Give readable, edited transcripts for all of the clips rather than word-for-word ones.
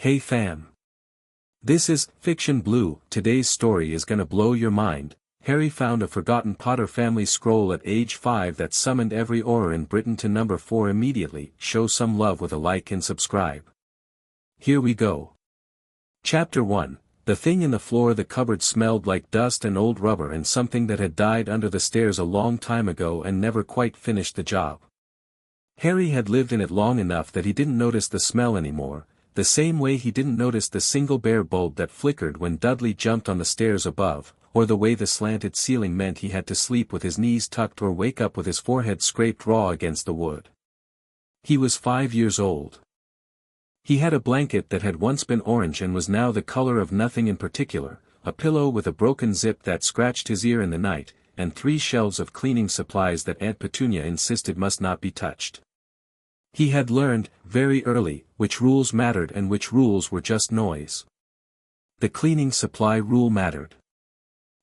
Hey fam. This is Fiction Blue. Today's story is gonna blow your mind. Harry found a forgotten Potter family scroll at age 5 that summoned every Auror in Britain to number 4 immediately. Show some love with a like and subscribe. Here we go. Chapter 1. The thing in the floor of the cupboard smelled like dust and old rubber and something that had died under the stairs a long time ago and never quite finished the job. Harry had lived in it long enough that he didn't notice the smell anymore, the same way he didn't notice the single bare bulb that flickered when Dudley jumped on the stairs above, or the way the slanted ceiling meant he had to sleep with his knees tucked or wake up with his forehead scraped raw against the wood. He was 5 years old. He had a blanket that had once been orange and was now the color of nothing in particular, a pillow with a broken zip that scratched his ear in the night, and 3 shelves of cleaning supplies that Aunt Petunia insisted must not be touched. He had learned, very early, which rules mattered and which rules were just noise. The cleaning supply rule mattered.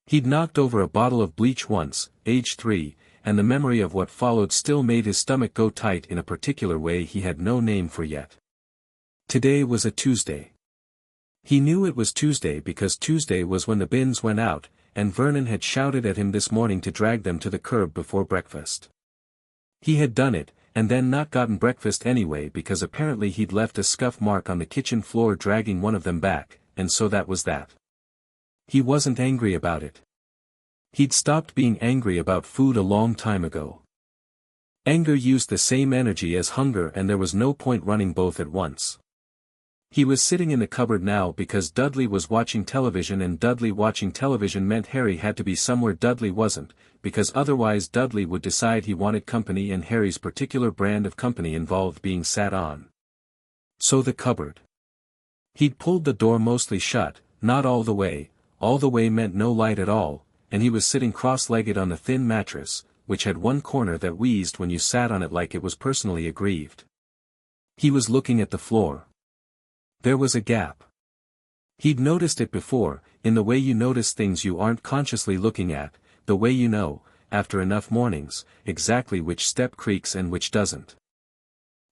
He'd knocked over a bottle of bleach once, age 3, and the memory of what followed still made his stomach go tight in a particular way he had no name for yet. Today was a Tuesday. He knew it was Tuesday because Tuesday was when the bins went out, and Vernon had shouted at him this morning to drag them to the curb before breakfast. He had done it, and then not gotten breakfast anyway because apparently he'd left a scuff mark on the kitchen floor dragging one of them back, and so that was that. He wasn't angry about it. He'd stopped being angry about food a long time ago. Anger used the same energy as hunger and there was no point running both at once. He was sitting in the cupboard now because Dudley was watching television and Dudley watching television meant Harry had to be somewhere Dudley wasn't, because otherwise Dudley would decide he wanted company and Harry's particular brand of company involved being sat on. So the cupboard. He'd pulled the door mostly shut, not all the way meant no light at all, and he was sitting cross-legged on the thin mattress, which had one corner that wheezed when you sat on it like it was personally aggrieved. He was looking at the floor. There was a gap. He'd noticed it before, in the way you notice things you aren't consciously looking at, the way you know, after enough mornings, exactly which step creaks and which doesn't.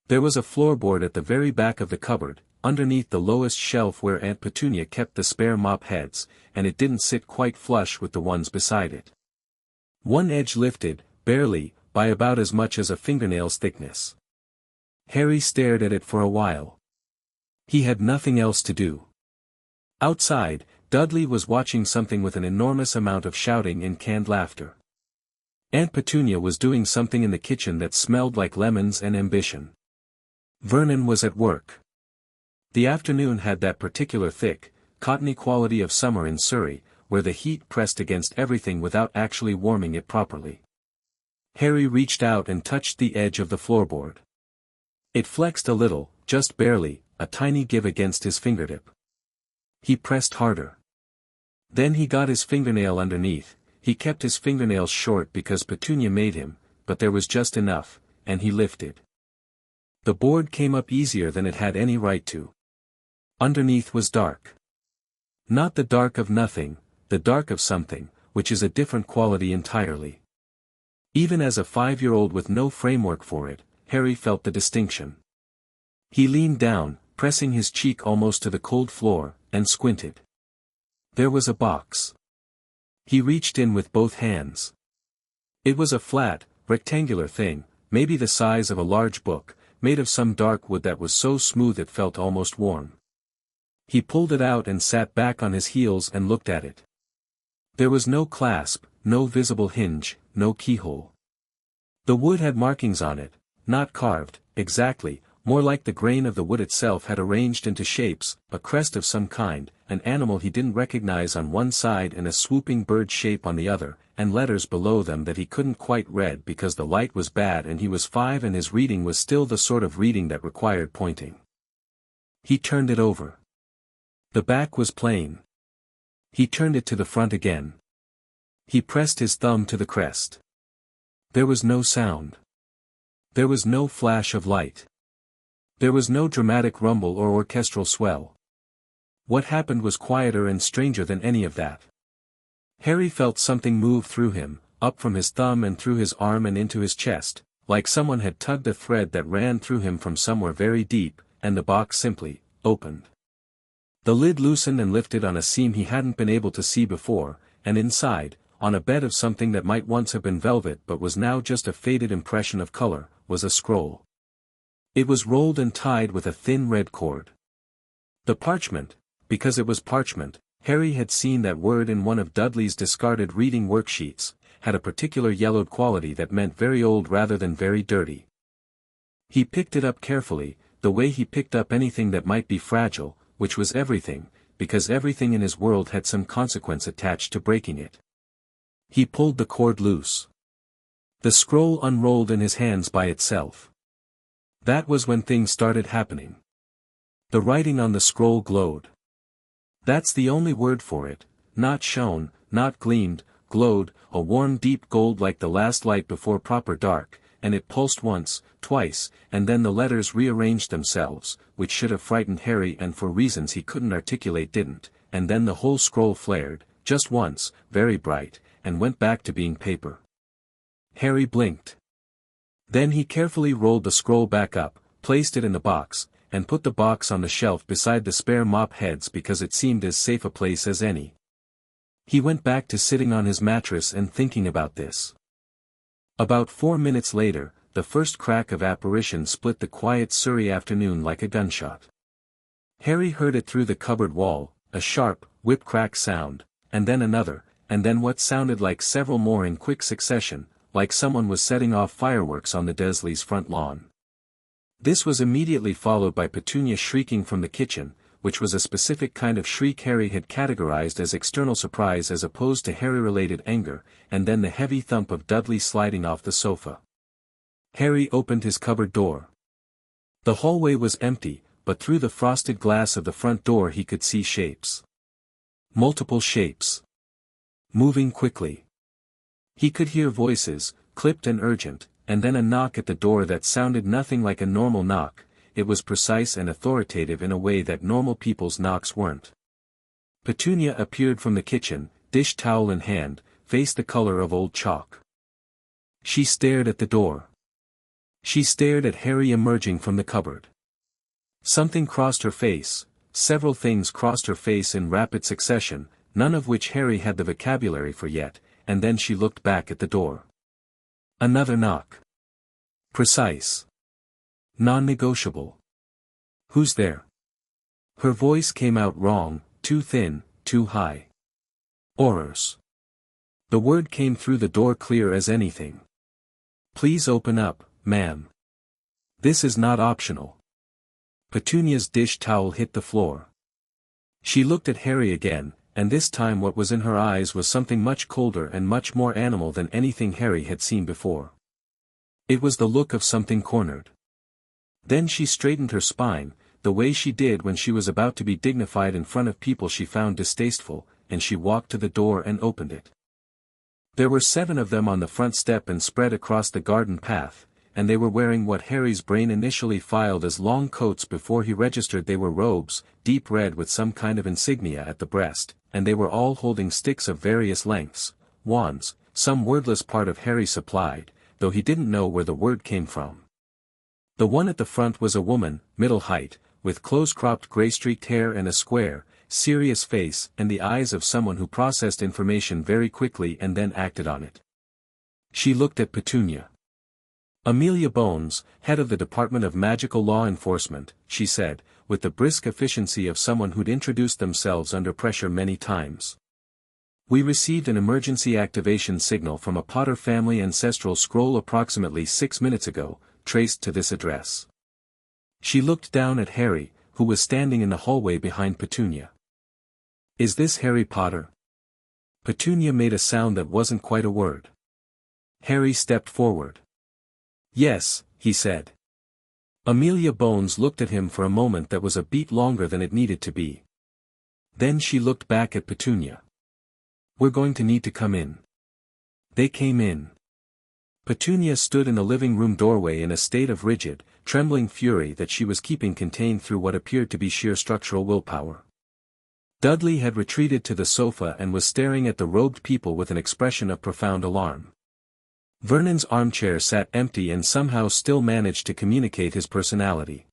There was a floorboard at the very back of the cupboard, underneath the lowest shelf where Aunt Petunia kept the spare mop heads, and it didn't sit quite flush with the ones beside it. One edge lifted, barely, by about as much as a fingernail's thickness. Harry stared at it for a while. He had nothing else to do. Outside, Dudley was watching something with an enormous amount of shouting and canned laughter. Aunt Petunia was doing something in the kitchen that smelled like lemons and ambition. Vernon was at work. The afternoon had that particular thick, cottony quality of summer in Surrey, where the heat pressed against everything without actually warming it properly. Harry reached out and touched the edge of the floorboard. It flexed a little, just barely, a tiny give against his fingertip. He pressed harder. Then he got his fingernail underneath. He kept his fingernails short because Petunia made him, but there was just enough, and he lifted. The board came up easier than it had any right to. Underneath was dark. Not the dark of nothing, the dark of something, which is a different quality entirely. Even as a 5-year-old with no framework for it, Harry felt the distinction. He leaned down, pressing his cheek almost to the cold floor, and squinted. There was a box. He reached in with both hands. It was a flat, rectangular thing, maybe the size of a large book, made of some dark wood that was so smooth it felt almost warm. He pulled it out and sat back on his heels and looked at it. There was no clasp, no visible hinge, no keyhole. The wood had markings on it, not carved, exactly, more like the grain of the wood itself had arranged into shapes, a crest of some kind, an animal he didn't recognize on one side and a swooping bird shape on the other, and letters below them that he couldn't quite read because the light was bad and he was 5 and his reading was still the sort of reading that required pointing. He turned it over. The back was plain. He turned it to the front again. He pressed his thumb to the crest. There was no sound. There was no flash of light. There was no dramatic rumble or orchestral swell. What happened was quieter and stranger than any of that. Harry felt something move through him, up from his thumb and through his arm and into his chest, like someone had tugged a thread that ran through him from somewhere very deep, and the box simply opened. The lid loosened and lifted on a seam he hadn't been able to see before, and inside, on a bed of something that might once have been velvet but was now just a faded impression of color, was a scroll. It was rolled and tied with a thin red cord. The parchment, because it was parchment, Harry had seen that word in one of Dudley's discarded reading worksheets, had a particular yellowed quality that meant very old rather than very dirty. He picked it up carefully, the way he picked up anything that might be fragile, which was everything, because everything in his world had some consequence attached to breaking it. He pulled the cord loose. The scroll unrolled in his hands by itself. That was when things started happening. The writing on the scroll glowed. That's the only word for it, not shone, not gleamed, glowed, a warm deep gold like the last light before proper dark, and it pulsed once, twice, and then the letters rearranged themselves, which should have frightened Harry and for reasons he couldn't articulate didn't, and then the whole scroll flared, just once, very bright, and went back to being paper. Harry blinked. Then he carefully rolled the scroll back up, placed it in the box, and put the box on the shelf beside the spare mop heads because it seemed as safe a place as any. He went back to sitting on his mattress and thinking about this. About 4 minutes later, the first crack of apparition split the quiet Surrey afternoon like a gunshot. Harry heard it through the cupboard wall, a sharp, whip-crack sound, and then another, and then what sounded like several more in quick succession, like someone was setting off fireworks on the Dursleys' front lawn. This was immediately followed by Petunia shrieking from the kitchen, which was a specific kind of shriek Harry had categorized as external surprise as opposed to Harry-related anger, and then the heavy thump of Dudley sliding off the sofa. Harry opened his cupboard door. The hallway was empty, but through the frosted glass of the front door he could see shapes. Multiple shapes. Moving quickly. He could hear voices, clipped and urgent, and then a knock at the door that sounded nothing like a normal knock. It was precise and authoritative in a way that normal people's knocks weren't. Petunia appeared from the kitchen, dish towel in hand, face the color of old chalk. She stared at the door. She stared at Harry emerging from the cupboard. Something crossed her face, several things crossed her face in rapid succession, none of which Harry had the vocabulary for yet, and then she looked back at the door. Another knock. Precise. Non-negotiable. Who's there? Her voice came out wrong, too thin, too high. Aurors. The word came through the door clear as anything. Please open up, ma'am. This is not optional. Petunia's dish towel hit the floor. She looked at Harry again, and this time what was in her eyes was something much colder and much more animal than anything Harry had seen before. It was the look of something cornered. Then she straightened her spine, the way she did when she was about to be dignified in front of people she found distasteful, and she walked to the door and opened it. There were 7 of them on the front step and spread across the garden path, and they were wearing what Harry's brain initially filed as long coats before he registered they were robes, deep red with some kind of insignia at the breast, and they were all holding sticks of various lengths, wands, some wordless part of Harry supplied, though he didn't know where the word came from. The one at the front was a woman, middle height, with close-cropped gray-streaked hair and a square, serious face and the eyes of someone who processed information very quickly and then acted on it. She looked at Petunia. Amelia Bones, head of the Department of Magical Law Enforcement, she said, with the brisk efficiency of someone who'd introduced themselves under pressure many times. We received an emergency activation signal from a Potter family ancestral scroll approximately 6 minutes ago, traced to this address. She looked down at Harry, who was standing in the hallway behind Petunia. Is this Harry Potter? Petunia made a sound that wasn't quite a word. Harry stepped forward. Yes, he said. Amelia Bones looked at him for a moment that was a beat longer than it needed to be. Then she looked back at Petunia. We're going to need to come in. They came in. Petunia stood in the living room doorway in a state of rigid, trembling fury that she was keeping contained through what appeared to be sheer structural willpower. Dudley had retreated to the sofa and was staring at the robed people with an expression of profound alarm. Vernon's armchair sat empty and somehow still managed to communicate his personality.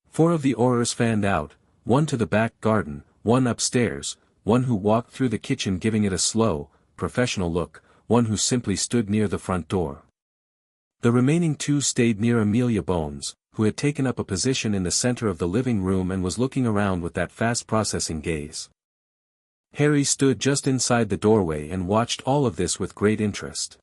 4 of the Aurors fanned out, one to the back garden, one upstairs, one who walked through the kitchen giving it a slow, professional look, one who simply stood near the front door. The remaining 2 stayed near Amelia Bones, who had taken up a position in the center of the living room and was looking around with that fast-processing gaze. Harry stood just inside the doorway and watched all of this with great interest.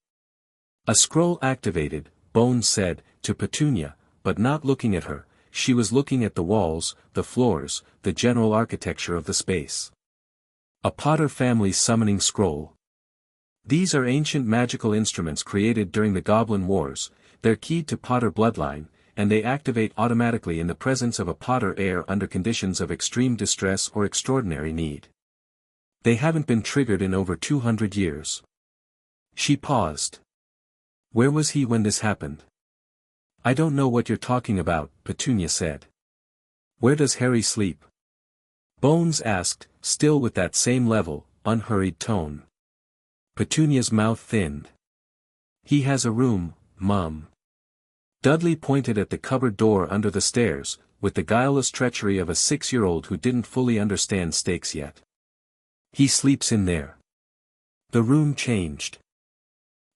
"A scroll activated," Bones said, to Petunia, but not looking at her. She was looking at the walls, the floors, the general architecture of the space. "A Potter family summoning scroll. These are ancient magical instruments created during the Goblin Wars. They're keyed to Potter bloodline, and they activate automatically in the presence of a Potter heir under conditions of extreme distress or extraordinary need. They haven't been triggered in over 200 years." She paused. "Where was he when this happened?" "I don't know what you're talking about," Petunia said. "Where does Harry sleep?" Bones asked, still with that same level, unhurried tone. Petunia's mouth thinned. "He has a room, Mum." Dudley pointed at the cupboard door under the stairs, with the guileless treachery of a 6-year-old who didn't fully understand stakes yet. "He sleeps in there." The room changed.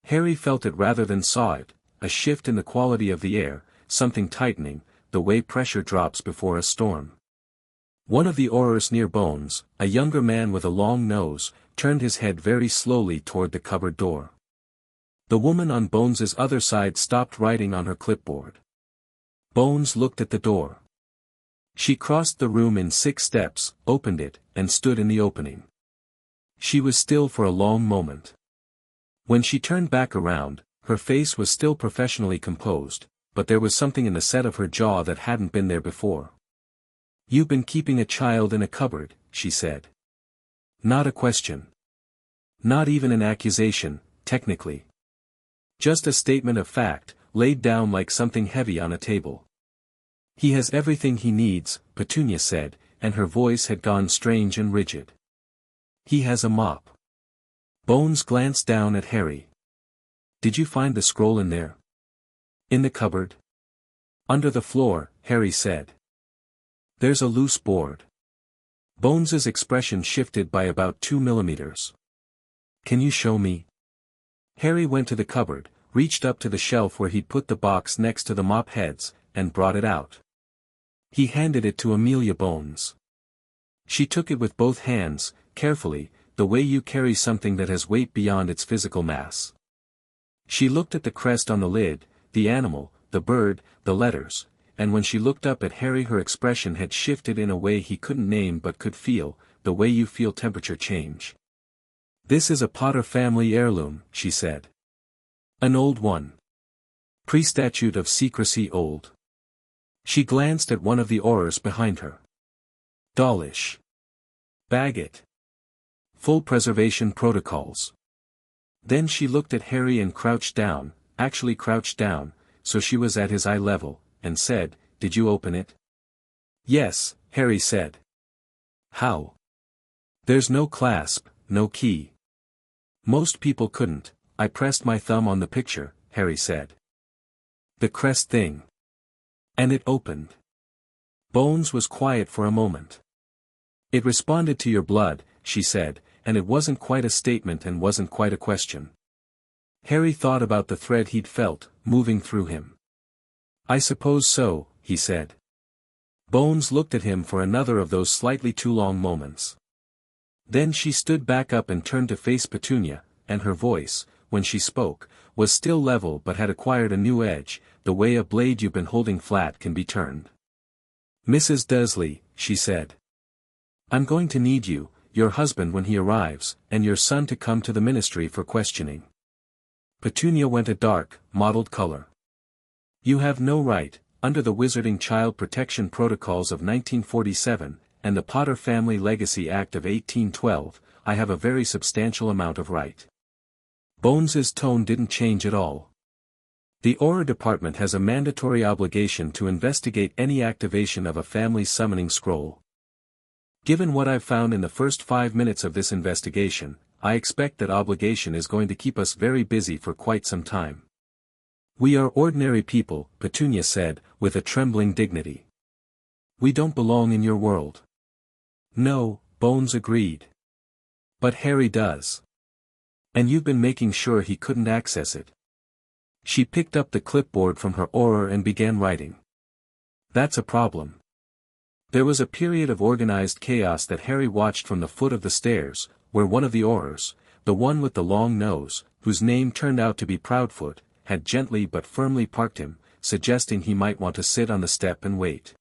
Harry felt it rather than saw it, a shift in the quality of the air, something tightening, the way pressure drops before a storm. One of the Aurors near Bones, a younger man with a long nose, turned his head very slowly toward the cupboard door. The woman on Bones's other side stopped writing on her clipboard. Bones looked at the door. She crossed the room in 6 steps, opened it, and stood in the opening. She was still for a long moment. When she turned back around, her face was still professionally composed, but there was something in the set of her jaw that hadn't been there before. "You've been keeping a child in a cupboard," she said. Not a question. Not even an accusation, technically. Just a statement of fact, laid down like something heavy on a table. "He has everything he needs," Petunia said, and her voice had gone strange and rigid. "He has a mop." Bones glanced down at Harry. "Did you find the scroll in there?" "In the cupboard." "Under the floor," Harry said. "There's a loose board." Bones's expression shifted by about 2 millimeters. "Can you show me?" Harry went to the cupboard, reached up to the shelf where he'd put the box next to the mop heads, and brought it out. He handed it to Amelia Bones. She took it with both hands, carefully, the way you carry something that has weight beyond its physical mass. She looked at the crest on the lid, the animal, the bird, the letters, and when she looked up at Harry her expression had shifted in a way he couldn't name but could feel, the way you feel temperature change. "This is a Potter family heirloom," she said. "An old one. Pre-statute of secrecy old." She glanced at one of the Aurors behind her. "Dollish. Bag it. Full preservation protocols." Then she looked at Harry and crouched down, actually crouched down, so she was at his eye level, and said, "Did you open it?" "Yes," Harry said. "How?" "There's no clasp, no key." "Most people couldn't." "I pressed my thumb on the picture," Harry said. "The crest thing. And it opened." Bones was quiet for a moment. "It responded to your blood," she said, and it wasn't quite a statement and wasn't quite a question. Harry thought about the thread he'd felt, moving through him. "I suppose so," he said. Bones looked at him for another of those slightly too long moments. Then she stood back up and turned to face Petunia, and her voice, when she spoke, was still level but had acquired a new edge, the way a blade you've been holding flat can be turned. "Mrs. Dursley," she said. "I'm going to need you, your husband when he arrives, and your son to come to the ministry for questioning." Petunia went a dark, mottled color. "You have no right, under the Wizarding Child Protection Protocols of 1947, and the Potter Family Legacy Act of 1812, I have a very substantial amount of right." Bones's tone didn't change at all. "The Auror Department has a mandatory obligation to investigate any activation of a family summoning scroll. Given what I've found in the first 5 minutes of this investigation, I expect that obligation is going to keep us very busy for quite some time." "We are ordinary people," Petunia said, with a trembling dignity. "We don't belong in your world." No, Bones agreed. But Harry does. And you've been making sure he couldn't access it. She picked up the clipboard from her Auror and began writing. That's a problem. There was a period of organized chaos that Harry watched from the foot of the stairs, where one of the Aurors, the one with the long nose, whose name turned out to be Proudfoot, had gently but firmly parked him, suggesting he might want to sit on the step and wait.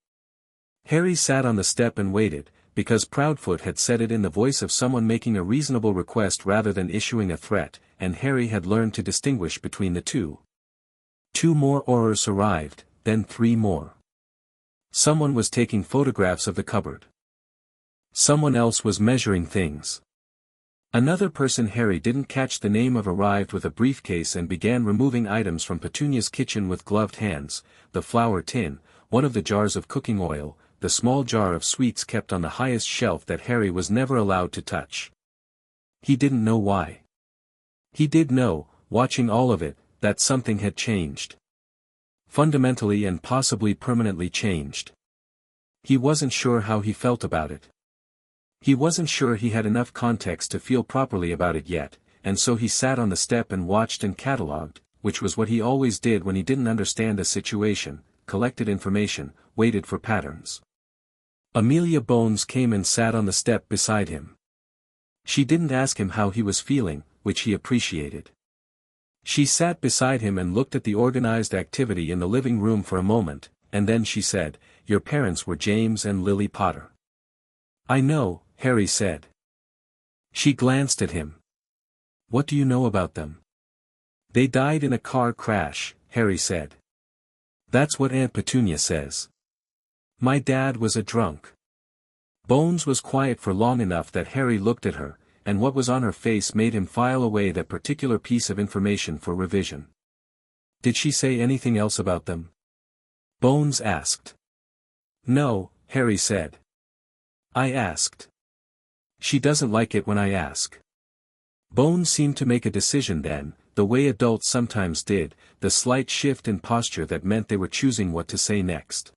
Harry sat on the step and waited, because Proudfoot had said it in the voice of someone making a reasonable request rather than issuing a threat, and Harry had learned to distinguish between the two. 2 more Aurors arrived, then 3 more. Someone was taking photographs of the cupboard. Someone else was measuring things. Another person Harry didn't catch the name of arrived with a briefcase and began removing items from Petunia's kitchen with gloved hands, the flour tin, one of the jars of cooking oil, the small jar of sweets kept on the highest shelf that Harry was never allowed to touch. He didn't know why. He did know, watching all of it, that something had changed. Fundamentally and possibly permanently changed. He wasn't sure how he felt about it. He wasn't sure he had enough context to feel properly about it yet, and so he sat on the step and watched and catalogued, which was what he always did when he didn't understand a situation, collected information, waited for patterns. Amelia Bones came and sat on the step beside him. She didn't ask him how he was feeling, which he appreciated. She sat beside him and looked at the organized activity in the living room for a moment, and then she said, "Your parents were James and Lily Potter." "I know," Harry said. She glanced at him. "What do you know about them?" "They died in a car crash," Harry said. "That's what Aunt Petunia says. My dad was a drunk." Bones was quiet for long enough that Harry looked at her, and what was on her face made him file away that particular piece of information for revision. "Did she say anything else about them?" Bones asked. "No," Harry said. "I asked. She doesn't like it when I ask." Bones seemed to make a decision then, the way adults sometimes did, the slight shift in posture that meant they were choosing what to say next.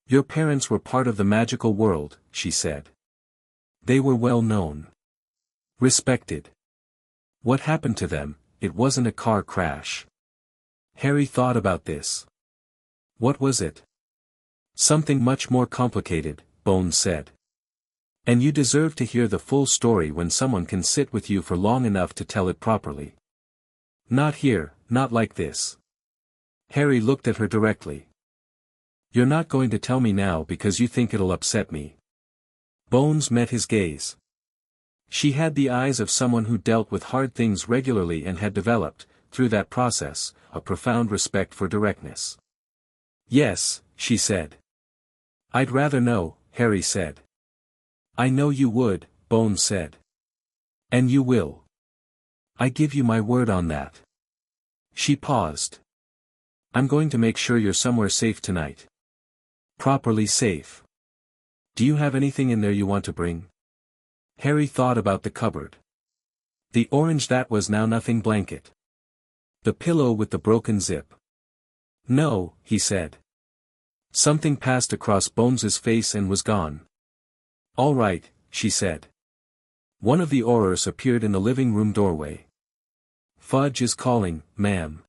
"Your parents were part of the magical world," she said. "They were well known. Respected. What happened to them? It wasn't a car crash." Harry thought about this. "What was it?" "Something much more complicated," Bones said. "And you deserve to hear the full story when someone can sit with you for long enough to tell it properly. Not here, not like this." Harry looked at her directly. "You're not going to tell me now because you think it'll upset me." Bones met his gaze. She had the eyes of someone who dealt with hard things regularly and had developed, through that process, a profound respect for directness. "Yes," she said. "I'd rather know," Harry said. "I know you would," Bones said. "And you will. I give you my word on that." She paused. "I'm going to make sure you're somewhere safe tonight. Properly safe. Do you have anything in there you want to bring?" Harry thought about the cupboard. The orange that was now nothing blanket. The pillow with the broken zip. "No," he said. Something passed across Bones's face and was gone. "All right," she said. One of the Aurors appeared in the living room doorway. "Fudge is calling, ma'am.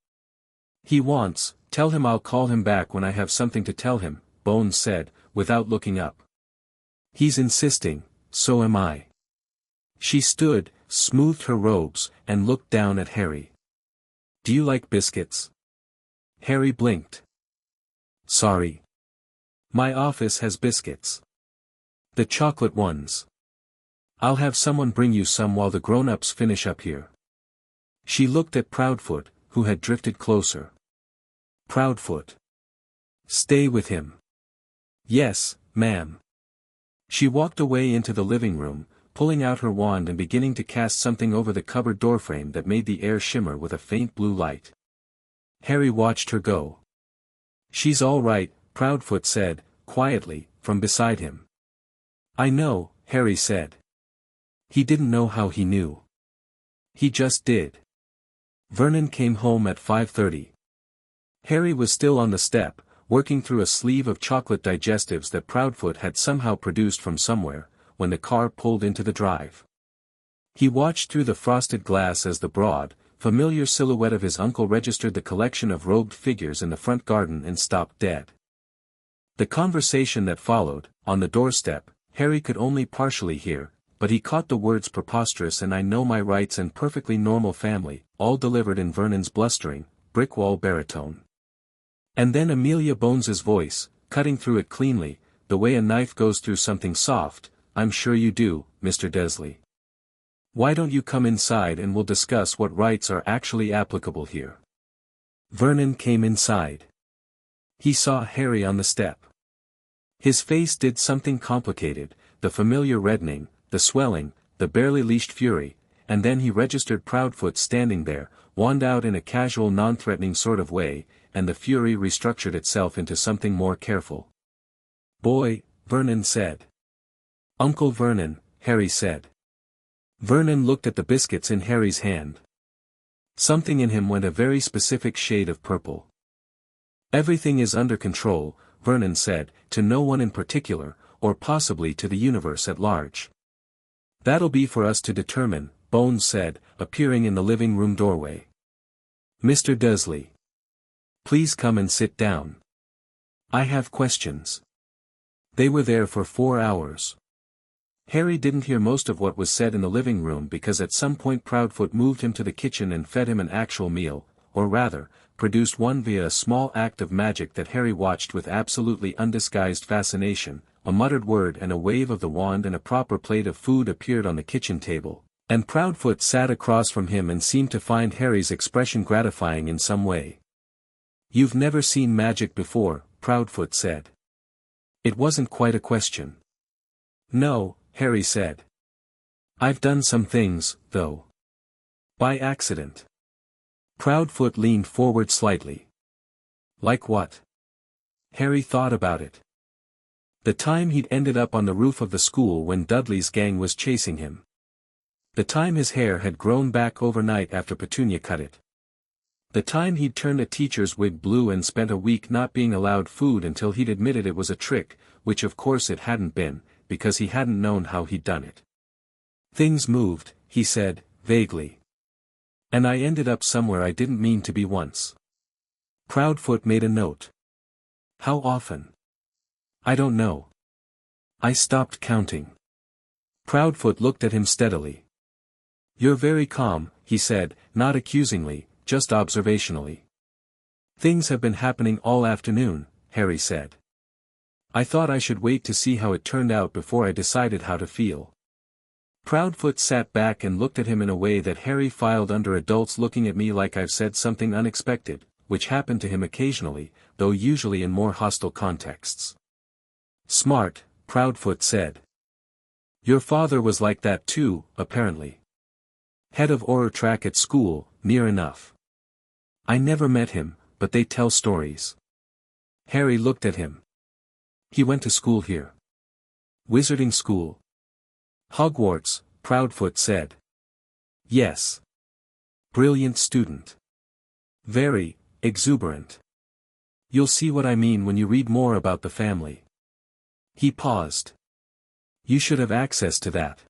He wants, tell him I'll call him back when I have something to tell him," Bones said, without looking up. "He's insisting, so am I." She stood, smoothed her robes, and looked down at Harry. "Do you like biscuits?" Harry blinked. "Sorry. My office has biscuits. The chocolate ones. I'll have someone bring you some while the grown-ups finish up here." She looked at Proudfoot, who had drifted closer. "Proudfoot. Stay with him." "Yes, ma'am." She walked away into the living room, pulling out her wand and beginning to cast something over the cupboard doorframe that made the air shimmer with a faint blue light. Harry watched her go. "She's all right," Proudfoot said, quietly, from beside him. "I know," Harry said. He didn't know how he knew. He just did. Vernon came home at 5:30. Harry was still on the step, working through a sleeve of chocolate digestives that Proudfoot had somehow produced from somewhere, when the car pulled into the drive. He watched through the frosted glass as the broad, familiar silhouette of his uncle registered the collection of robed figures in the front garden and stopped dead. The conversation that followed, on the doorstep, Harry could only partially hear, but he caught the words preposterous and I know my rights and perfectly normal family, all delivered in Vernon's blustering, brick-wall baritone. And then Amelia Bones's voice, cutting through it cleanly, the way a knife goes through something soft, "I'm sure you do, Mr. Dursley. Why don't you come inside and we'll discuss what rights are actually applicable here." Vernon came inside. He saw Harry on the step. His face did something complicated, the familiar reddening, the swelling, the barely leashed fury, and then he registered Proudfoot standing there, wand out in a casual non-threatening sort of way, and the fury restructured itself into something more careful. "Boy," Vernon said. "Uncle Vernon," Harry said. Vernon looked at the biscuits in Harry's hand. Something in him went a very specific shade of purple. "Everything is under control," Vernon said, "to no one in particular, or possibly to the universe at large." "That'll be for us to determine," Bones said, appearing in the living room doorway. "Mr. Dursley. Please come and sit down. I have questions." They were there for 4 hours. Harry didn't hear most of what was said in the living room because at some point Proudfoot moved him to the kitchen and fed him an actual meal, or rather, produced one via a small act of magic that Harry watched with absolutely undisguised fascination. A muttered word and a wave of the wand and a proper plate of food appeared on the kitchen table, and Proudfoot sat across from him and seemed to find Harry's expression gratifying in some way. "You've never seen magic before," Proudfoot said. It wasn't quite a question. "No," Harry said. "I've done some things, though. By accident." Proudfoot leaned forward slightly. "Like what?" Harry thought about it. The time he'd ended up on the roof of the school when Dudley's gang was chasing him. The time his hair had grown back overnight after Petunia cut it. The time he'd turned a teacher's wig blue and spent a week not being allowed food until he'd admitted it was a trick, which of course it hadn't been, because he hadn't known how he'd done it. "Things moved," he said, vaguely. "And I ended up somewhere I didn't mean to be once." Proudfoot made a note. "How often?" "I don't know. I stopped counting." Proudfoot looked at him steadily. "You're very calm," he said, not accusingly, just observationally. "Things have been happening all afternoon," Harry said. "I thought I should wait to see how it turned out before I decided how to feel." Proudfoot sat back and looked at him in a way that Harry filed under adults looking at me like I've said something unexpected, which happened to him occasionally, though usually in more hostile contexts. "Smart," Proudfoot said. "Your father was like that too, apparently. Head of Auror track at school, near enough. I never met him, but they tell stories." Harry looked at him. "He went to school here." "Wizarding school?" "Hogwarts," Proudfoot said. "Yes. Brilliant student. Very exuberant. You'll see what I mean when you read more about the family." He paused. "You should have access to that.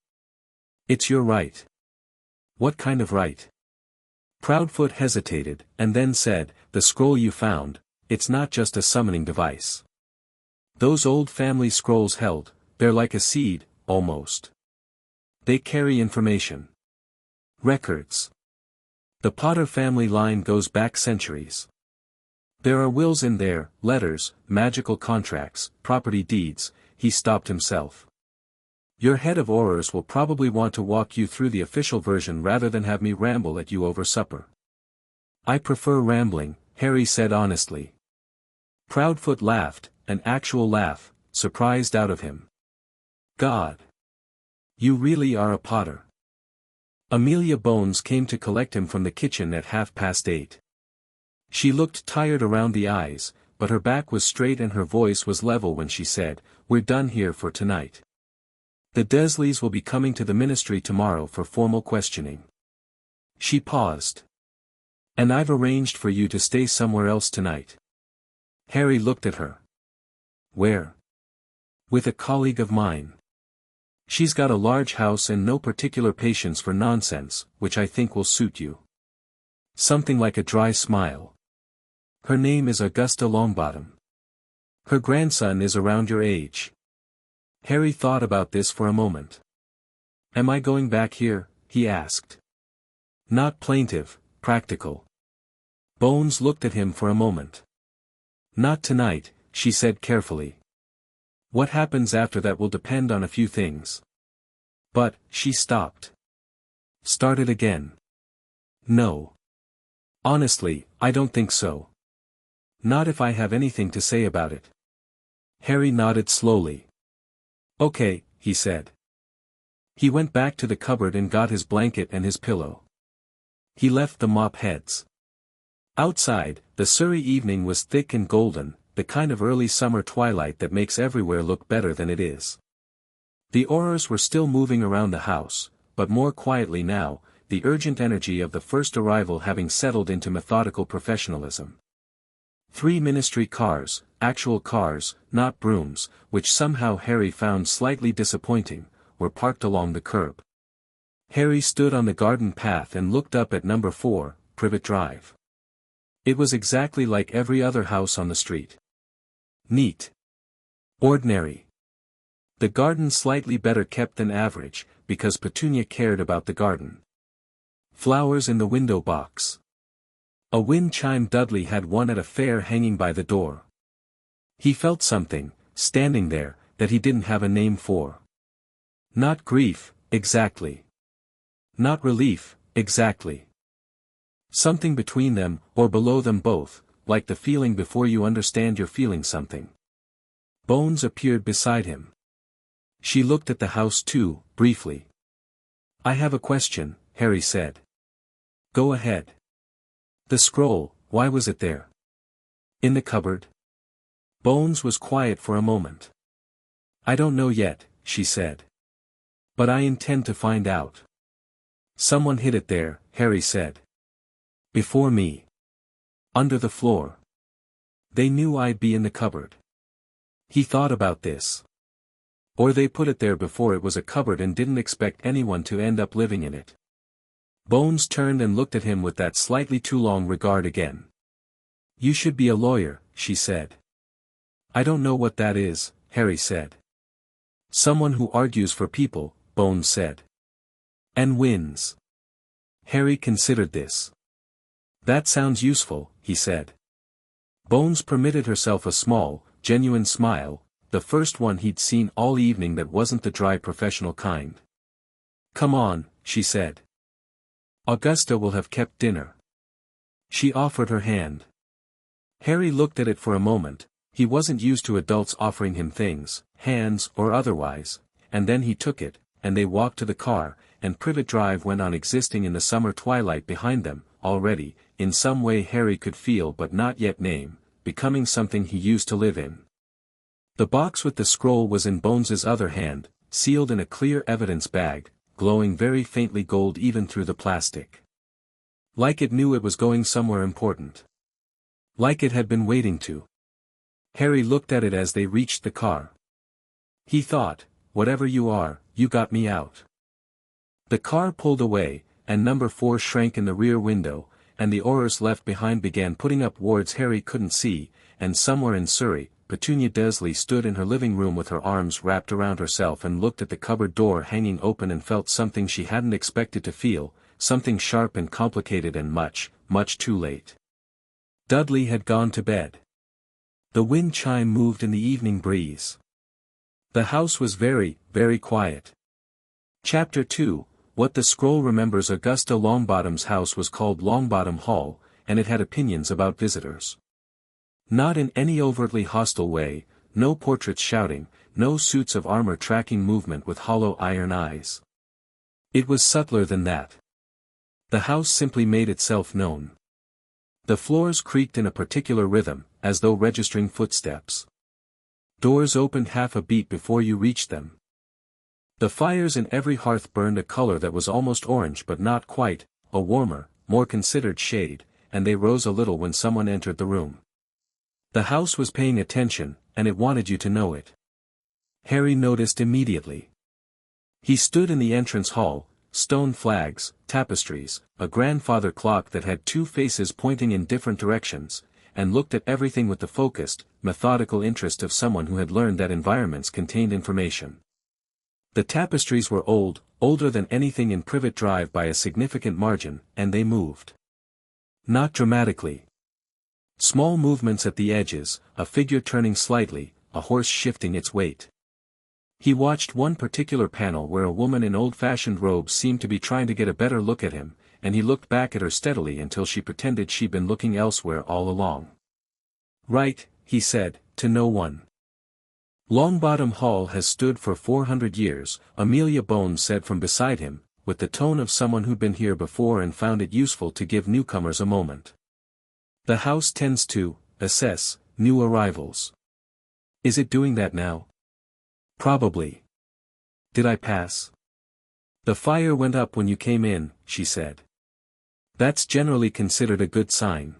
It's your right." "What kind of right?" Proudfoot hesitated, and then said, "The scroll you found, it's not just a summoning device. Those old family scrolls held, they're like a seed, almost. They carry information. Records. The Potter family line goes back centuries. There are wills in there, letters, magical contracts, property deeds." He stopped himself. "Your head of Aurors will probably want to walk you through the official version rather than have me ramble at you over supper." "I prefer rambling," Harry said honestly. Proudfoot laughed, an actual laugh, surprised out of him. "God! You really are a Potter." Amelia Bones came to collect him from the kitchen at 8:30. She looked tired around the eyes, but her back was straight and her voice was level when she said, "We're done here for tonight. The Dursleys will be coming to the ministry tomorrow for formal questioning." She paused. "And I've arranged for you to stay somewhere else tonight." Harry looked at her. "Where?" "With a colleague of mine." She's got a large house and no particular patience for nonsense, which I think will suit you. Something like a dry smile. Her name is Augusta Longbottom. Her grandson is around your age. Harry thought about this for a moment. Am I going back here? He asked. Not plaintive, practical. Bones looked at him for a moment. Not tonight, she said carefully. What happens after that will depend on a few things. But, she stopped. Started again. No. Honestly, I don't think so. Not if I have anything to say about it. Harry nodded slowly. Okay, he said. He went back to the cupboard and got his blanket and his pillow. He left the mop heads. Outside, the Surrey evening was thick and golden, the kind of early summer twilight that makes everywhere look better than it is. The Aurors were still moving around the house, but more quietly now, the urgent energy of the first arrival having settled into methodical professionalism. 3 ministry cars, actual cars, not brooms, which somehow Harry found slightly disappointing, were parked along the curb. Harry stood on the garden path and looked up at number 4, Privet Drive. It was exactly like every other house on the street. Neat. Ordinary. The garden slightly better kept than average, because Petunia cared about the garden. Flowers in the window box. A wind chime Dudley had won at a fair hanging by the door. He felt something, standing there, that he didn't have a name for. Not grief, exactly. Not relief, exactly. Something between them, or below them both, like the feeling before you understand you're feeling something. Bones appeared beside him. She looked at the house too, briefly. I have a question, Harry said. Go ahead. The scroll, why was it there? In the cupboard? Bones was quiet for a moment. I don't know yet, she said. But I intend to find out. Someone hid it there, Harry said. Before me. Under the floor. They knew I'd be in the cupboard. He thought about this. Or they put it there before it was a cupboard and didn't expect anyone to end up living in it. Bones turned and looked at him with that slightly too long regard again. You should be a lawyer, she said. I don't know what that is, Harry said. Someone who argues for people, Bones said. And wins. Harry considered this. That sounds useful, he said. Bones permitted herself a small, genuine smile, the first one he'd seen all evening that wasn't the dry professional kind. Come on, she said. Augusta will have kept dinner. She offered her hand. Harry looked at it for a moment. He wasn't used to adults offering him things, hands or otherwise, and then he took it, and they walked to the car, and Privet Drive went on existing in the summer twilight behind them, already, in some way Harry could feel but not yet name, becoming something he used to live in. The box with the scroll was in Bones's other hand, sealed in a clear evidence bag, glowing very faintly gold even through the plastic. Like it knew it was going somewhere important. Like it had been waiting to. Harry looked at it as they reached the car. He thought, whatever you are, you got me out. The car pulled away, and number 4 shrank in the rear window, and the Aurors left behind began putting up wards Harry couldn't see, and somewhere in Surrey, Petunia Dursley stood in her living room with her arms wrapped around herself and looked at the cupboard door hanging open and felt something she hadn't expected to feel, something sharp and complicated and much, much too late. Dudley had gone to bed. The wind chime moved in the evening breeze. The house was very, very quiet. Chapter 2, What the Scroll Remembers. Augusta Longbottom's house was called Longbottom Hall, and it had opinions about visitors. Not in any overtly hostile way, no portraits shouting, no suits of armor tracking movement with hollow iron eyes. It was subtler than that. The house simply made itself known. The floors creaked in a particular rhythm, as though registering footsteps. Doors opened half a beat before you reached them. The fires in every hearth burned a color that was almost orange but not quite, a warmer, more considered shade, and they rose a little when someone entered the room. The house was paying attention, and it wanted you to know it. Harry noticed immediately. He stood in the entrance hall, stone flags, tapestries, a grandfather clock that had two faces pointing in different directions, and looked at everything with the focused, methodical interest of someone who had learned that environments contained information. The tapestries were old, older than anything in Privet Drive by a significant margin, and they moved. Not dramatically. Small movements at the edges, a figure turning slightly, a horse shifting its weight. He watched one particular panel where a woman in old-fashioned robes seemed to be trying to get a better look at him, and he looked back at her steadily until she pretended she'd been looking elsewhere all along. "Right," he said, to no one. "Longbottom Hall has stood for 400 years, Amelia Bones said from beside him, with the tone of someone who'd been here before and found it useful to give newcomers a moment. "The house tends to assess new arrivals. Is it doing that now?" "Probably. Did I pass?" "The fire went up when you came in," she said. "That's generally considered a good sign."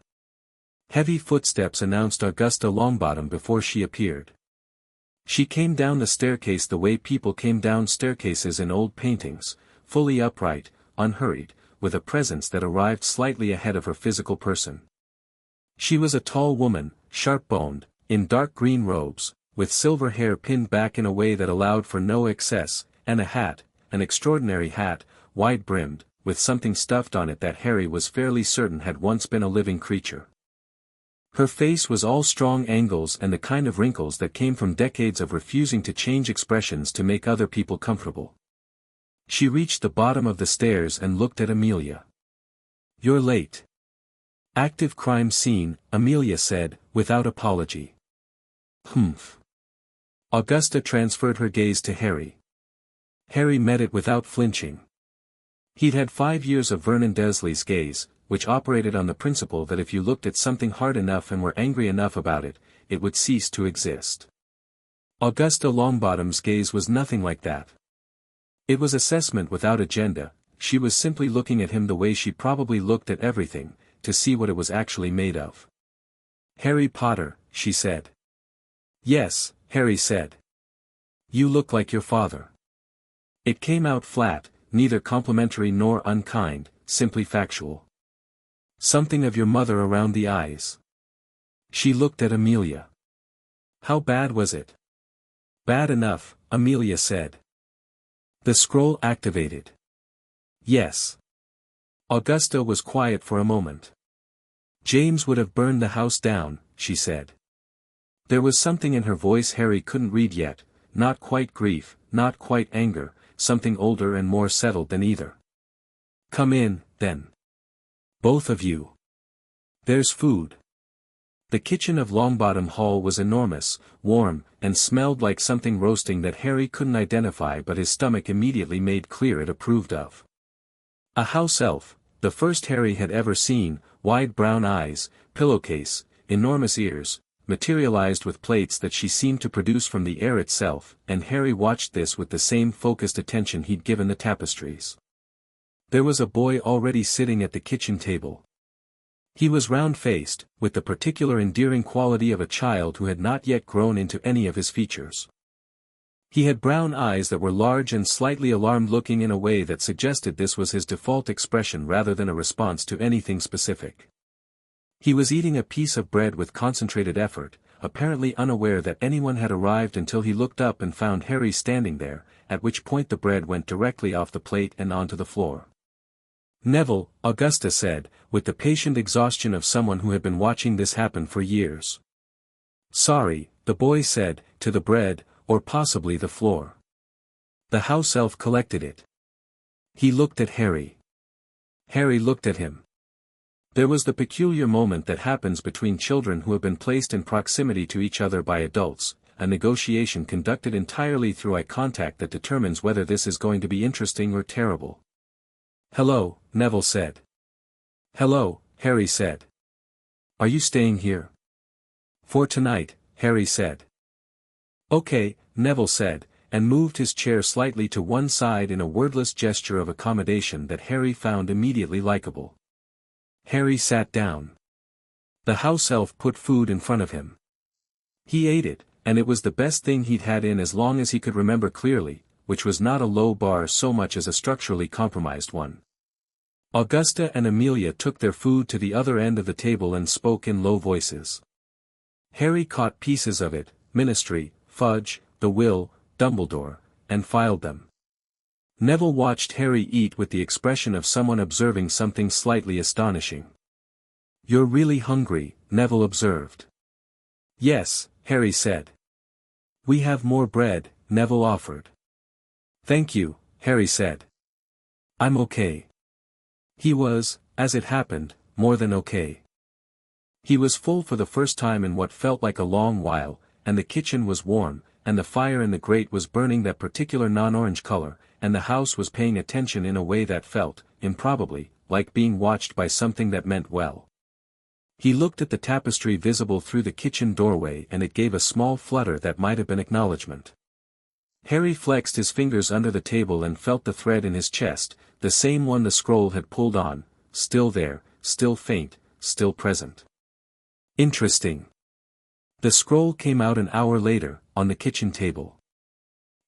Heavy footsteps announced Augusta Longbottom before she appeared. She came down the staircase the way people came down staircases in old paintings, fully upright, unhurried, with a presence that arrived slightly ahead of her physical person. She was a tall woman, sharp-boned, in dark green robes, with silver hair pinned back in a way that allowed for no excess, and a hat, an extraordinary hat, wide-brimmed, with something stuffed on it that Harry was fairly certain had once been a living creature. Her face was all strong angles and the kind of wrinkles that came from decades of refusing to change expressions to make other people comfortable. She reached the bottom of the stairs and looked at Amelia. "You're late." "Active crime scene," Amelia said, without apology. "Humph." Augusta transferred her gaze to Harry. Harry met it without flinching. He'd had 5 years of Vernon Dursley's gaze, which operated on the principle that if you looked at something hard enough and were angry enough about it, it would cease to exist. Augusta Longbottom's gaze was nothing like that. It was assessment without agenda. She was simply looking at him the way she probably looked at everything, to see what it was actually made of. "Harry Potter," she said. "Yes," Harry said. "You look like your father." It came out flat, neither complimentary nor unkind, simply factual. "Something of your mother around the eyes." She looked at Amelia. "How bad was it?" "Bad enough," Amelia said. "The scroll activated." "Yes." Augusta was quiet for a moment. "James would have burned the house down," she said. There was something in her voice Harry couldn't read yet, not quite grief, not quite anger, something older and more settled than either. "Come in, then. Both of you. There's food." The kitchen of Longbottom Hall was enormous, warm, and smelled like something roasting that Harry couldn't identify, but his stomach immediately made clear it approved of. A house elf, the first Harry had ever seen, wide brown eyes, pillowcase, enormous ears, materialized with plates that she seemed to produce from the air itself, and Harry watched this with the same focused attention he'd given the tapestries. There was a boy already sitting at the kitchen table. He was round-faced, with the particular endearing quality of a child who had not yet grown into any of his features. He had brown eyes that were large and slightly alarmed-looking in a way that suggested this was his default expression rather than a response to anything specific. He was eating a piece of bread with concentrated effort, apparently unaware that anyone had arrived until he looked up and found Harry standing there, at which point the bread went directly off the plate and onto the floor. "Neville," Augusta said, with the patient exhaustion of someone who had been watching this happen for years. "Sorry," the boy said, to the bread, or possibly the floor. The house elf collected it. He looked at Harry. Harry looked at him. There was the peculiar moment that happens between children who have been placed in proximity to each other by adults, a negotiation conducted entirely through eye contact that determines whether this is going to be interesting or terrible. "Hello," Neville said. "Hello," Harry said. "Are you staying here?" "For tonight," Harry said. "Okay," Neville said, and moved his chair slightly to one side in a wordless gesture of accommodation that Harry found immediately likable. Harry sat down. The house elf put food in front of him. He ate it, and it was the best thing he'd had in as long as he could remember clearly, which was not a low bar so much as a structurally compromised one. Augusta and Amelia took their food to the other end of the table and spoke in low voices. Harry caught pieces of it, Ministry, Fudge, the Will, Dumbledore, and filed them. Neville watched Harry eat with the expression of someone observing something slightly astonishing. "You're really hungry," Neville observed. "Yes," Harry said. "We have more bread," Neville offered. "Thank you," Harry said. "I'm okay." He was, as it happened, more than okay. He was full for the first time in what felt like a long while, and the kitchen was warm, and the fire in the grate was burning that particular non-orange color, and the house was paying attention in a way that felt, improbably, like being watched by something that meant well. He looked at the tapestry visible through the kitchen doorway and it gave a small flutter that might have been acknowledgement. Harry flexed his fingers under the table and felt the thread in his chest, the same one the scroll had pulled on, still there, still faint, still present. Interesting. The scroll came out an hour later, on the kitchen table.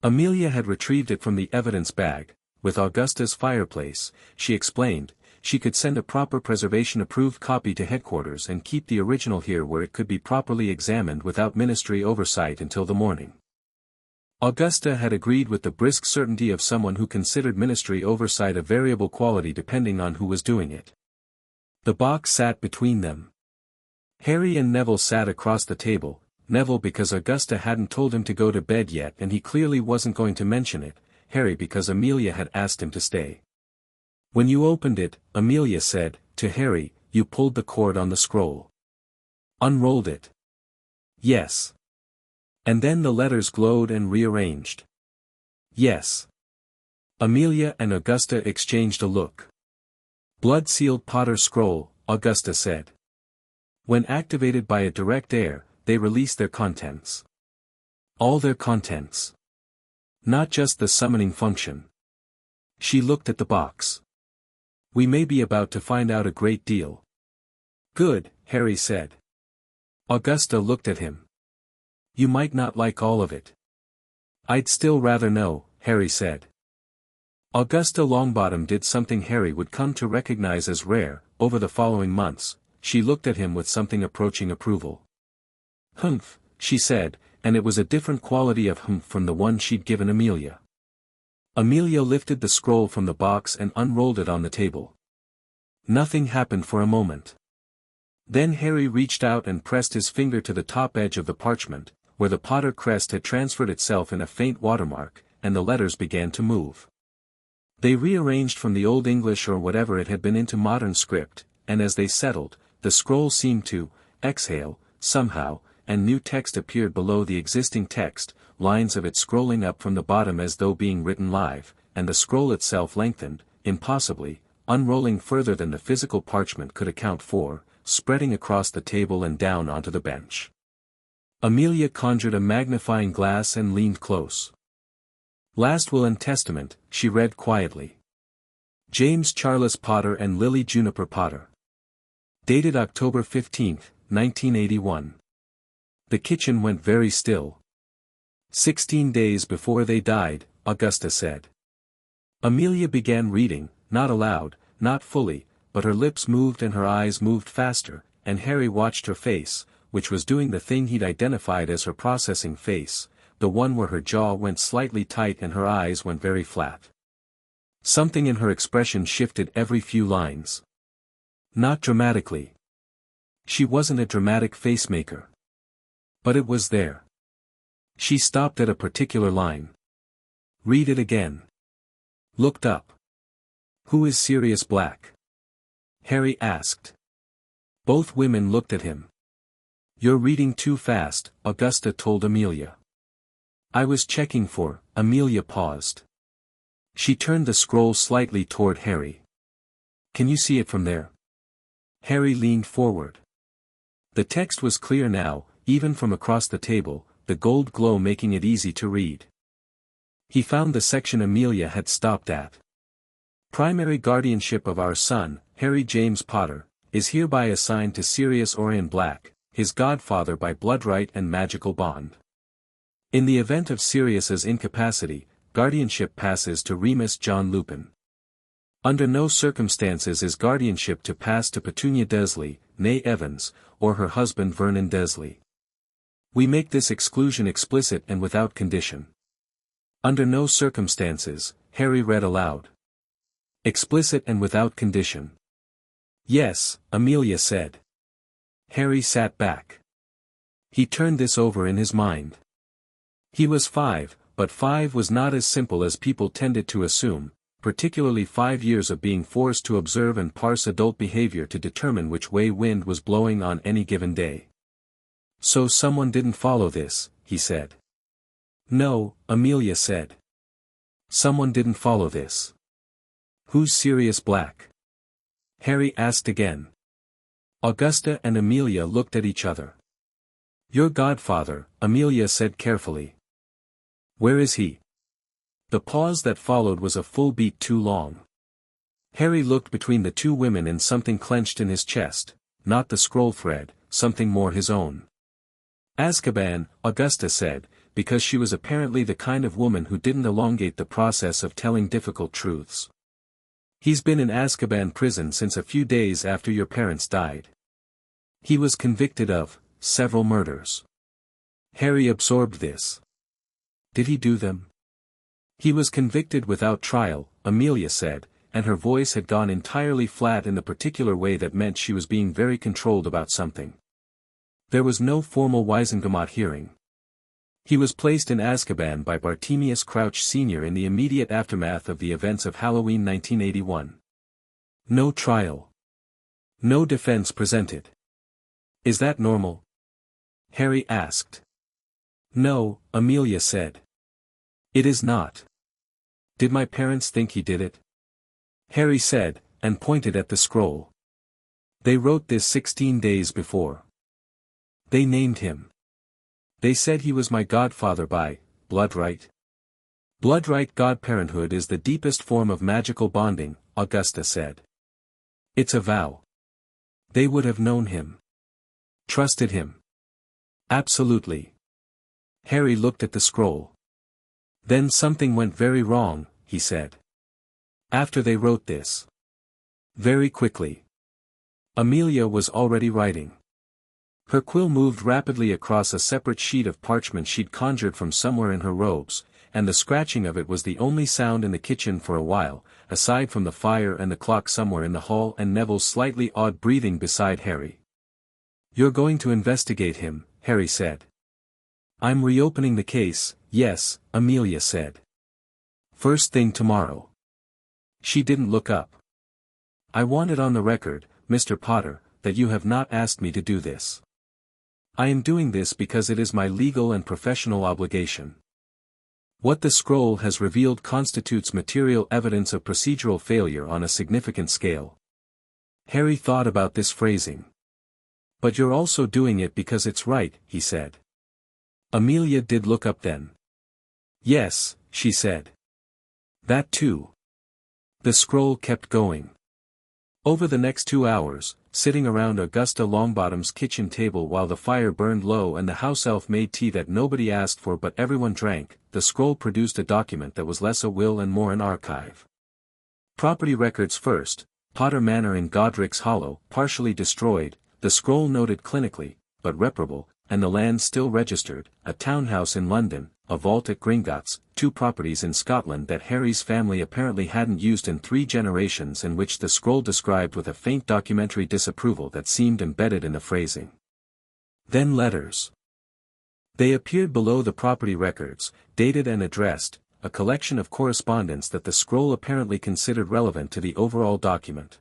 Amelia had retrieved it from the evidence bag. With Augusta's fireplace, she explained, she could send a proper preservation-approved copy to headquarters and keep the original here where it could be properly examined without ministry oversight until the morning. Augusta had agreed with the brisk certainty of someone who considered ministry oversight a variable quality depending on who was doing it. The box sat between them. Harry and Neville sat across the table, Neville because Augusta hadn't told him to go to bed yet and he clearly wasn't going to mention it, Harry because Amelia had asked him to stay. "When you opened it," Amelia said, to Harry, "you pulled the cord on the scroll. Unrolled it." "Yes." "And then the letters glowed and rearranged." "Yes." Amelia and Augusta exchanged a look. "Blood-sealed Potter scroll," Augusta said. "When activated by a direct air, they release their contents. All their contents. Not just the summoning function." She looked at the box. "We may be about to find out a great deal." "Good," Harry said. Augusta looked at him. "You might not like all of it." "I'd still rather know," Harry said. Augusta Longbottom did something Harry would come to recognize as rare. Over the following months, she looked at him with something approaching approval. "Humph," she said, and it was a different quality of humph from the one she'd given Amelia. Amelia lifted the scroll from the box and unrolled it on the table. Nothing happened for a moment. Then Harry reached out and pressed his finger to the top edge of the parchment, where the Potter crest had transferred itself in a faint watermark, and the letters began to move. They rearranged from the Old English or whatever it had been into modern script, and as they settled, the scroll seemed to exhale, somehow, and new text appeared below the existing text, lines of it scrolling up from the bottom as though being written live, and the scroll itself lengthened, impossibly, unrolling further than the physical parchment could account for, spreading across the table and down onto the bench. Amelia conjured a magnifying glass and leaned close. "Last will and testament," she read quietly. "James Charles Potter and Lily Juniper Potter. Dated October 15, 1981. The kitchen went very still. 16 days before they died," Augusta said. Amelia began reading, not aloud, not fully, but her lips moved and her eyes moved faster, and Harry watched her face, which was doing the thing he'd identified as her processing face, the one where her jaw went slightly tight and her eyes went very flat. Something in her expression shifted every few lines. Not dramatically. She wasn't a dramatic face-maker. But it was there. She stopped at a particular line. "Read it again." Looked up. "Who is Sirius Black?" Harry asked. Both women looked at him. "You're reading too fast," Augusta told Amelia. "I was checking for," Amelia paused. She turned the scroll slightly toward Harry. "Can you see it from there?" Harry leaned forward. The text was clear now, even from across the table, the gold glow making it easy to read. He found the section Amelia had stopped at. "Primary guardianship of our son, Harry James Potter, is hereby assigned to Sirius Orion Black, his godfather by blood right and magical bond. In the event of Sirius's incapacity, guardianship passes to Remus John Lupin. Under no circumstances is guardianship to pass to Petunia Dursley, née Evans, or her husband Vernon Dursley. We make this exclusion explicit and without condition. Under no circumstances, Harry read aloud. Explicit and without condition. Yes, Amelia said. Harry sat back. He turned this over in his mind. He was 5, but 5 was not as simple as people tended to assume, particularly 5 years of being forced to observe and parse adult behavior to determine which way wind was blowing on any given day. So someone didn't follow this, he said. No, Amelia said. Someone didn't follow this. Who's Sirius Black? Harry asked again. Augusta and Amelia looked at each other. Your godfather, Amelia said carefully. Where is he? The pause that followed was a full beat too long. Harry looked between the two women and something clenched in his chest, not the scroll thread, something more his own. Azkaban, Augusta said, because she was apparently the kind of woman who didn't elongate the process of telling difficult truths. He's been in Azkaban prison since a few days after your parents died. He was convicted of several murders. Harry absorbed this. Did he do them? He was convicted without trial, Amelia said, and her voice had gone entirely flat in the particular way that meant she was being very controlled about something. There was no formal Wisengamot hearing. He was placed in Azkaban by Bartemius Crouch Sr. in the immediate aftermath of the events of Halloween 1981. No trial. No defense presented. Is that normal? Harry asked. No, Amelia said. It is not. Did my parents think he did it? Harry said, and pointed at the scroll. They wrote this 16 days before. They named him. They said he was my godfather by blood right. Blood right godparenthood is the deepest form of magical bonding, Augusta said. It's a vow. They would have known him. Trusted him. Absolutely. Harry looked at the scroll. Then something went very wrong, he said. After they wrote this. Very quickly. Amelia was already writing. Her quill moved rapidly across a separate sheet of parchment she'd conjured from somewhere in her robes, and the scratching of it was the only sound in the kitchen for a while, aside from the fire and the clock somewhere in the hall and Neville's slightly odd breathing beside Harry. You're going to investigate him, Harry said. I'm reopening the case, yes, Amelia said. First thing tomorrow. She didn't look up. I want it on the record, Mr. Potter, that you have not asked me to do this. I am doing this because it is my legal and professional obligation. What the scroll has revealed constitutes material evidence of procedural failure on a significant scale. Harry thought about this phrasing. But you're also doing it because it's right, he said. Amelia did look up then. Yes, she said. That too. The scroll kept going. Over the next 2 hours, sitting around Augusta Longbottom's kitchen table while the fire burned low and the house elf made tea that nobody asked for but everyone drank, the scroll produced a document that was less a will and more an archive. Property records first, Potter Manor in Godric's Hollow, partially destroyed, the scroll noted clinically, but reparable, and the land still registered, a townhouse in London, a vault at Gringotts, 2 properties in Scotland that Harry's family apparently hadn't used in 3 generations and which the scroll described with a faint documentary disapproval that seemed embedded in the phrasing. Then letters. They appeared below the property records, dated and addressed, a collection of correspondence that the scroll apparently considered relevant to the overall document.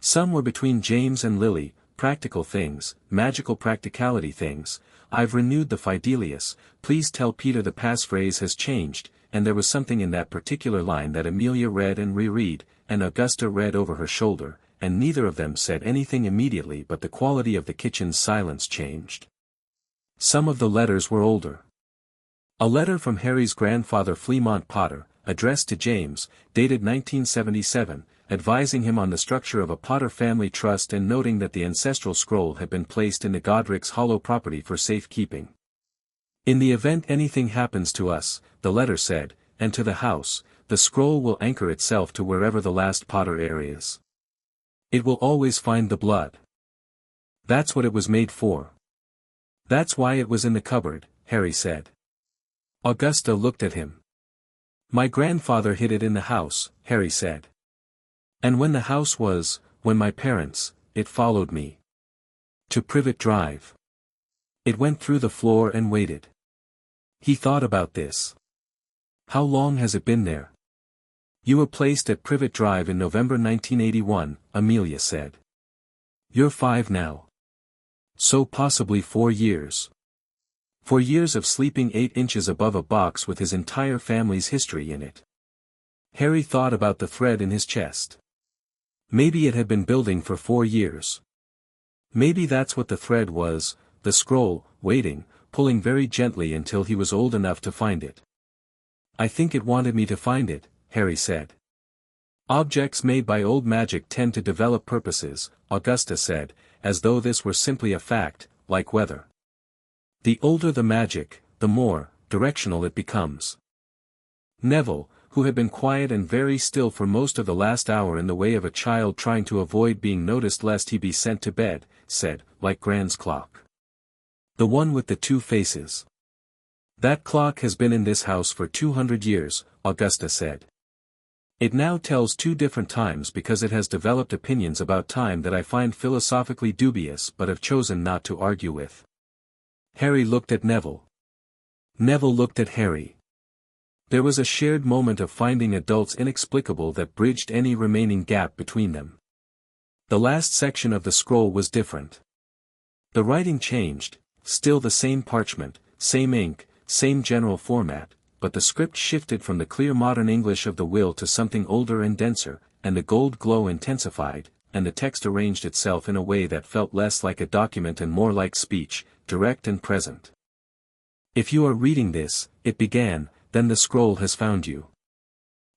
Some were between James and Lily, practical things, magical practicality things. I've renewed the Fidelius, please tell Peter the passphrase has changed, and there was something in that particular line that Amelia read and reread, and Augusta read over her shoulder, and neither of them said anything immediately but the quality of the kitchen's silence changed. Some of the letters were older. A letter from Harry's grandfather Fleamont Potter, addressed to James, dated 1977, advising him on the structure of a Potter family trust and noting that the ancestral scroll had been placed in the Godric's Hollow property for safekeeping. In the event anything happens to us, the letter said, and to the house, the scroll will anchor itself to wherever the last Potter heir is. It will always find the blood. That's what it was made for. That's why it was in the cupboard, Harry said. Augusta looked at him. My grandfather hid it in the house, Harry said. And when my parents, it followed me. To Privet Drive. It went through the floor and waited. He thought about this. How long has it been there? You were placed at Privet Drive in November 1981, Amelia said. You're 5 now. So possibly 4 years. 4 years of sleeping 8 inches above a box with his entire family's history in it. Harry thought about the thread in his chest. Maybe it had been building for 4 years. Maybe that's what the thread was, the scroll, waiting, pulling very gently until he was old enough to find it. I think it wanted me to find it, Harry said. Objects made by old magic tend to develop purposes, Augusta said, as though this were simply a fact, like weather. The older the magic, the more directional it becomes. Neville, who had been quiet and very still for most of the last hour in the way of a child trying to avoid being noticed lest he be sent to bed, said, like Gran's clock. The one with the 2 faces. That clock has been in this house for 200 years, Augusta said. It now tells 2 different times because it has developed opinions about time that I find philosophically dubious but have chosen not to argue with. Harry looked at Neville. Neville looked at Harry. There was a shared moment of finding adults inexplicable that bridged any remaining gap between them. The last section of the scroll was different. The writing changed, still the same parchment, same ink, same general format, but the script shifted from the clear modern English of the will to something older and denser, and the gold glow intensified, and the text arranged itself in a way that felt less like a document and more like speech, direct and present. If you are reading this, it began, then the scroll has found you.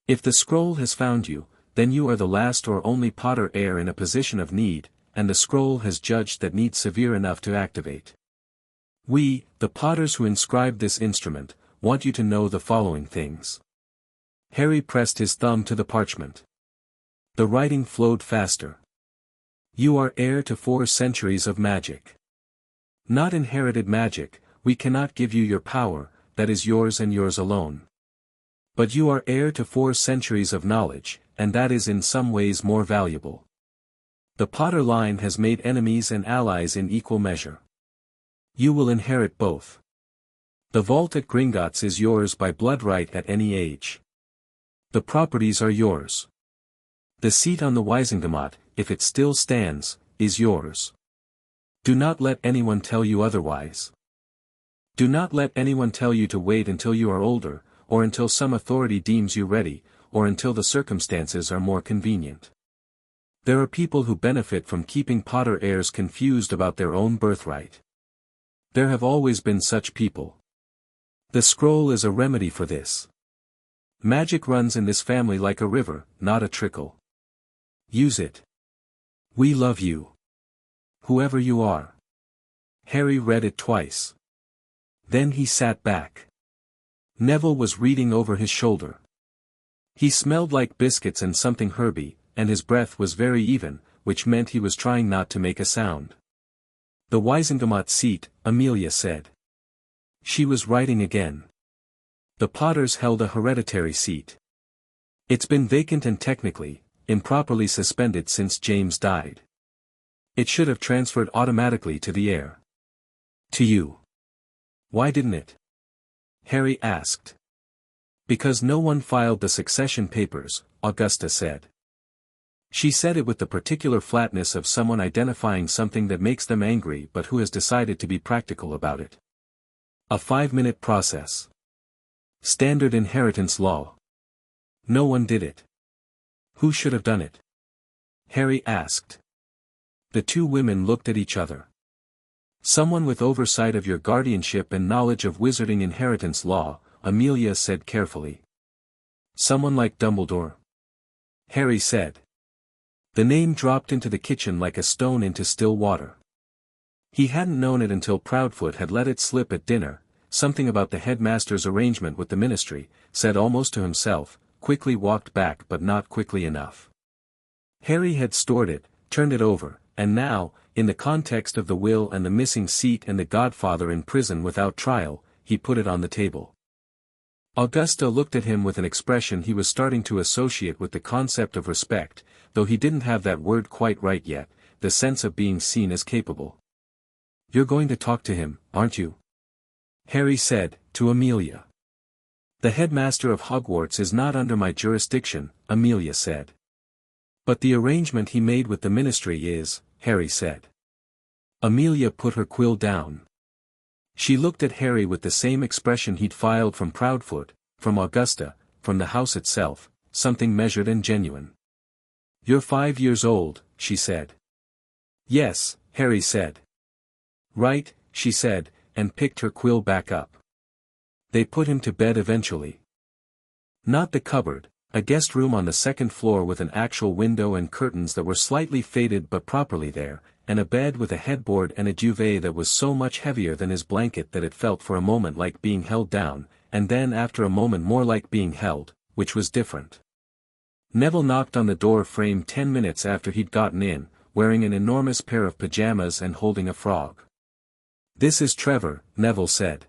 If the scroll has found you, then you are the last or only Potter heir in a position of need, and the scroll has judged that need severe enough to activate. We, the Potters who inscribed this instrument, want you to know the following things. Harry pressed his thumb to the parchment. The writing flowed faster. You are heir to 4 centuries of magic. Not inherited magic, we cannot give you your power, that is yours and yours alone. But you are heir to 4 centuries of knowledge, and that is in some ways more valuable. The Potter line has made enemies and allies in equal measure. You will inherit both. The vault at Gringotts is yours by blood right at any age. The properties are yours. The seat on the Wisingamot, if it still stands, is yours. Do not let anyone tell you otherwise. Do not let anyone tell you to wait until you are older, or until some authority deems you ready, or until the circumstances are more convenient. There are people who benefit from keeping Potter heirs confused about their own birthright. There have always been such people. The scroll is a remedy for this. Magic runs in this family like a river, not a trickle. Use it. We love you. Whoever you are. Harry read it twice. Then he sat back. Neville was reading over his shoulder. He smelled like biscuits and something herby, and his breath was very even, which meant he was trying not to make a sound. The Wisingamot seat, Amelia said. She was writing again. The Potters held a hereditary seat. It's been vacant and technically, improperly suspended since James died. It should have transferred automatically to the heir. To you. Why didn't it? Harry asked. Because no one filed the succession papers, Augusta said. She said it with the particular flatness of someone identifying something that makes them angry but who has decided to be practical about it. A 5-minute process. Standard inheritance law. No one did it. Who should have done it? Harry asked. The 2 women looked at each other. Someone with oversight of your guardianship and knowledge of wizarding inheritance law, Amelia said carefully. Someone like Dumbledore? Harry said. The name dropped into the kitchen like a stone into still water. He hadn't known it until Proudfoot had let it slip at dinner, something about the headmaster's arrangement with the ministry, said almost to himself, quickly walked back but not quickly enough. Harry had stored it, turned it over, and now, in the context of the will and the missing seat and the godfather in prison without trial, he put it on the table. Augusta looked at him with an expression he was starting to associate with the concept of respect, though he didn't have that word quite right yet, the sense of being seen as capable. "You're going to talk to him, aren't you?" Harry said, to Amelia. "The headmaster of Hogwarts is not under my jurisdiction," Amelia said. "But the arrangement he made with the ministry is," Harry said. Amelia put her quill down. She looked at Harry with the same expression he'd filed from Proudfoot, from Augusta, from the house itself, something measured and genuine. "You're 5 years old," she said. "Yes," Harry said. "Right," she said, and picked her quill back up. They put him to bed eventually. Not the cupboard, a guest room on the second floor with an actual window and curtains that were slightly faded but properly there, and a bed with a headboard and a duvet that was so much heavier than his blanket that it felt for a moment like being held down, and then after a moment more like being held, which was different. Neville knocked on the door frame 10 minutes after he'd gotten in, wearing an enormous pair of pajamas and holding a frog. "This is Trevor," Neville said.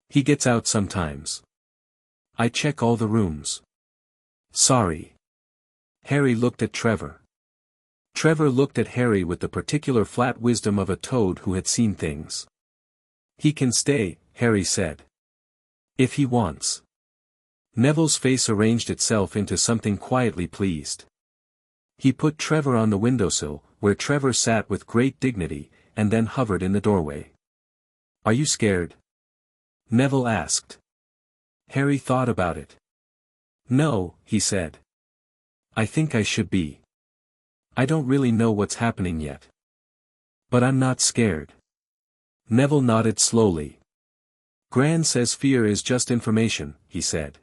"He gets out sometimes. I check all the rooms." "Sorry." Harry looked at Trevor. Trevor looked at Harry with the particular flat wisdom of a toad who had seen things. "He can stay," Harry said. "If he wants." Neville's face arranged itself into something quietly pleased. He put Trevor on the windowsill, where Trevor sat with great dignity, and then hovered in the doorway. "Are you scared?" Neville asked. Harry thought about it. "No," he said. "I think I should be. I don't really know what's happening yet. But I'm not scared." Neville nodded slowly. "Gran says fear is just information," he said.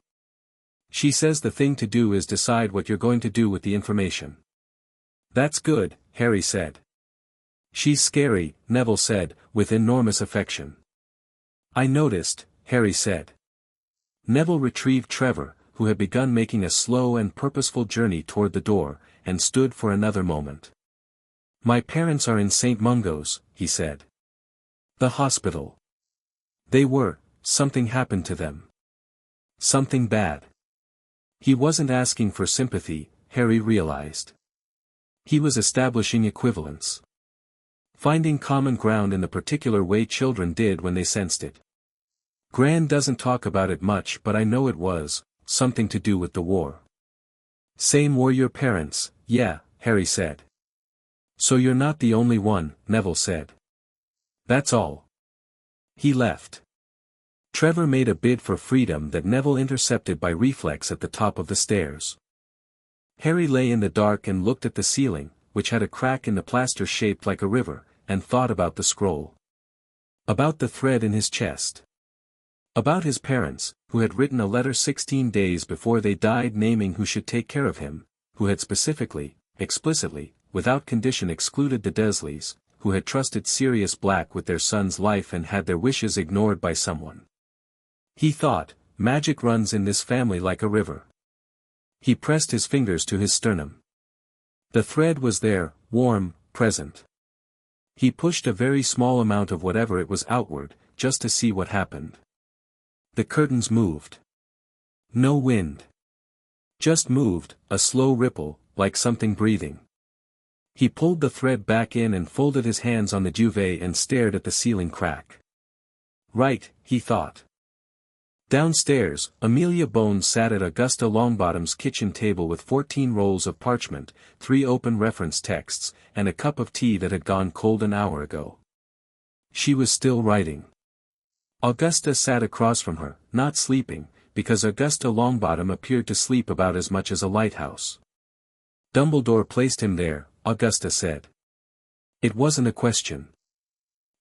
"She says the thing to do is decide what you're going to do with the information." "That's good," Harry said. "She's scary," Neville said, with enormous affection. "I noticed," Harry said. Neville retrieved Trevor, who had begun making a slow and purposeful journey toward the door, and stood for another moment. "My parents are in St. Mungo's," he said. "The hospital." "They were, something happened to them." "Something bad." He wasn't asking for sympathy, Harry realized. He was establishing equivalence. Finding common ground in the particular way children did when they sensed it. "Gran doesn't talk about it much, but I know it was something to do with the war." "Same war your parents, yeah," Harry said. "So you're not the only one," Neville said. "That's all." He left. Trevor made a bid for freedom that Neville intercepted by reflex at the top of the stairs. Harry lay in the dark and looked at the ceiling, which had a crack in the plaster shaped like a river, and thought about the scroll. About the thread in his chest. About his parents, who had written a letter 16 days before they died naming who should take care of him, who had specifically, explicitly, without condition excluded the Dursleys, who had trusted Sirius Black with their son's life and had their wishes ignored by someone. He thought, magic runs in this family like a river. He pressed his fingers to his sternum. The thread was there, warm, present. He pushed a very small amount of whatever it was outward, just to see what happened. The curtains moved. No wind. Just moved, a slow ripple, like something breathing. He pulled the thread back in and folded his hands on the duvet and stared at the ceiling crack. Right, he thought. Downstairs, Amelia Bones sat at Augusta Longbottom's kitchen table with 14 rolls of parchment, 3 open reference texts, and a cup of tea that had gone cold an hour ago. She was still writing. Augusta sat across from her, not sleeping, because Augusta Longbottom appeared to sleep about as much as a lighthouse. Dumbledore placed him there, Augusta said. It wasn't a question.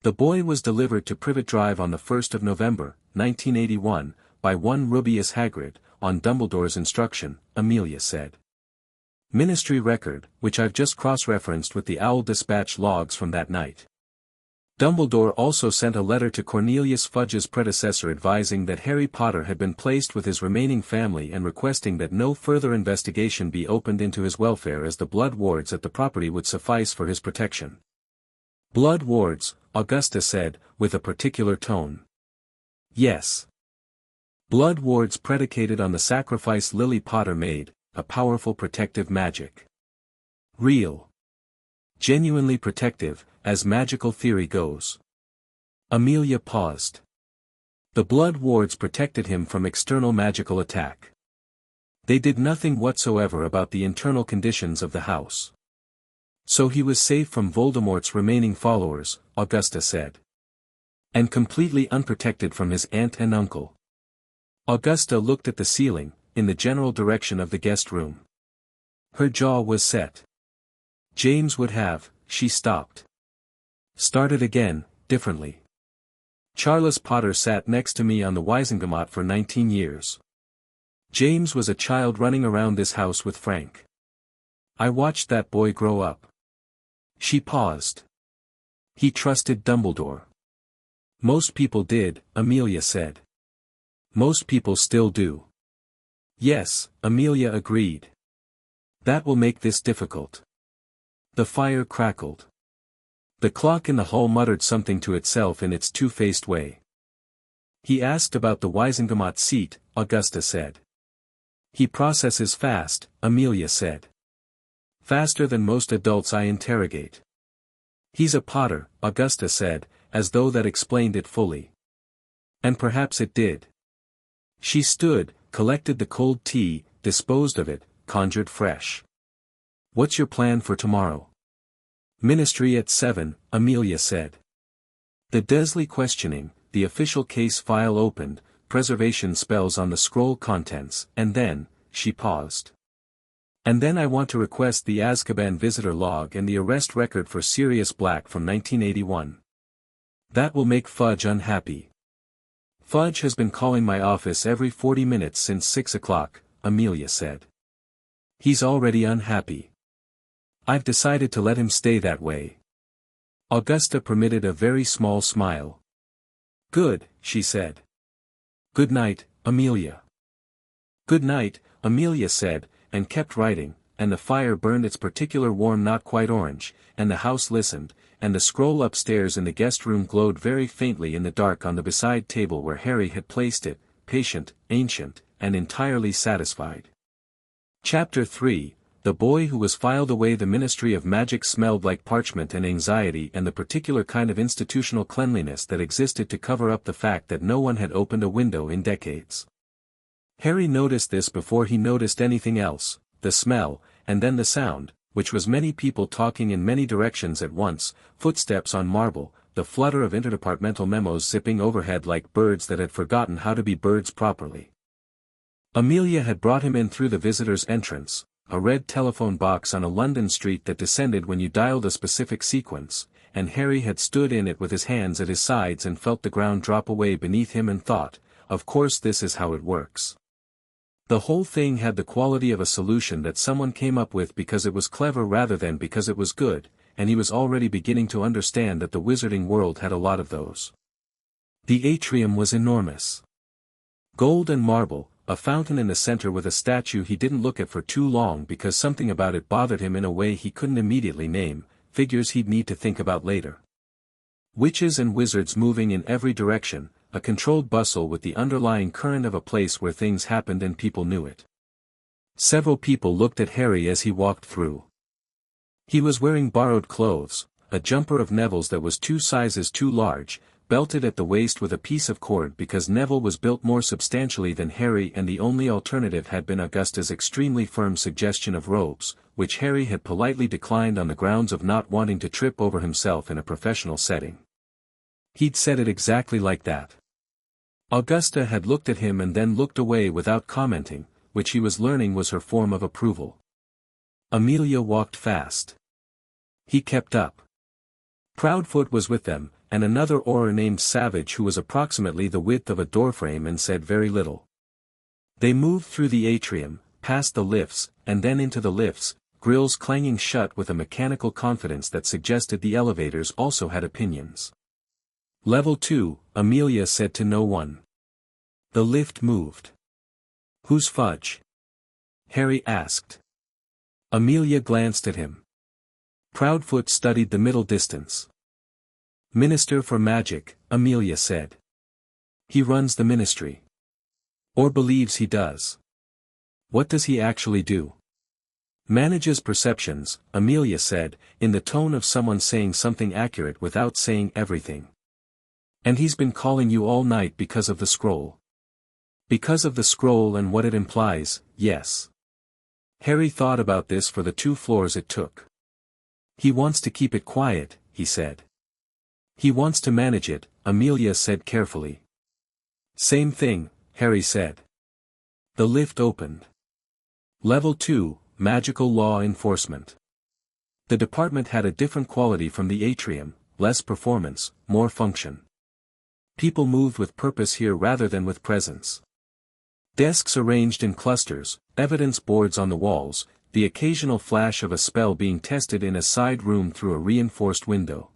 The boy was delivered to Privet Drive on the 1st of November, 1981, by one Rubeus Hagrid, on Dumbledore's instruction, Amelia said. Ministry record, which I've just cross-referenced with the Owl Dispatch logs from that night. Dumbledore also sent a letter to Cornelius Fudge's predecessor advising that Harry Potter had been placed with his remaining family and requesting that no further investigation be opened into his welfare as the blood wards at the property would suffice for his protection. Blood wards, Augusta said, with a particular tone. Yes. Blood wards predicated on the sacrifice Lily Potter made, a powerful protective magic. Real. Genuinely protective, as magical theory goes. Amelia paused. The blood wards protected him from external magical attack. They did nothing whatsoever about the internal conditions of the house. So he was safe from Voldemort's remaining followers, Augusta said. And completely unprotected from his aunt and uncle. Augusta looked at the ceiling, in the general direction of the guest room. Her jaw was set. James would have, she stopped. Started again, differently. Charles Potter sat next to me on the Wisengamot for 19 years. James was a child running around this house with Frank. I watched that boy grow up. She paused. He trusted Dumbledore. Most people did, Amelia said. Most people still do. Yes, Amelia agreed. That will make this difficult. The fire crackled. The clock in the hall muttered something to itself in its two-faced way. He asked about the Wisengamot seat, Augusta said. He processes fast, Amelia said. Faster than most adults I interrogate. He's a Potter, Augusta said, as though that explained it fully. And perhaps it did. She stood, collected the cold tea, disposed of it, conjured fresh. What's your plan for tomorrow? Ministry at 7, Amelia said. The Dursley questioning, the official case file opened, preservation spells on the scroll contents, and then, she paused. And then I want to request the Azkaban visitor log and the arrest record for Sirius Black from 1981. That will make Fudge unhappy. Fudge has been calling my office every 40 minutes since 6 o'clock, Amelia said. He's already unhappy. I've decided to let him stay that way. Augusta permitted a very small smile. Good, she said. Good night, Amelia. Good night, Amelia said, and kept writing, and the fire burned its particular warm not quite orange, and the house listened, and the scroll upstairs in the guest room glowed very faintly in the dark on the beside table where Harry had placed it, patient, ancient, and entirely satisfied. Chapter 3. The boy who was filed away. The Ministry of Magic smelled like parchment and anxiety and the particular kind of institutional cleanliness that existed to cover up the fact that no one had opened a window in decades. Harry noticed this before he noticed anything else, the smell, and then the sound, which was many people talking in many directions at once, footsteps on marble, the flutter of interdepartmental memos zipping overhead like birds that had forgotten how to be birds properly. Amelia had brought him in through the visitor's entrance, a red telephone box on a London street that descended when you dialed a specific sequence, and Harry had stood in it with his hands at his sides and felt the ground drop away beneath him and thought, of course this is how it works. The whole thing had the quality of a solution that someone came up with because it was clever rather than because it was good, and he was already beginning to understand that the wizarding world had a lot of those. The atrium was enormous. Gold and marble, a fountain in the center with a statue he didn't look at for too long because something about it bothered him in a way he couldn't immediately name, figures he'd need to think about later. Witches and wizards moving in every direction, a controlled bustle with the underlying current of a place where things happened and people knew it. Several people looked at Harry as he walked through. He was wearing borrowed clothes, a jumper of Neville's that was 2 sizes too large, belted at the waist with a piece of cord because Neville was built more substantially than Harry and the only alternative had been Augusta's extremely firm suggestion of robes, which Harry had politely declined on the grounds of not wanting to trip over himself in a professional setting. He'd said it exactly like that. Augusta had looked at him and then looked away without commenting, which he was learning was her form of approval. Amelia walked fast. He kept up. Proudfoot was with them, and another Auror named Savage who was approximately the width of a doorframe and said very little. They moved through the atrium, past the lifts, and then into the lifts, grills clanging shut with a mechanical confidence that suggested the elevators also had opinions. Level 2, Amelia said to no one. The lift moved. Who's Fudge? Harry asked. Amelia glanced at him. Proudfoot studied the middle distance. Minister for Magic, Amelia said. He runs the ministry. Or believes he does. What does he actually do? Manages perceptions, Amelia said, in the tone of someone saying something accurate without saying everything. And he's been calling you all night because of the scroll. Because of the scroll and what it implies, yes. Harry thought about this for the 2 floors it took. He wants to keep it quiet, he said. He wants to manage it, Amelia said carefully. Same thing, Harry said. The lift opened. Level 2, Magical Law Enforcement. The department had a different quality from the atrium, less performance, more function. People moved with purpose here rather than with presence. Desks arranged in clusters, evidence boards on the walls, the occasional flash of a spell being tested in a side room through a reinforced window.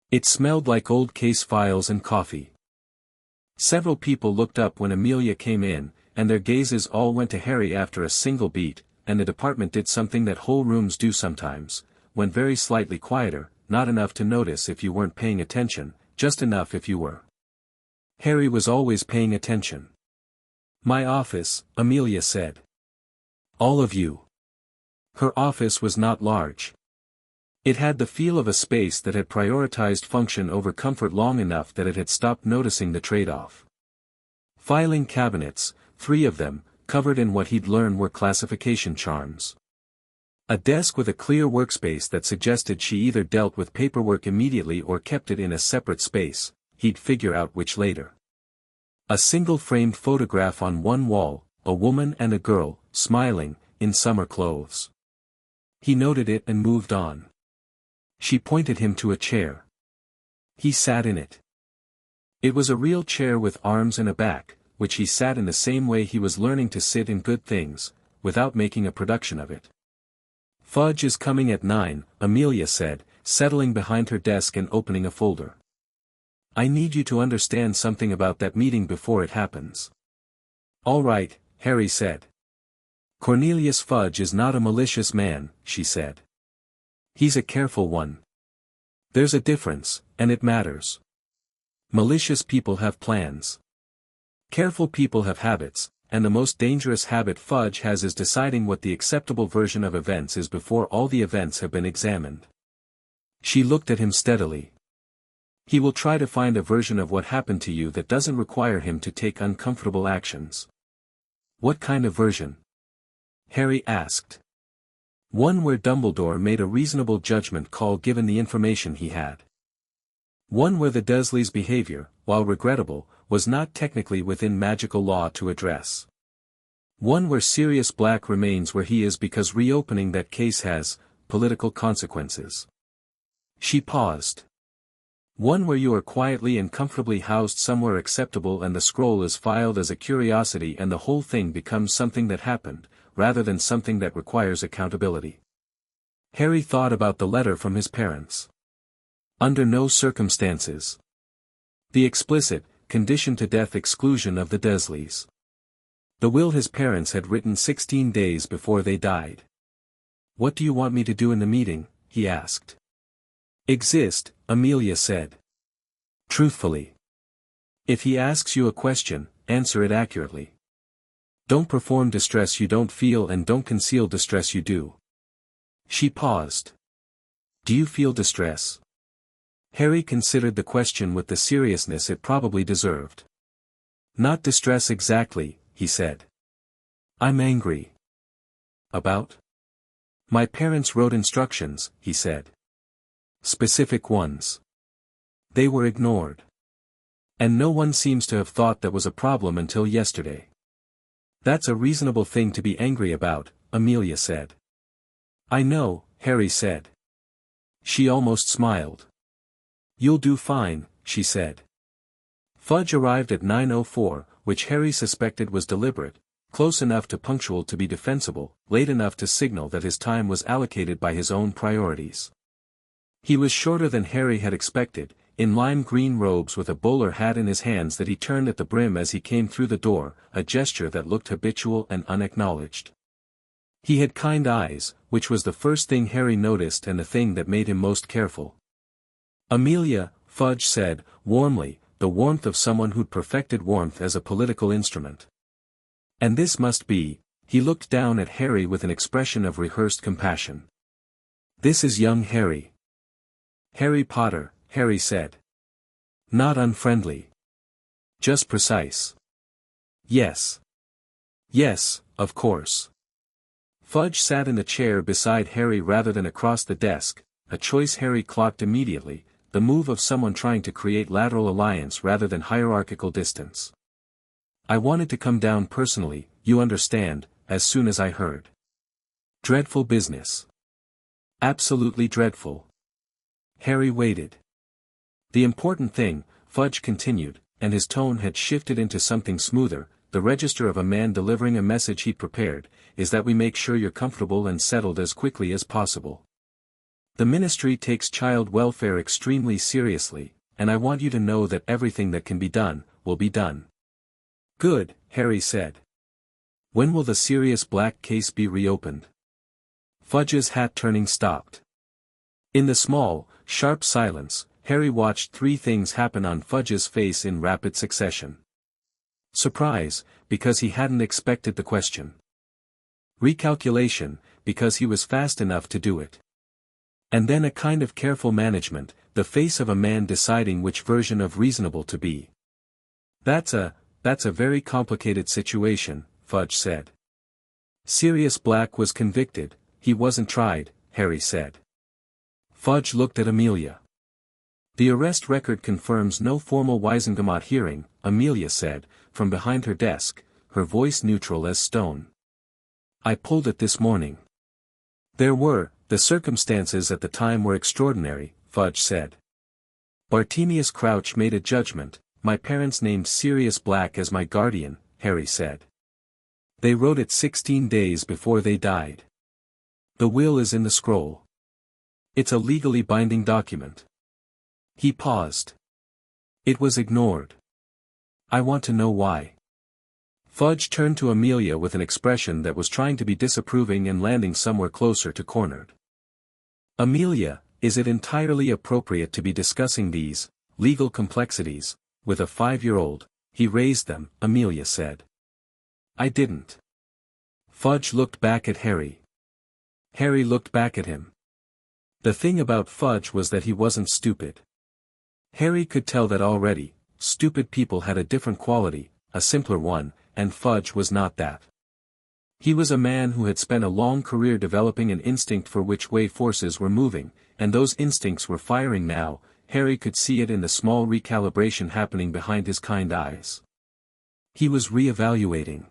It smelled like old case files and coffee. Several people looked up when Amelia came in, and their gazes all went to Harry after a single beat, and the department did something that whole rooms do sometimes, went very slightly quieter, not enough to notice if you weren't paying attention, just enough if you were. Harry was always paying attention. My office, Amelia said. All of you. Her office was not large. It had the feel of a space that had prioritized function over comfort long enough that it had stopped noticing the trade-off. Filing cabinets, 3 of them, covered in what he'd learned were classification charms. A desk with a clear workspace that suggested she either dealt with paperwork immediately or kept it in a separate space, he'd figure out which later. A single framed photograph on one wall, a woman and a girl, smiling, in summer clothes. He noted it and moved on. She pointed him to a chair. He sat in it. It was a real chair with arms and a back, which he sat in the same way he was learning to sit in good things, without making a production of it. Fudge is coming at 9, Amelia said, settling behind her desk and opening a folder. I need you to understand something about that meeting before it happens. All right, Harry said. Cornelius Fudge is not a malicious man, she said. He's a careful one. There's a difference, and it matters. Malicious people have plans. Careful people have habits, and the most dangerous habit Fudge has is deciding what the acceptable version of events is before all the events have been examined. She looked at him steadily. He will try to find a version of what happened to you that doesn't require him to take uncomfortable actions. What kind of version? Harry asked. One where Dumbledore made a reasonable judgment call given the information he had. One where the Dursleys' behavior, while regrettable, was not technically within magical law to address. One where Sirius Black remains where he is because reopening that case has political consequences. She paused. One where you are quietly and comfortably housed somewhere acceptable and the scroll is filed as a curiosity and the whole thing becomes something that happened, rather than something that requires accountability. Harry thought about the letter from his parents. Under no circumstances. The explicit, conditioned to death exclusion of the Dursleys. The will his parents had written 16 days before they died. What do you want me to do in the meeting? He asked. Exist, Amelia said. Truthfully. If he asks you a question, answer it accurately. Don't perform distress you don't feel and don't conceal distress you do. She paused. Do you feel distress? Harry considered the question with the seriousness it probably deserved. Not distress exactly, he said. I'm angry. About? My parents wrote instructions, he said. Specific ones. They were ignored. And no one seems to have thought that was a problem until yesterday. That's a reasonable thing to be angry about, Amelia said. I know, Harry said. She almost smiled. You'll do fine, she said. Fudge arrived at 9:04, which Harry suspected was deliberate, close enough to punctual to be defensible, late enough to signal that his time was allocated by his own priorities. He was shorter than Harry had expected, in lime green robes with a bowler hat in his hands that he turned at the brim as he came through the door, a gesture that looked habitual and unacknowledged. He had kind eyes, which was the first thing Harry noticed and the thing that made him most careful. "Amelia," Fudge said, warmly, the warmth of someone who'd perfected warmth as a political instrument. "And this must be," he looked down at Harry with an expression of rehearsed compassion. "This is young Harry." "Harry Potter," Harry said. "Not unfriendly. Just precise." "Yes. Yes, of course." Fudge sat in the chair beside Harry rather than across the desk, a choice Harry clocked immediately, the move of someone trying to create lateral alliance rather than hierarchical distance. "I wanted to come down personally, you understand, as soon as I heard." "Dreadful business." "Absolutely dreadful." Harry waited. "The important thing," Fudge continued, and his tone had shifted into something smoother, the register of a man delivering a message he'd prepared, "is that we make sure you're comfortable and settled as quickly as possible. The ministry takes child welfare extremely seriously, and I want you to know that everything that can be done, will be done." "Good," Harry said. "When will the Sirius Black case be reopened?" Fudge's hat-turning stopped. In the small, sharp silence, Harry watched three things happen on Fudge's face in rapid succession. Surprise, because he hadn't expected the question. Recalculation, because he was fast enough to do it. And then a kind of careful management, the face of a man deciding which version of reasonable to be. That's a very complicated situation," Fudge said. "Sirius Black was convicted, he wasn't tried," Harry said. Fudge looked at Amelia. "The arrest record confirms no formal Wiesengemot hearing," Amelia said, from behind her desk, her voice neutral as stone. "I pulled it this morning." The circumstances at the time were extraordinary," Fudge said. "Bartemius Crouch made a judgment, my parents named Sirius Black as my guardian," Harry said. "They wrote it 16 days before they died. The will is in the scroll. It's a legally binding document." He paused. "It was ignored. I want to know why." Fudge turned to Amelia with an expression that was trying to be disapproving and landing somewhere closer to cornered. "Amelia, is it entirely appropriate to be discussing these legal complexities with a 5-year-old? He raised them," Amelia said. "I didn't." Fudge looked back at Harry. Harry looked back at him. The thing about Fudge was that he wasn't stupid. Harry could tell that already. Stupid people had a different quality, a simpler one, and Fudge was not that. He was a man who had spent a long career developing an instinct for which way forces were moving, and those instincts were firing now. Harry could see it in the small recalibration happening behind his kind eyes. He was re-evaluating.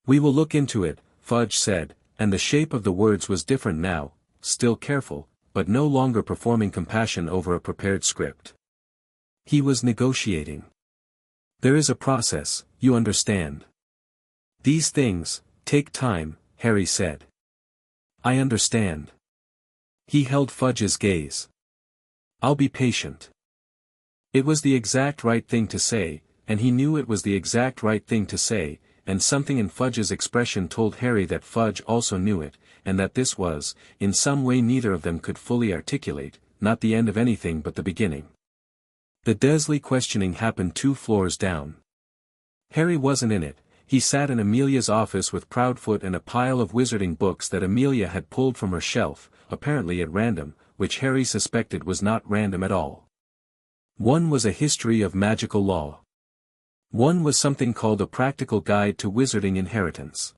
"We will look into it," Fudge said, and the shape of the words was different now, still careful, but no longer performing compassion over a prepared script. He was negotiating. "There is a process, you understand. These things take time," Harry said. "I understand." He held Fudge's gaze. "I'll be patient." It was the exact right thing to say, and he knew it was the exact right thing to say, and something in Fudge's expression told Harry that Fudge also knew it, and that this was, in some way neither of them could fully articulate, not the end of anything but the beginning. The Dursley questioning happened 2 floors down. Harry wasn't in it. He sat in Amelia's office with Proudfoot and a pile of wizarding books that Amelia had pulled from her shelf, apparently at random, which Harry suspected was not random at all. One was a history of magical law. One was something called A Practical Guide to Wizarding Inheritance.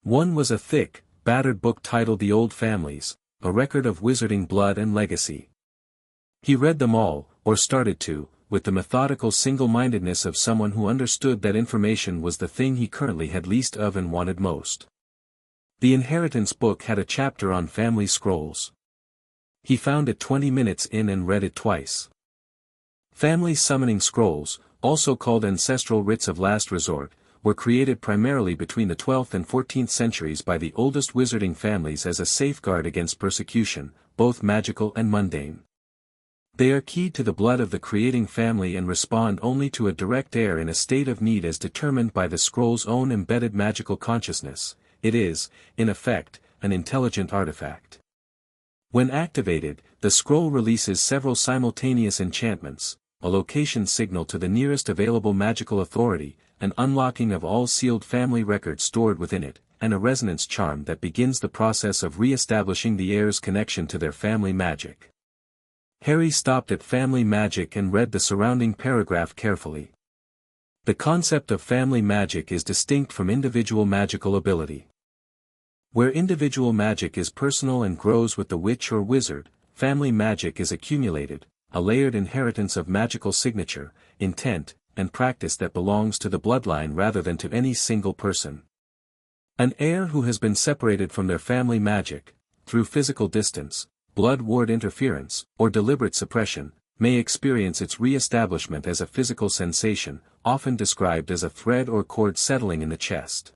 One was a thick, battered book titled The Old Families, a record of wizarding blood and legacy. He read them all, or started to, with the methodical single-mindedness of someone who understood that information was the thing he currently had least of and wanted most. The inheritance book had a chapter on family scrolls. He found it 20 minutes in and read it twice. Family summoning scrolls, also called ancestral writs of last resort, were created primarily between the 12th and 14th centuries by the oldest wizarding families as a safeguard against persecution, both magical and mundane. They are keyed to the blood of the creating family and respond only to a direct heir in a state of need as determined by the scroll's own embedded magical consciousness. It is, in effect, an intelligent artifact. When activated, the scroll releases several simultaneous enchantments, a location signal to the nearest available magical authority, an unlocking of all sealed family records stored within it, and a resonance charm that begins the process of re-establishing the heir's connection to their family magic. Harry stopped at family magic and read the surrounding paragraph carefully. The concept of family magic is distinct from individual magical ability. Where individual magic is personal and grows with the witch or wizard, family magic is accumulated, a layered inheritance of magical signature, intent, and practice that belongs to the bloodline rather than to any single person. An heir who has been separated from their family magic, through physical distance, blood-ward interference, or deliberate suppression, may experience its re-establishment as a physical sensation, often described as a thread or cord settling in the chest.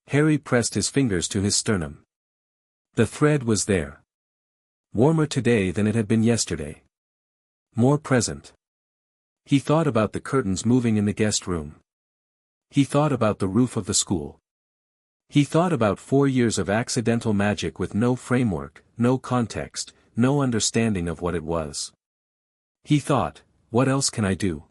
Harry pressed his fingers to his sternum. The thread was there. Warmer today than it had been yesterday. More present. He thought about the curtains moving in the guest room. He thought about the roof of the school. He thought about 4 years of accidental magic with no framework, no context, no understanding of what it was. He thought, what else can I do?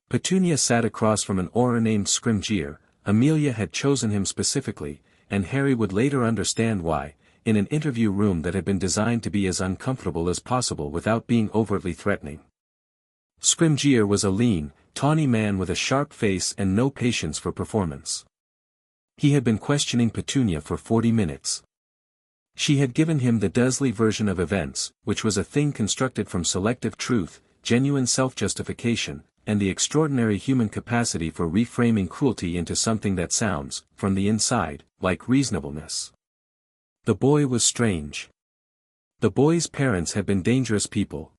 Petunia sat across from an Auror named Scrimgeour. Amelia had chosen him specifically, and Harry would later understand why, in an interview room that had been designed to be as uncomfortable as possible without being overtly threatening. Scrimgeour was a lean, tawny man with a sharp face and no patience for performance. He had been questioning Petunia for 40 minutes. She had given him the Dursley version of events, which was a thing constructed from selective truth, genuine self-justification, and the extraordinary human capacity for reframing cruelty into something that sounds, from the inside, like reasonableness. The boy was strange. The boy's parents had been dangerous people.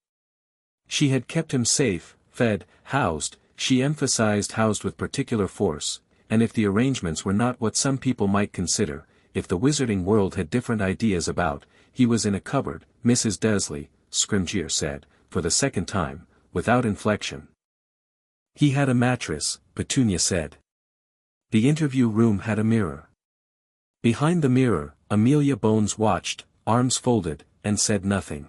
She had kept him safe, fed, housed, she emphasized housed with particular force, and if the arrangements were not what some people might consider, if the wizarding world had different ideas about, he was in a cupboard, Mrs. Dursley, Scrimgeour said, for the second time, without inflection. He had a mattress, Petunia said. The interview room had a mirror. Behind the mirror, Amelia Bones watched, arms folded, and said nothing.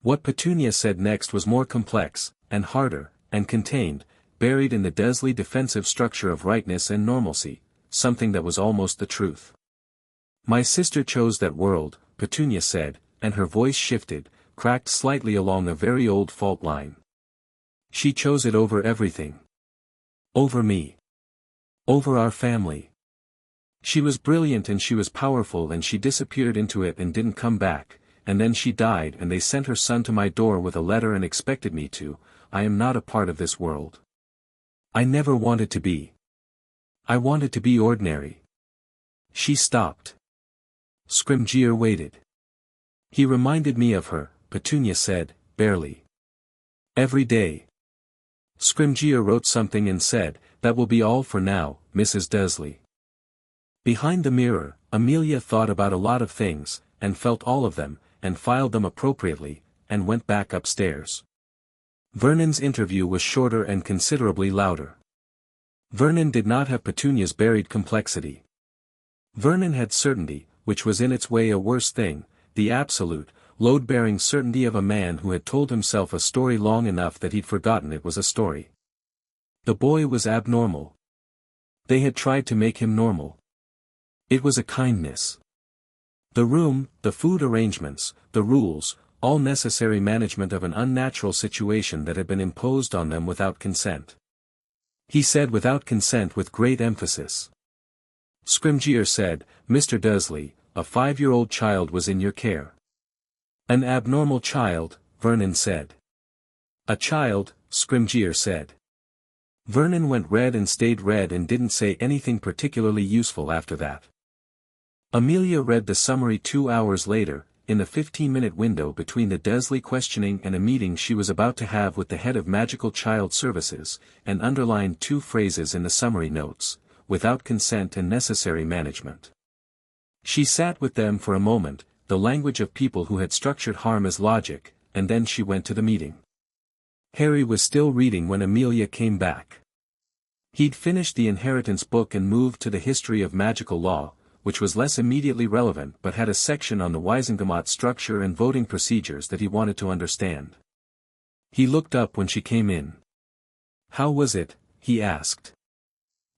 What Petunia said next was more complex, and harder, and contained, buried in the Dursley defensive structure of rightness and normalcy, something that was almost the truth. My sister chose that world, Petunia said, and her voice shifted, cracked slightly along a very old fault line. She chose it over everything. Over me. Over our family. She was brilliant and she was powerful and she disappeared into it and didn't come back, and then she died and they sent her son to my door with a letter and expected me to. I am not a part of this world. I never wanted to be. I wanted to be ordinary. She stopped. Scrimgeour waited. He reminded me of her, Petunia said, barely. Every day. Scrimgeour wrote something and said, that will be all for now, Mrs. Dursley. Behind the mirror, Amelia thought about a lot of things, and felt all of them, and filed them appropriately, and went back upstairs. Vernon's interview was shorter and considerably louder. Vernon did not have Petunia's buried complexity. Vernon had certainty, which was in its way a worse thing, the absolute, load-bearing certainty of a man who had told himself a story long enough that he'd forgotten it was a story. The boy was abnormal. They had tried to make him normal. It was a kindness. The room, the food arrangements, the rules, all necessary management of an unnatural situation that had been imposed on them without consent. He said without consent with great emphasis. Scrimgeour said, Mr. Dursley, a 5-year-old child was in your care. An abnormal child, Vernon said. A child, Scrimgeour said. Vernon went red and stayed red and didn't say anything particularly useful after that. Amelia read the summary 2 hours later, in the 15-minute window between the Dursley questioning and a meeting she was about to have with the head of Magical Child Services, and underlined 2 phrases in the summary notes, without consent and necessary management. She sat with them for a moment, the language of people who had structured harm as logic, and then she went to the meeting. Harry was still reading when Amelia came back. He'd finished the inheritance book and moved to the history of magical law, which was less immediately relevant but had a section on the Wisengamot structure and voting procedures that he wanted to understand. He looked up when she came in. "How was it?" he asked.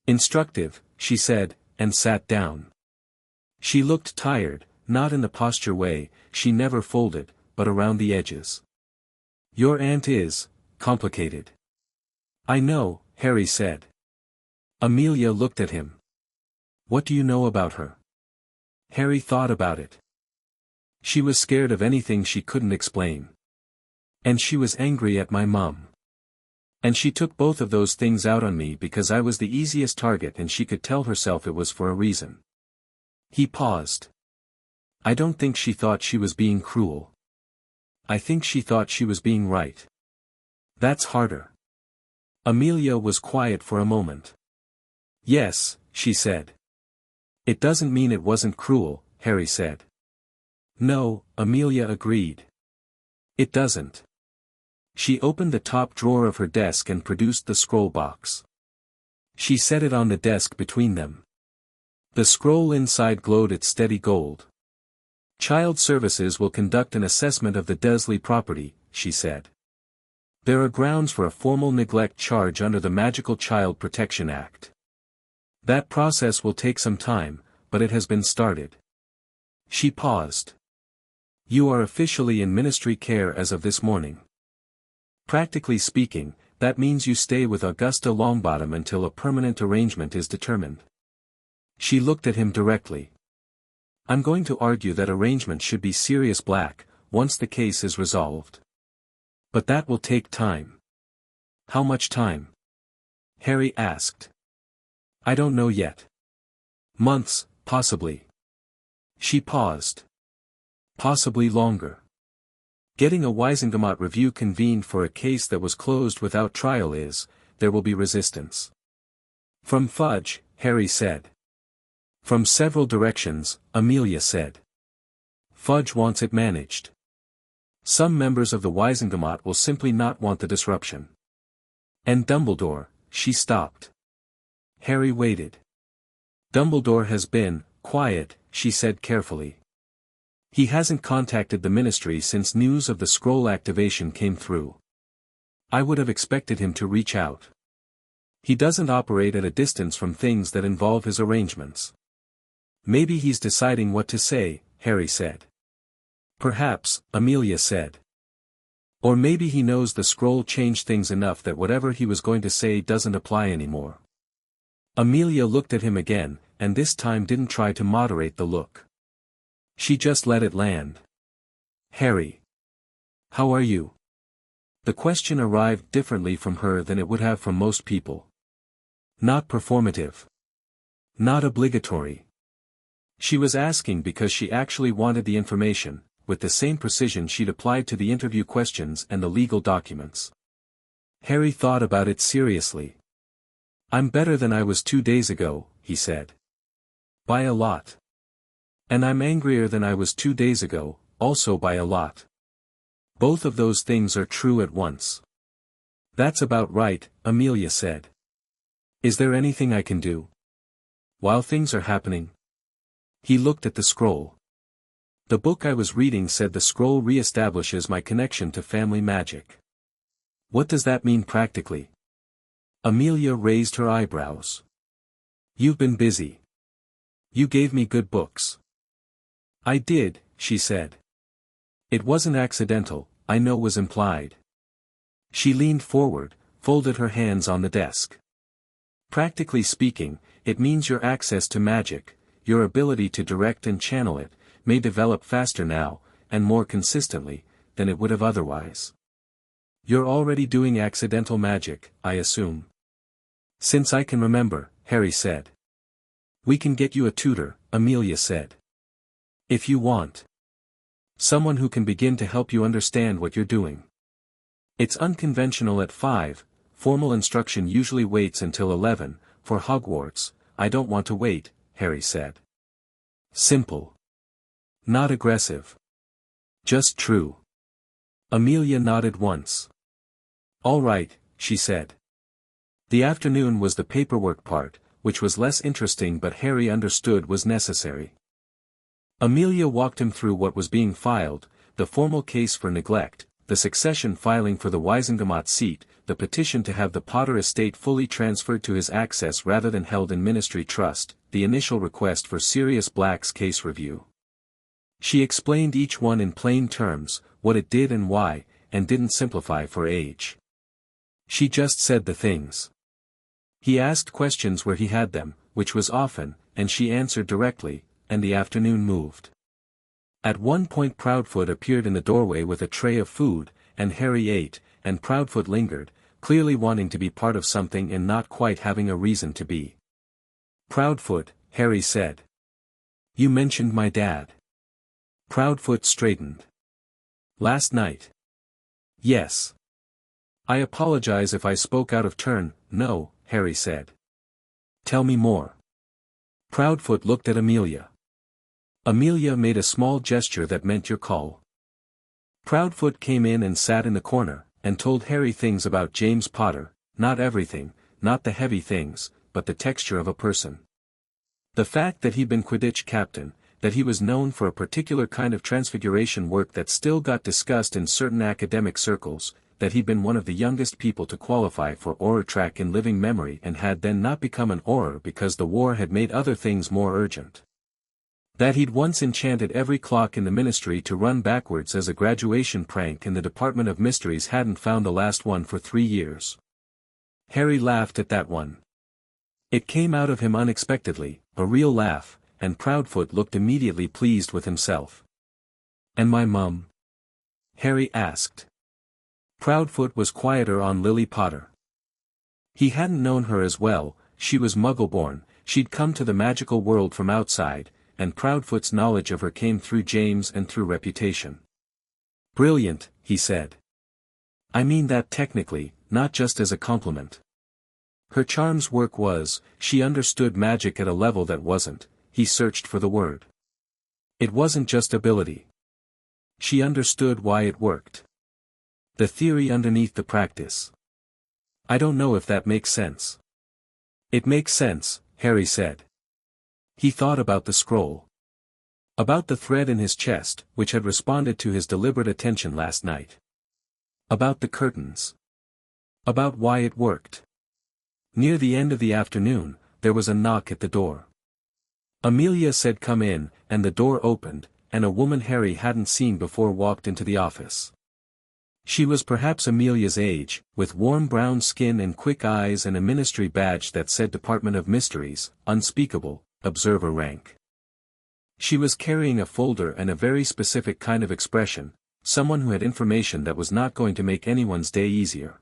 "Instructive," she said, and sat down. She looked tired, not in the posture way, she never folded, but around the edges. "Your aunt is complicated." "I know," Harry said. Amelia looked at him. "What do you know about her?" Harry thought about it. "She was scared of anything she couldn't explain. And she was angry at my mum. And she took both of those things out on me because I was the easiest target and she could tell herself it was for a reason." He paused. "I don't think she thought she was being cruel. I think she thought she was being right. That's harder." Amelia was quiet for a moment. "Yes," she said. "It doesn't mean it wasn't cruel," Harry said. "No," Amelia agreed. "It doesn't." She opened the top drawer of her desk and produced the scroll box. She set it on the desk between them. The scroll inside glowed its steady gold. "Child Services will conduct an assessment of the Dursley property," she said. "There are grounds for a formal neglect charge under the Magical Child Protection Act. That process will take some time, but it has been started." She paused. "You are officially in ministry care as of this morning. Practically speaking, that means you stay with Augusta Longbottom until a permanent arrangement is determined." She looked at him directly. "I'm going to argue that arrangement should be Sirius Black, once the case is resolved. But that will take time." "How much time?" Harry asked. "I don't know yet. Months, possibly." She paused. "Possibly longer. Getting a Wisengamot review convened for a case that was closed without trial there will be resistance." "From Fudge," Harry said. "From several directions," Amelia said. "Fudge wants it managed. Some members of the Wisengamot will simply not want the disruption. And Dumbledore," she stopped. Harry waited. "Dumbledore has been quiet," she said carefully. "He hasn't contacted the ministry since news of the scroll activation came through. I would have expected him to reach out. He doesn't operate at a distance from things that involve his arrangements." "Maybe he's deciding what to say," Harry said. "Perhaps," Amelia said. "Or maybe he knows the scroll changed things enough that whatever he was going to say doesn't apply anymore." Amelia looked at him again, and this time didn't try to moderate the look. She just let it land. "Harry. How are you?" The question arrived differently from her than it would have from most people. Not performative. Not obligatory. She was asking because she actually wanted the information, with the same precision she'd applied to the interview questions and the legal documents. Harry thought about it seriously. "I'm better than I was 2 days ago," he said. "By a lot. And I'm angrier than I was 2 days ago, also by a lot. Both of those things are true at once." "That's about right," Amelia said. "Is there anything I can do? While things are happening?" He looked at the scroll. "The book I was reading said the scroll re-establishes my connection to family magic. What does that mean practically?" Amelia raised her eyebrows. "You've been busy. You gave me good books." "I did," she said. "It wasn't accidental, I know was implied." She leaned forward, folded her hands on the desk. "Practically speaking, it means your access to magic, your ability to direct and channel it, may develop faster now, and more consistently, than it would have otherwise. You're already doing accidental magic, I assume." "Since I can remember," Harry said. "We can get you a tutor," Amelia said. "If you want. Someone who can begin to help you understand what you're doing. It's unconventional at 5, formal instruction usually waits until 11, for Hogwarts. I don't want to wait," Harry said. "Simple. Not aggressive. Just true." Amelia nodded once. All right, she said. The afternoon was the paperwork part, which was less interesting but Harry understood was necessary. Amelia walked him through what was being filed, the formal case for neglect, the succession filing for the Wisengamot seat, the petition to have the Potter estate fully transferred to his access rather than held in ministry trust, the initial request for Sirius Black's case review. She explained each one in plain terms, what it did and why, and didn't simplify for age. She just said the things. He asked questions where he had them, which was often, and she answered directly, and the afternoon moved. At one point Proudfoot appeared in the doorway with a tray of food, and Harry ate, and Proudfoot lingered, clearly wanting to be part of something and not quite having a reason to be. Proudfoot, Harry said. You mentioned my dad. Proudfoot straightened. Last night. Yes. I apologize if I spoke out of turn. No, Harry said. Tell me more. Proudfoot looked at Amelia. Amelia made a small gesture that meant your call. Proudfoot came in and sat in the corner, and told Harry things about James Potter, not everything, not the heavy things, but the texture of a person. The fact that he'd been Quidditch captain, that he was known for a particular kind of transfiguration work that still got discussed in certain academic circles, that he'd been one of the youngest people to qualify for Auror track in living memory and had then not become an Auror because the war had made other things more urgent. That he'd once enchanted every clock in the ministry to run backwards as a graduation prank and the Department of Mysteries hadn't found the last one for 3 years. Harry laughed at that one. It came out of him unexpectedly, a real laugh, and Proudfoot looked immediately pleased with himself. And my mum? Harry asked. Proudfoot was quieter on Lily Potter. He hadn't known her as well, she was Muggle-born, she'd come to the magical world from outside, and Proudfoot's knowledge of her came through James and through reputation. Brilliant, he said. I mean that technically, not just as a compliment. Her charm's work was, she understood magic at a level that wasn't, he searched for the word. It wasn't just ability. She understood why it worked. The theory underneath the practice. I don't know if that makes sense. It makes sense, Harry said. He thought about the scroll. About the thread in his chest, which had responded to his deliberate attention last night. About the curtains. About why it worked. Near the end of the afternoon, there was a knock at the door. Amelia said come in, and the door opened, and a woman Harry hadn't seen before walked into the office. She was perhaps Amelia's age, with warm brown skin and quick eyes and a ministry badge that said Department of Mysteries, unspeakable, observer rank. She was carrying a folder and a very specific kind of expression, someone who had information that was not going to make anyone's day easier.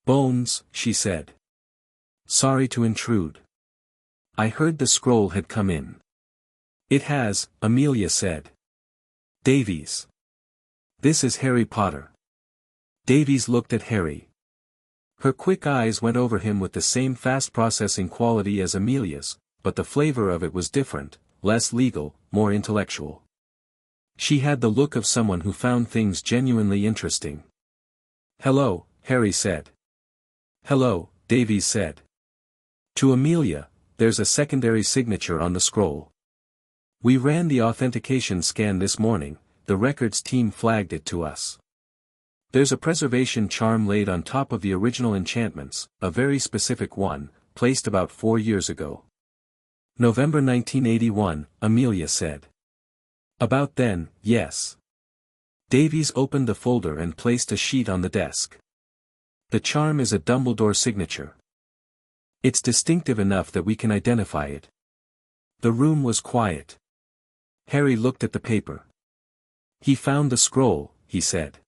Bones, she said. Sorry to intrude. I heard the scroll had come in. It has, Amelia said. Davies. This is Harry Potter. Davies looked at Harry. Her quick eyes went over him with the same fast-processing quality as Amelia's, but the flavor of it was different, less legal, more intellectual. She had the look of someone who found things genuinely interesting. Hello, Harry said. Hello, Davies said. To Amelia, there's a secondary signature on the scroll. We ran the authentication scan this morning, the records team flagged it to us. There's a preservation charm laid on top of the original enchantments, a very specific one, placed about 4 years ago. November 1981, Amelia said. About then, yes. Davies opened the folder and placed a sheet on the desk. The charm is a Dumbledore signature. It's distinctive enough that we can identify it. The room was quiet. Harry looked at the paper. He found the scroll, he said.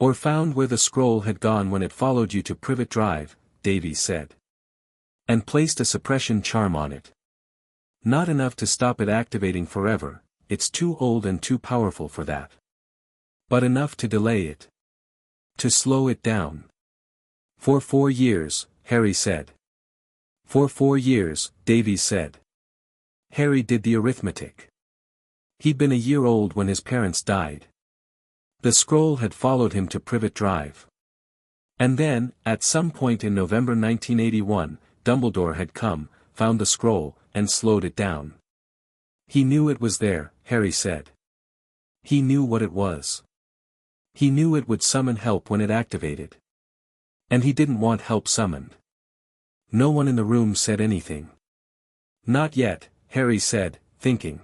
Or found where the scroll had gone when it followed you to Privet Drive, Davies said. And placed a suppression charm on it. Not enough to stop it activating forever, it's too old and too powerful for that. But enough to delay it. To slow it down. For 4 years, Harry said. For 4 years, Davies said. Harry did the arithmetic. He'd been a year old when his parents died. The scroll had followed him to Privet Drive. And then, at some point in November 1981, Dumbledore had come, found the scroll, and slowed it down. He knew it was there, Harry said. He knew what it was. He knew it would summon help when it activated. And he didn't want help summoned. No one in the room said anything. Not yet, Harry said, thinking.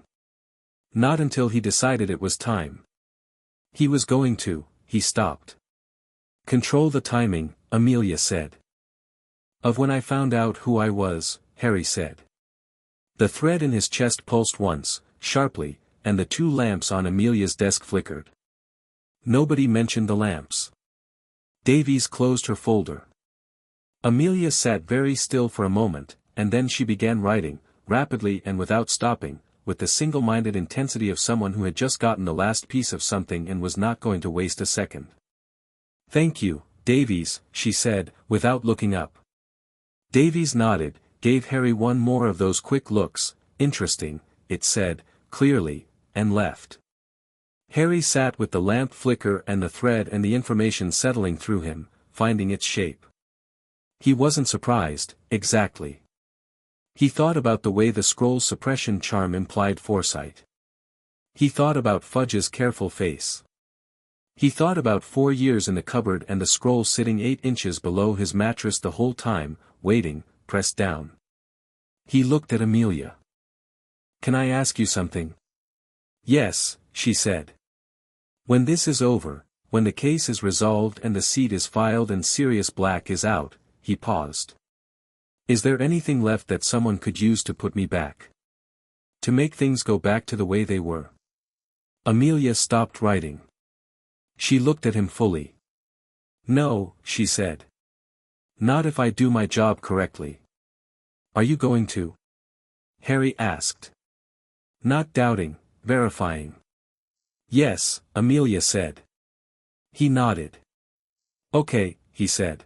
Not until he decided it was time. He was going to, he stopped. Control the timing, Amelia said. Of when I found out who I was, Harry said. The thread in his chest pulsed once, sharply, and the two lamps on Amelia's desk flickered. Nobody mentioned the lamps. Davies closed her folder. Amelia sat very still for a moment, and then she began writing, rapidly and without stopping, with the single-minded intensity of someone who had just gotten the last piece of something and was not going to waste a second. "Thank you, Davies," she said, without looking up. Davies nodded, gave Harry one more of those quick looks, "Interesting," it said, clearly, and left. Harry sat with the lamp flicker and the thread and the information settling through him, finding its shape. He wasn't surprised, exactly. He thought about the way the scroll's suppression charm implied foresight. He thought about Fudge's careful face. He thought about 4 years in the cupboard and the scroll sitting 8 inches below his mattress the whole time, waiting, pressed down. He looked at Amelia. "Can I ask you something?" "Yes," she said. "When this is over, when the case is resolved and the seat is filed and Sirius Black is out," he paused. "Is there anything left that someone could use to put me back? To make things go back to the way they were?" Amelia stopped writing. She looked at him fully. "No," she said. "Not if I do my job correctly." "Are you going to?" Harry asked. Not doubting, verifying. "Yes," Amelia said. He nodded. "Okay," he said.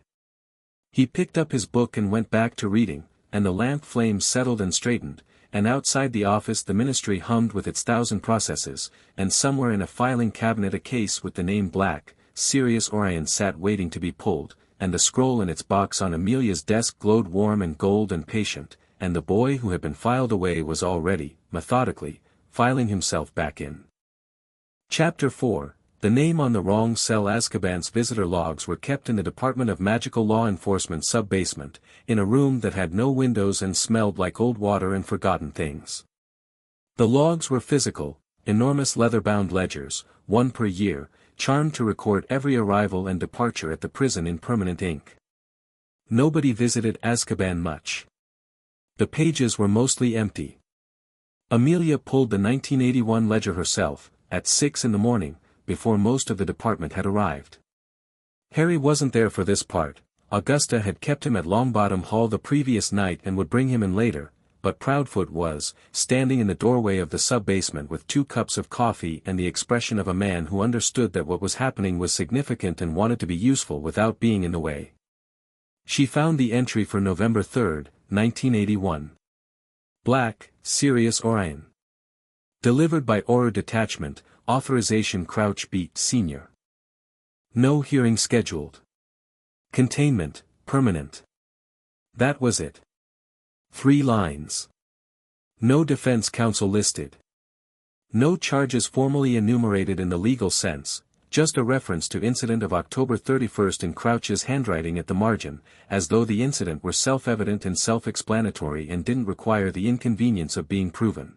He picked up his book and went back to reading, and the lamp flames settled and straightened, and outside the office the ministry hummed with its 1,000 processes, and somewhere in a filing cabinet a case with the name Black, Sirius Orion sat waiting to be pulled, and the scroll in its box on Amelia's desk glowed warm and gold and patient, and the boy who had been filed away was already, methodically, filing himself back in. Chapter 4. The name on the wrong cell. Azkaban's visitor logs were kept in the Department of Magical Law Enforcement sub-basement, in a room that had no windows and smelled like old water and forgotten things. The logs were physical, enormous leather-bound ledgers, one per year, charmed to record every arrival and departure at the prison in permanent ink. Nobody visited Azkaban much. The pages were mostly empty. Amelia pulled the 1981 ledger herself, at 6 in the morning, before most of the department had arrived. Harry wasn't there for this part. Augusta had kept him at Longbottom Hall the previous night and would bring him in later, but Proudfoot was, standing in the doorway of the sub-basement with 2 cups of coffee and the expression of a man who understood that what was happening was significant and wanted to be useful without being in the way. She found the entry for November 3, 1981. Black, Sirius Orion. Delivered by Auror Detachment, Authorization Crouch Beat Sr. No hearing scheduled. Containment, permanent. That was it. 3 lines. No defense counsel listed. No charges formally enumerated in the legal sense, just a reference to incident of October 31 in Crouch's handwriting at the margin, as though the incident were self-evident and self-explanatory and didn't require the inconvenience of being proven.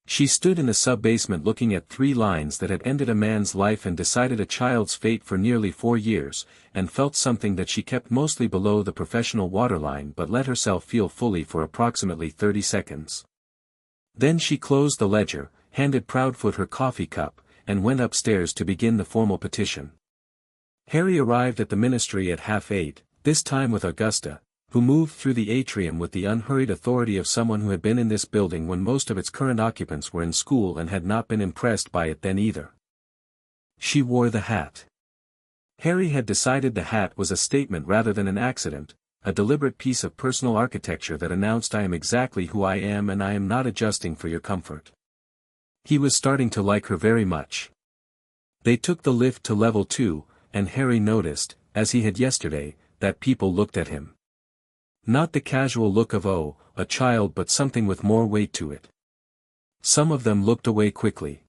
She stood in the sub-basement looking at 3 lines that had ended a man's life and decided a child's fate for nearly 4 years, and felt something that she kept mostly below the professional waterline but let herself feel fully for approximately 30 seconds. Then she closed the ledger, handed Proudfoot her coffee cup, and went upstairs to begin the formal petition. Harry arrived at the ministry at 7:30, this time with Augusta, who moved through the atrium with the unhurried authority of someone who had been in this building when most of its current occupants were in school and had not been impressed by it then either. She wore the hat. Harry had decided the hat was a statement rather than an accident, a deliberate piece of personal architecture that announced I am exactly who I am and I am not adjusting for your comfort. He was starting to like her very much. They took the lift to level 2, and Harry noticed, as he had yesterday, that people looked at him. Not the casual look of oh, a child, but something with more weight to it. Some of them looked away quickly.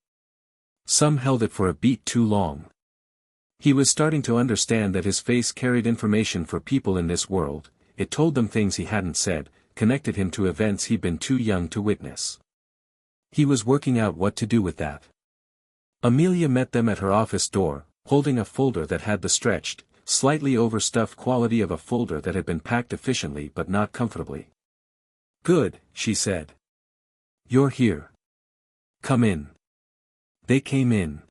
Some held it for a beat too long. He was starting to understand that his face carried information for people in this world. It told them things he hadn't said, connected him to events he'd been too young to witness. He was working out what to do with that. Amelia met them at her office door, holding a folder that had the stretched, slightly overstuffed quality of a folder that had been packed efficiently but not comfortably. "Good," she said. "You're here. Come in." They came in.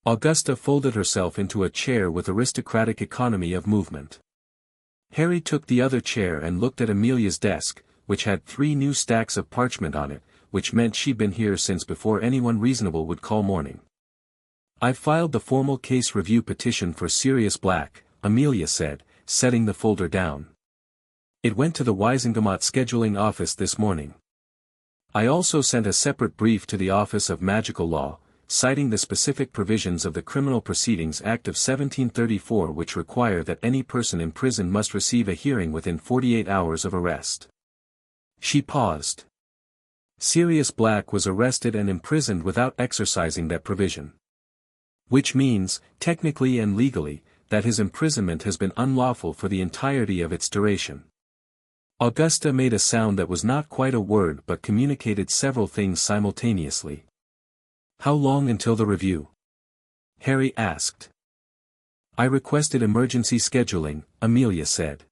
Augusta folded herself into a chair with aristocratic economy of movement. Harry took the other chair and looked at Amelia's desk, which had 3 new stacks of parchment on it, which meant she'd been here since before anyone reasonable would call morning. "I've filed the formal case review petition for Sirius Black," Amelia said, setting the folder down. "It went to the Wisengamot scheduling office this morning. I also sent a separate brief to the Office of Magical Law, citing the specific provisions of the Criminal Proceedings Act of 1734 which require that any person in prison must receive a hearing within 48 hours of arrest." She paused. Sirius Black was arrested and imprisoned without exercising that provision. Which means, technically and legally, that his imprisonment has been unlawful for the entirety of its duration. Augusta made a sound that was not quite a word but communicated several things simultaneously. "How long until the review?" Harry asked. "I requested emergency scheduling," Amelia said.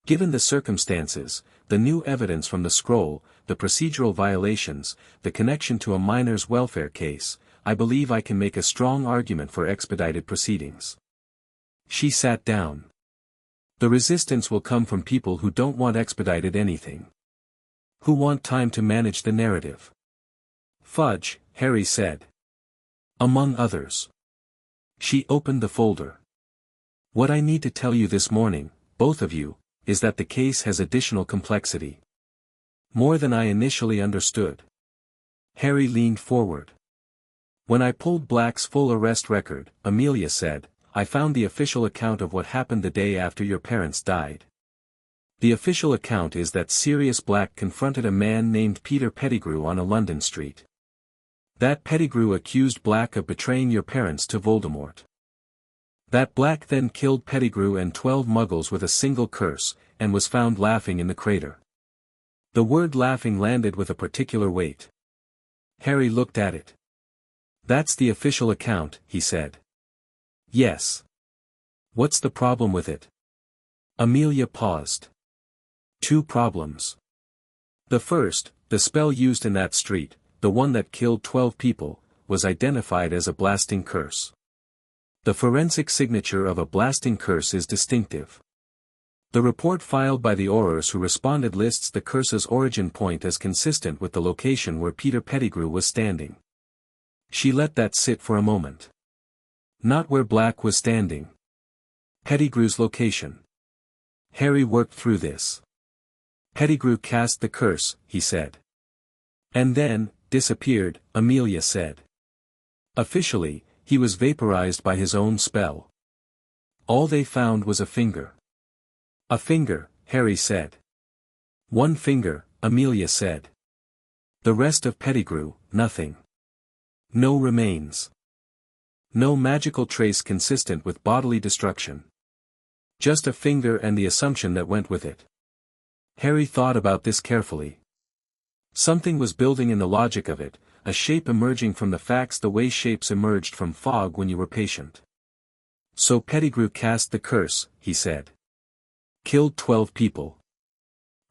"Given the circumstances, the new evidence from the scroll, the procedural violations, the connection to a minor's welfare case, I believe I can make a strong argument for expedited proceedings." She sat down. "The resistance will come from people who don't want expedited anything. Who want time to manage the narrative." "Fudge," Harry said. "Among others." She opened the folder. "What I need to tell you this morning, both of you, is that the case has additional complexity. More than I initially understood." Harry leaned forward. "When I pulled Black's full arrest record," Amelia said, "I found the official account of what happened the day after your parents died. The official account is that Sirius Black confronted a man named Peter Pettigrew on a London street. That Pettigrew accused Black of betraying your parents to Voldemort. That Black then killed Pettigrew and 12 muggles with a single curse, and was found laughing in the crater." The word laughing landed with a particular weight. Harry looked at it. "That's the official account," he said. "Yes. What's the problem with it?" Amelia paused. "2 problems. The first, the spell used in that street, the one that killed 12 people, was identified as a blasting curse. The forensic signature of a blasting curse is distinctive. The report filed by the Aurors who responded lists the curse's origin point as consistent with the location where Peter Pettigrew was standing." She let that sit for a moment. "Not where Black was standing. Pettigrew's location." Harry worked through this. "Pettigrew cast the curse," he said. "And then, disappeared," Amelia said. "Officially, he was vaporized by his own spell. All they found was a finger." "A finger," Harry said. "1 finger," Amelia said. "The rest of Pettigrew, nothing. No remains. No magical trace consistent with bodily destruction. Just a finger and the assumption that went with it." Harry thought about this carefully. Something was building in the logic of it, a shape emerging from the facts the way shapes emerged from fog when you were patient. "So Pettigrew cast the curse," he said. "Killed 12 people.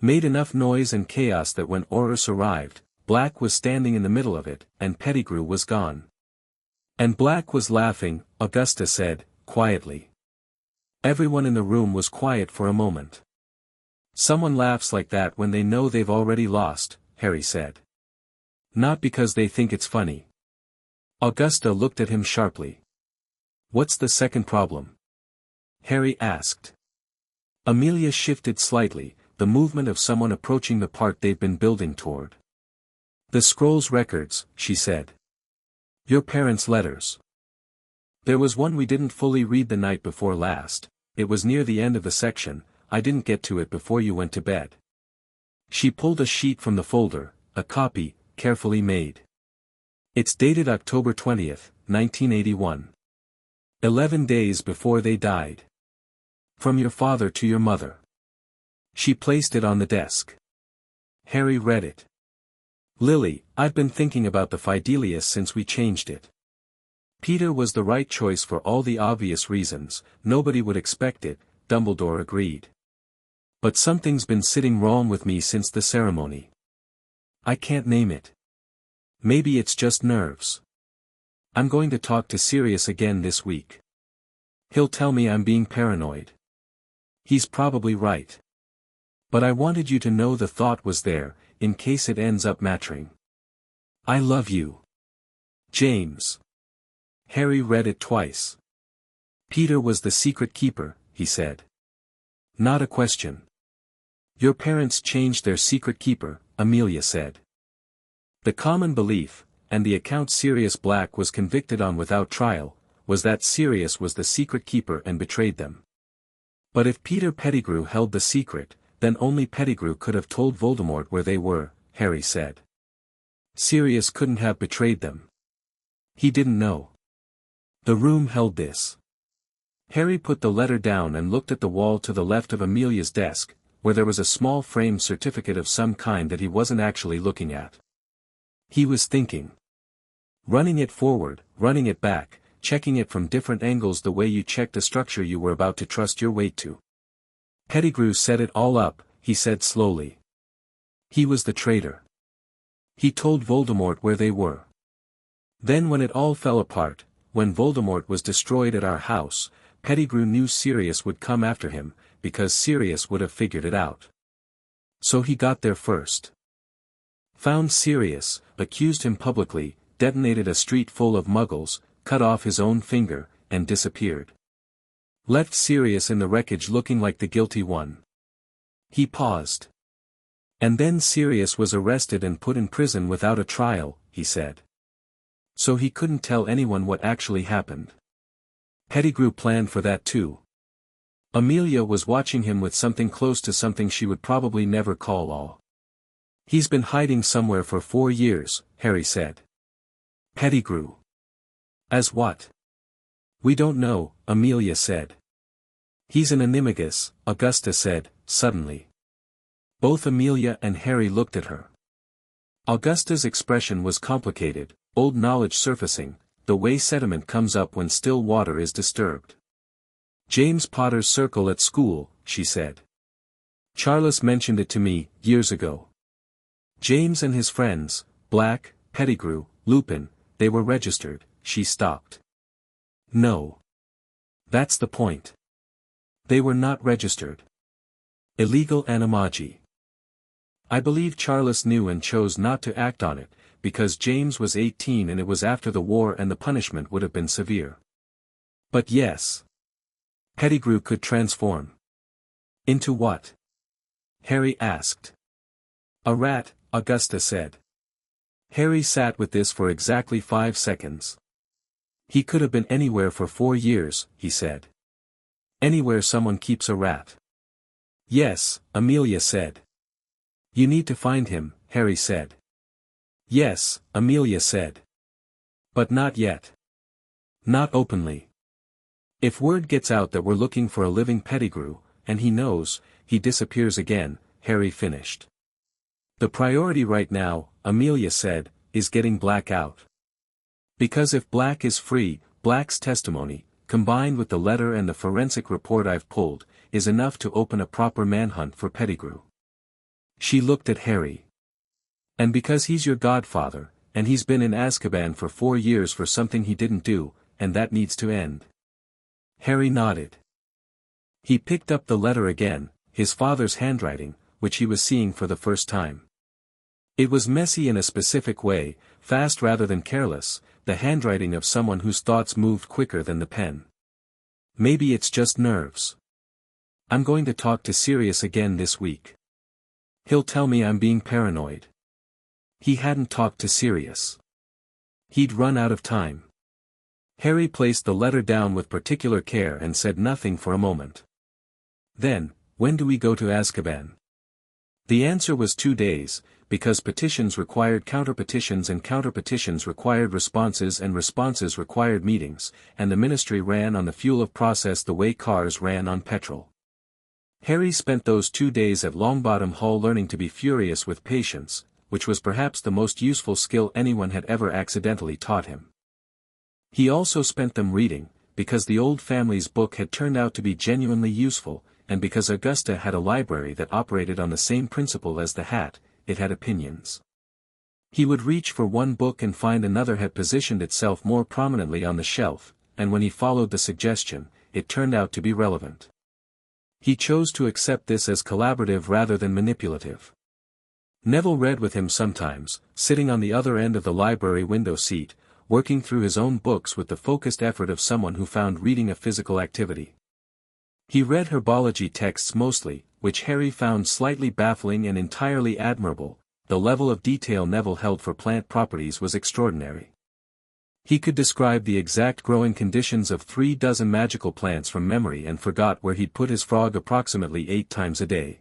Made enough noise and chaos that when Aurors arrived, Black was standing in the middle of it, and Pettigrew was gone. And Black was laughing," Augusta said, quietly. Everyone in the room was quiet for a moment. "Someone laughs like that when they know they've already lost," Harry said. "Not because they think it's funny." Augusta looked at him sharply. "What's the second problem?" Harry asked. Amelia shifted slightly, the movement of someone approaching the part they've been building toward. "The scroll's records," she said. "Your parents' letters. There was one we didn't fully read the night before last. It was near the end of the section. I didn't get to it before you went to bed. She pulled a sheet from the folder, a copy, carefully made. It's dated October 20th, 1981. 11 days before they died. From your father to your mother. She placed it on the desk. Harry read it. Lily, I've been thinking about the Fidelius since we changed it. Peter was the right choice for all the obvious reasons. Nobody would expect it, Dumbledore agreed. But something's been sitting wrong with me since the ceremony. I can't name it. Maybe it's just nerves. I'm going to talk to Sirius again this week. He'll tell me I'm being paranoid. He's probably right. But I wanted you to know the thought was there, in case it ends up mattering. I love you. James. Harry read it twice. Peter was the secret keeper, he said. Not a question. Your parents changed their secret keeper, Amelia said. The common belief, and the account Sirius Black was convicted on without trial, was that Sirius was the secret keeper and betrayed them. But if Peter Pettigrew held the secret, then only Pettigrew could have told Voldemort where they were, Harry said. Sirius couldn't have betrayed them. He didn't know. The room held this. Harry put the letter down and looked at the wall to the left of Amelia's desk, where there was a small framed certificate of some kind that he wasn't actually looking at. He was thinking. Running it forward, running it back, checking it from different angles the way you checked a structure you were about to trust your weight to. Pettigrew set it all up, he said slowly. He was the traitor. He told Voldemort where they were. Then when it all fell apart, when Voldemort was destroyed at our house, Pettigrew knew Sirius would come after him, because Sirius would have figured it out. So he got there first. Found Sirius, accused him publicly, detonated a street full of muggles, cut off his own finger, and disappeared. Left Sirius in the wreckage looking like the guilty one. He paused. And then Sirius was arrested and put in prison without a trial, he said. So he couldn't tell anyone what actually happened. Pettigrew planned for that too. Amelia was watching him with something close to something she would probably never call all. He's been hiding somewhere for 4 years, Harry said. Pettigrew. As what? We don't know, Amelia said. He's an animagus, Augusta said, suddenly. Both Amelia and Harry looked at her. Augusta's expression was complicated, old knowledge surfacing, the way sediment comes up when still water is disturbed. James Potter's circle at school, she said. Charles mentioned it to me, years ago. James and his friends, Black, Pettigrew, Lupin, they were registered, she stopped. No. That's the point. They were not registered. Illegal animagi. I believe Charles knew and chose not to act on it, because James was 18 and it was after the war and the punishment would have been severe. But yes. Pettigrew could transform. Into what? Harry asked. A rat, Augusta said. Harry sat with this for exactly 5 seconds. He could have been anywhere for 4 years, he said. Anywhere someone keeps a rat. Yes, Amelia said. You need to find him, Harry said. Yes, Amelia said. But not yet. Not openly. If word gets out that we're looking for a living Pettigrew, and he knows, he disappears again, Harry finished. The priority right now, Amelia said, is getting Black out. Because if Black is free, Black's testimony, combined with the letter and the forensic report I've pulled, is enough to open a proper manhunt for Pettigrew. She looked at Harry. And because he's your godfather, and he's been in Azkaban for 4 years for something he didn't do, and that needs to end. Harry nodded. He picked up the letter again, his father's handwriting, which he was seeing for the first time. It was messy in a specific way, fast rather than careless, the handwriting of someone whose thoughts moved quicker than the pen. Maybe it's just nerves. I'm going to talk to Sirius again this week. He'll tell me I'm being paranoid. He hadn't talked to Sirius. He'd run out of time. Harry placed the letter down with particular care and said nothing for a moment. Then, when do we go to Azkaban? The answer was 2 days, because petitions required counter-petitions and counter-petitions required responses and responses required meetings, and the ministry ran on the fuel of process the way cars ran on petrol. Harry spent those 2 days at Longbottom Hall learning to be furious with patience, which was perhaps the most useful skill anyone had ever accidentally taught him. He also spent them reading, because the old family's book had turned out to be genuinely useful, and because Augusta had a library that operated on the same principle as the hat, it had opinions. He would reach for one book and find another had positioned itself more prominently on the shelf, and when he followed the suggestion, it turned out to be relevant. He chose to accept this as collaborative rather than manipulative. Neville read with him sometimes, sitting on the other end of the library window seat, working through his own books with the focused effort of someone who found reading a physical activity. He read herbology texts mostly, which Harry found slightly baffling and entirely admirable. The level of detail Neville held for plant properties was extraordinary. He could describe the exact growing conditions of 36 magical plants from memory and forgot where he'd put his frog approximately 8 times a day.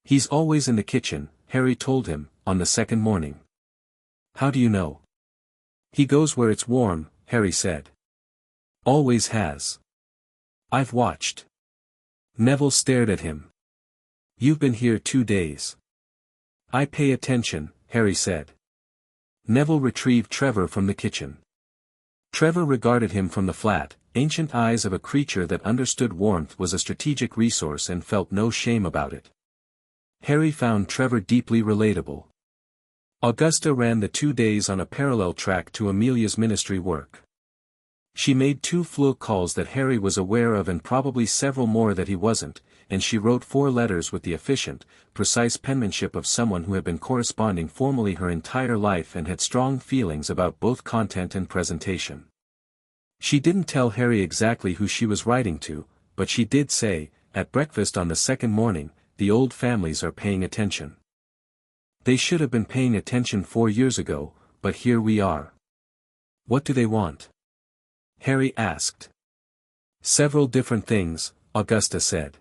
"He's always in the kitchen," Harry told him, on the second morning. "How do you know?" "He goes where it's warm," Harry said. "Always has. I've watched." Neville stared at him. "You've been here 2 days." "I pay attention," Harry said. Neville retrieved Trevor from the kitchen. Trevor regarded him from the flat, ancient eyes of a creature that understood warmth was a strategic resource and felt no shame about it. Harry found Trevor deeply relatable. Augusta ran the 2 days on a parallel track to Amelia's ministry work. She made 2 fleur calls that Harry was aware of and probably several more that he wasn't, and she wrote 4 letters with the efficient, precise penmanship of someone who had been corresponding formally her entire life and had strong feelings about both content and presentation. She didn't tell Harry exactly who she was writing to, but she did say, at breakfast on the second morning, "The old families are paying attention. They should have been paying attention 4 years ago, but here we are." "What do they want?" Harry asked. "Several different things," Augusta said.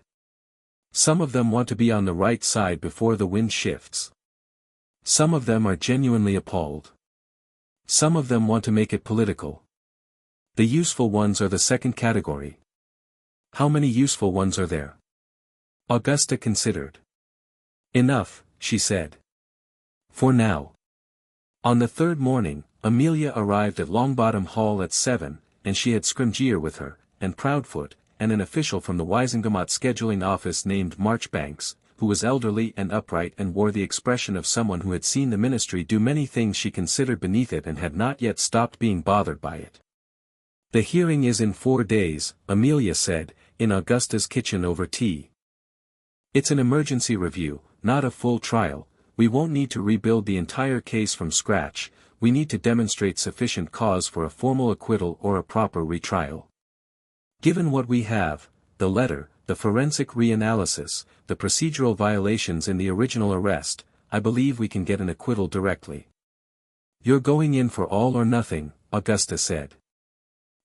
"Some of them want to be on the right side before the wind shifts. Some of them are genuinely appalled. Some of them want to make it political. The useful ones are the second category." "How many useful ones are there?" Augusta considered. "Enough," she said. "For now." On the third morning, Amelia arrived at Longbottom Hall at 7, and she had Scrimgeour with her, and Proudfoot, and an official from the Wisengamot scheduling office named Marchbanks, who was elderly and upright and wore the expression of someone who had seen the ministry do many things she considered beneath it and had not yet stopped being bothered by it. "The hearing is in 4 days, Amelia said, in Augusta's kitchen over tea. "It's an emergency review, not a full trial. We won't need to rebuild the entire case from scratch, we need to demonstrate sufficient cause for a formal acquittal or a proper retrial. Given what we have, the letter, the forensic reanalysis, the procedural violations in the original arrest, I believe we can get an acquittal directly." "You're going in for all or nothing," Augusta said.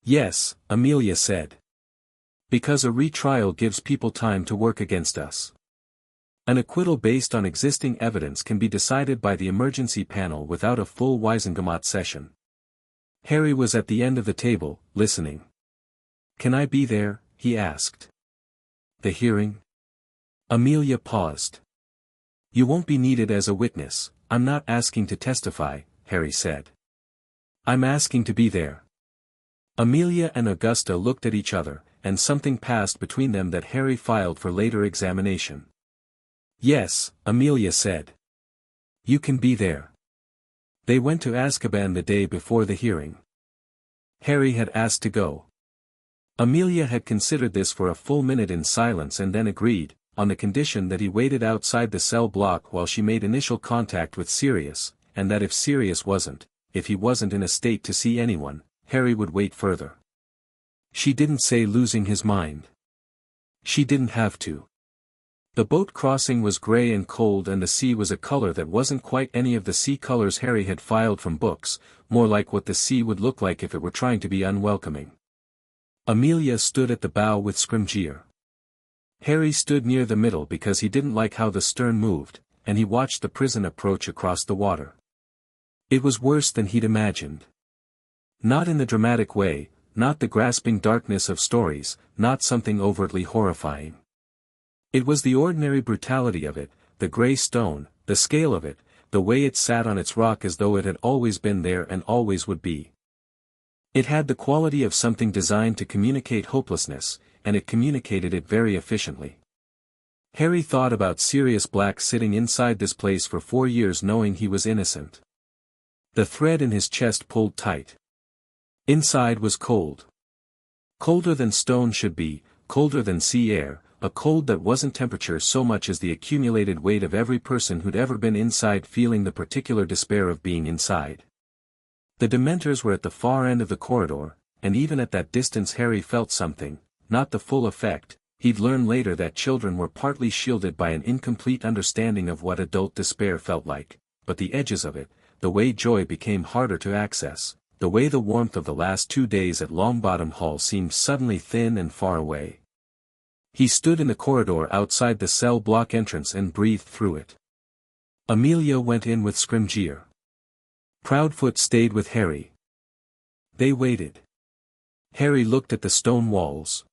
"Yes," Amelia said. "Because a retrial gives people time to work against us. An acquittal based on existing evidence can be decided by the emergency panel without a full Wisengamot session." Harry was at the end of the table, listening. "Can I be there?" he asked. "The hearing?" Amelia paused. "You won't be needed as a witness, I'm not asking to testify," Harry said. "I'm asking to be there." Amelia and Augusta looked at each other, and something passed between them that Harry filed for later examination. "Yes," Amelia said. "You can be there." They went to Azkaban the day before the hearing. Harry had asked to go. Amelia had considered this for a full minute in silence and then agreed, on the condition that he waited outside the cell block while she made initial contact with Sirius, and that if Sirius wasn't, if he wasn't in a state to see anyone, Harry would wait further. She didn't say losing his mind. She didn't have to. The boat crossing was grey and cold, and the sea was a color that wasn't quite any of the sea colors Harry had filed from books, more like what the sea would look like if it were trying to be unwelcoming. Amelia stood at the bow with Scrimgeour. Harry stood near the middle because he didn't like how the stern moved, and he watched the prison approach across the water. It was worse than he'd imagined. Not in the dramatic way, not the grasping darkness of stories, not something overtly horrifying. It was the ordinary brutality of it, the grey stone, the scale of it, the way it sat on its rock as though it had always been there and always would be. It had the quality of something designed to communicate hopelessness, and it communicated it very efficiently. Harry thought about Sirius Black sitting inside this place for 4 years knowing he was innocent. The thread in his chest pulled tight. Inside was cold. Colder than stone should be, colder than sea air, a cold that wasn't temperature so much as the accumulated weight of every person who'd ever been inside feeling the particular despair of being inside. The Dementors were at the far end of the corridor, and even at that distance Harry felt something, not the full effect. He'd learn later that children were partly shielded by an incomplete understanding of what adult despair felt like, but the edges of it, the way joy became harder to access, the way the warmth of the last 2 days at Longbottom Hall seemed suddenly thin and far away. He stood in the corridor outside the cell block entrance and breathed through it. Amelia went in with Scrimgeour. Proudfoot stayed with Harry. They waited. Harry looked at the stone walls.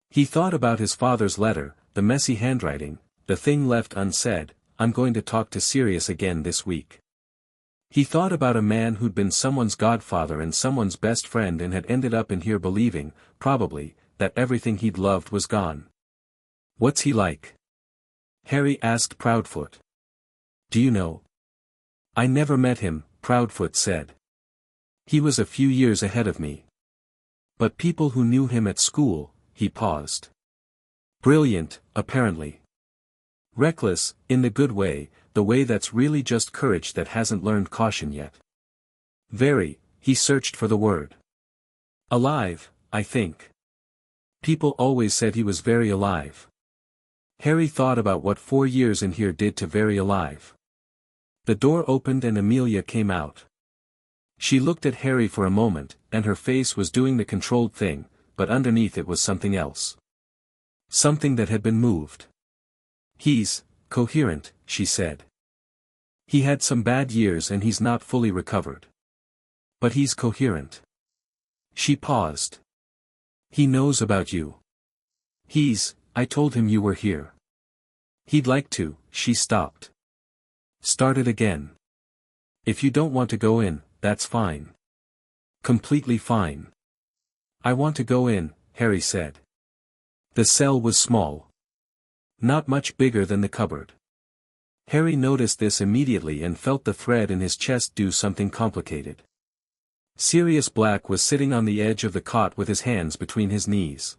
He thought about his father's letter, the messy handwriting, the thing left unsaid, "I'm going to talk to Sirius again this week." He thought about a man who'd been someone's godfather and someone's best friend and had ended up in here believing, probably, that everything he'd loved was gone. "What's he like?" Harry asked Proudfoot. "Do you know?" "I never met him," Proudfoot said. "He was a few years ahead of me. But people who knew him at school," he paused. "Brilliant, apparently. Reckless, in the good way, the way that's really just courage that hasn't learned caution yet. Very," he searched for the word. "Alive, I think. People always said he was very alive." Harry thought about what 4 years in here did to very alive. The door opened and Amelia came out. She looked at Harry for a moment, and her face was doing the controlled thing, but underneath it was something else. Something that had been moved. "He's coherent," she said. "He had some bad years and he's not fully recovered. But he's coherent." She paused. "He knows about you. I told him you were here. He'd like to," she stopped. Started again. "If you don't want to go in, that's fine. Completely fine." "I want to go in," Harry said. The cell was small. Not much bigger than the cupboard. Harry noticed this immediately and felt the thread in his chest do something complicated. Sirius Black was sitting on the edge of the cot with his hands between his knees.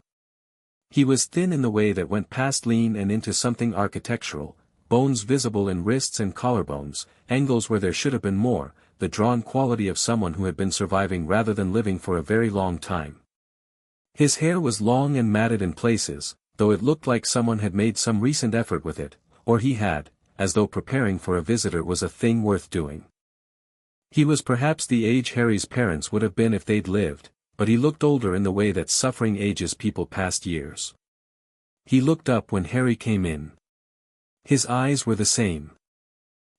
He was thin in the way that went past lean and into something architectural, bones visible in wrists and collarbones, angles where there should have been more, the drawn quality of someone who had been surviving rather than living for a very long time. His hair was long and matted in places, though it looked like someone had made some recent effort with it, or he had, as though preparing for a visitor was a thing worth doing. He was perhaps the age Harry's parents would have been if they'd lived, but he looked older in the way that suffering ages people past years. He looked up when Harry came in. His eyes were the same.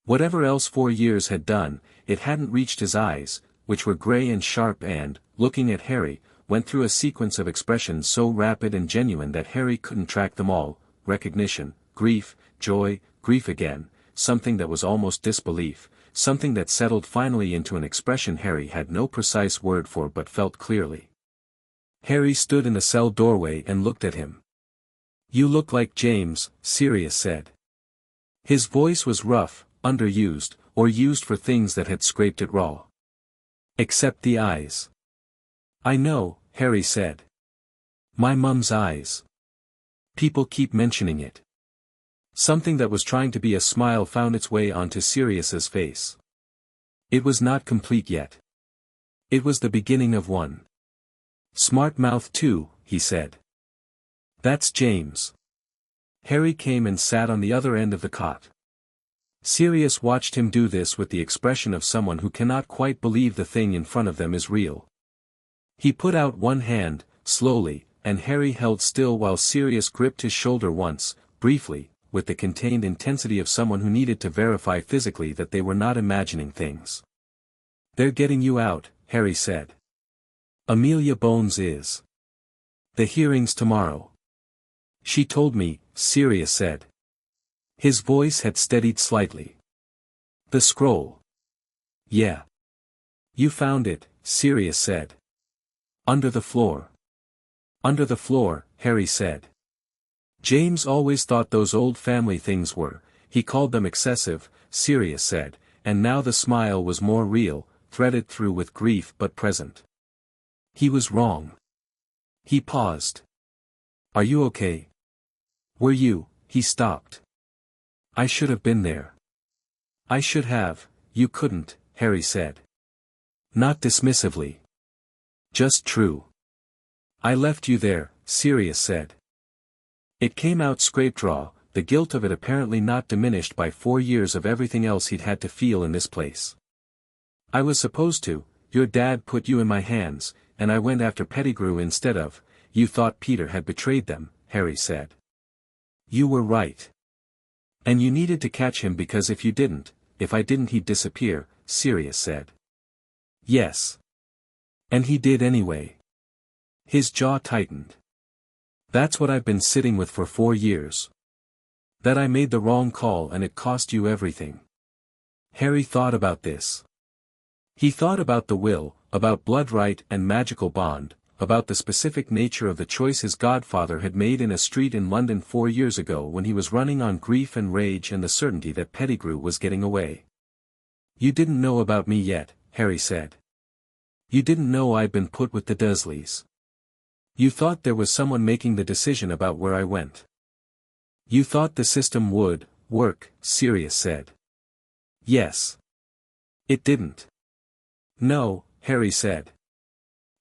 Whatever else 4 years had done, it hadn't reached his eyes, which were grey and sharp and, looking at Harry, went through a sequence of expressions so rapid and genuine that Harry couldn't track them all: recognition, grief, joy, grief again, something that was almost disbelief, something that settled finally into an expression Harry had no precise word for but felt clearly. Harry stood in the cell doorway and looked at him. "You look like James," Sirius said. His voice was rough, underused, or used for things that had scraped it raw. "Except the eyes." "I know," Harry said. "My mum's eyes. People keep mentioning it." Something that was trying to be a smile found its way onto Sirius's face. It was not complete yet. It was the beginning of one. "Smart mouth too," he said. "That's James." Harry came and sat on the other end of the cot. Sirius watched him do this with the expression of someone who cannot quite believe the thing in front of them is real. He put out one hand, slowly, and Harry held still while Sirius gripped his shoulder once, briefly, with the contained intensity of someone who needed to verify physically that they were not imagining things. "They're getting you out," Harry said. "Amelia Bones is. The hearing's tomorrow." "She told me," Sirius said. His voice had steadied slightly. "The scroll." "Yeah. You found it," Sirius said. "Under the floor." "Under the floor," Harry said. "James always thought those old family things were, he called them excessive," Sirius said, and now the smile was more real, threaded through with grief but present. He was wrong. He paused. "Are you okay?" "Were you?" He stopped. "I should have been there." "I should have, you couldn't," Harry said. Not dismissively. "Just true." "I left you there," Sirius said. It came out scraped raw, the guilt of it apparently not diminished by 4 years of everything else he'd had to feel in this place. "I was supposed to, your dad put you in my hands, and I went after Pettigrew instead of, you thought Peter had betrayed them," Harry said. "You were right. And you needed to catch him because if I didn't he'd disappear," Sirius said. "Yes. And he did anyway." His jaw tightened. "That's what I've been sitting with for 4 years. That I made the wrong call and it cost you everything." Harry thought about this. He thought about the will, about blood right and magical bond, about the specific nature of the choice his godfather had made in a street in London 4 years ago when he was running on grief and rage and the certainty that Pettigrew was getting away. "You didn't know about me yet," Harry said. "You didn't know I'd been put with the Dursleys. You thought there was someone making the decision about where I went. You thought the system would work," Sirius said. "Yes. It didn't." "No," Harry said.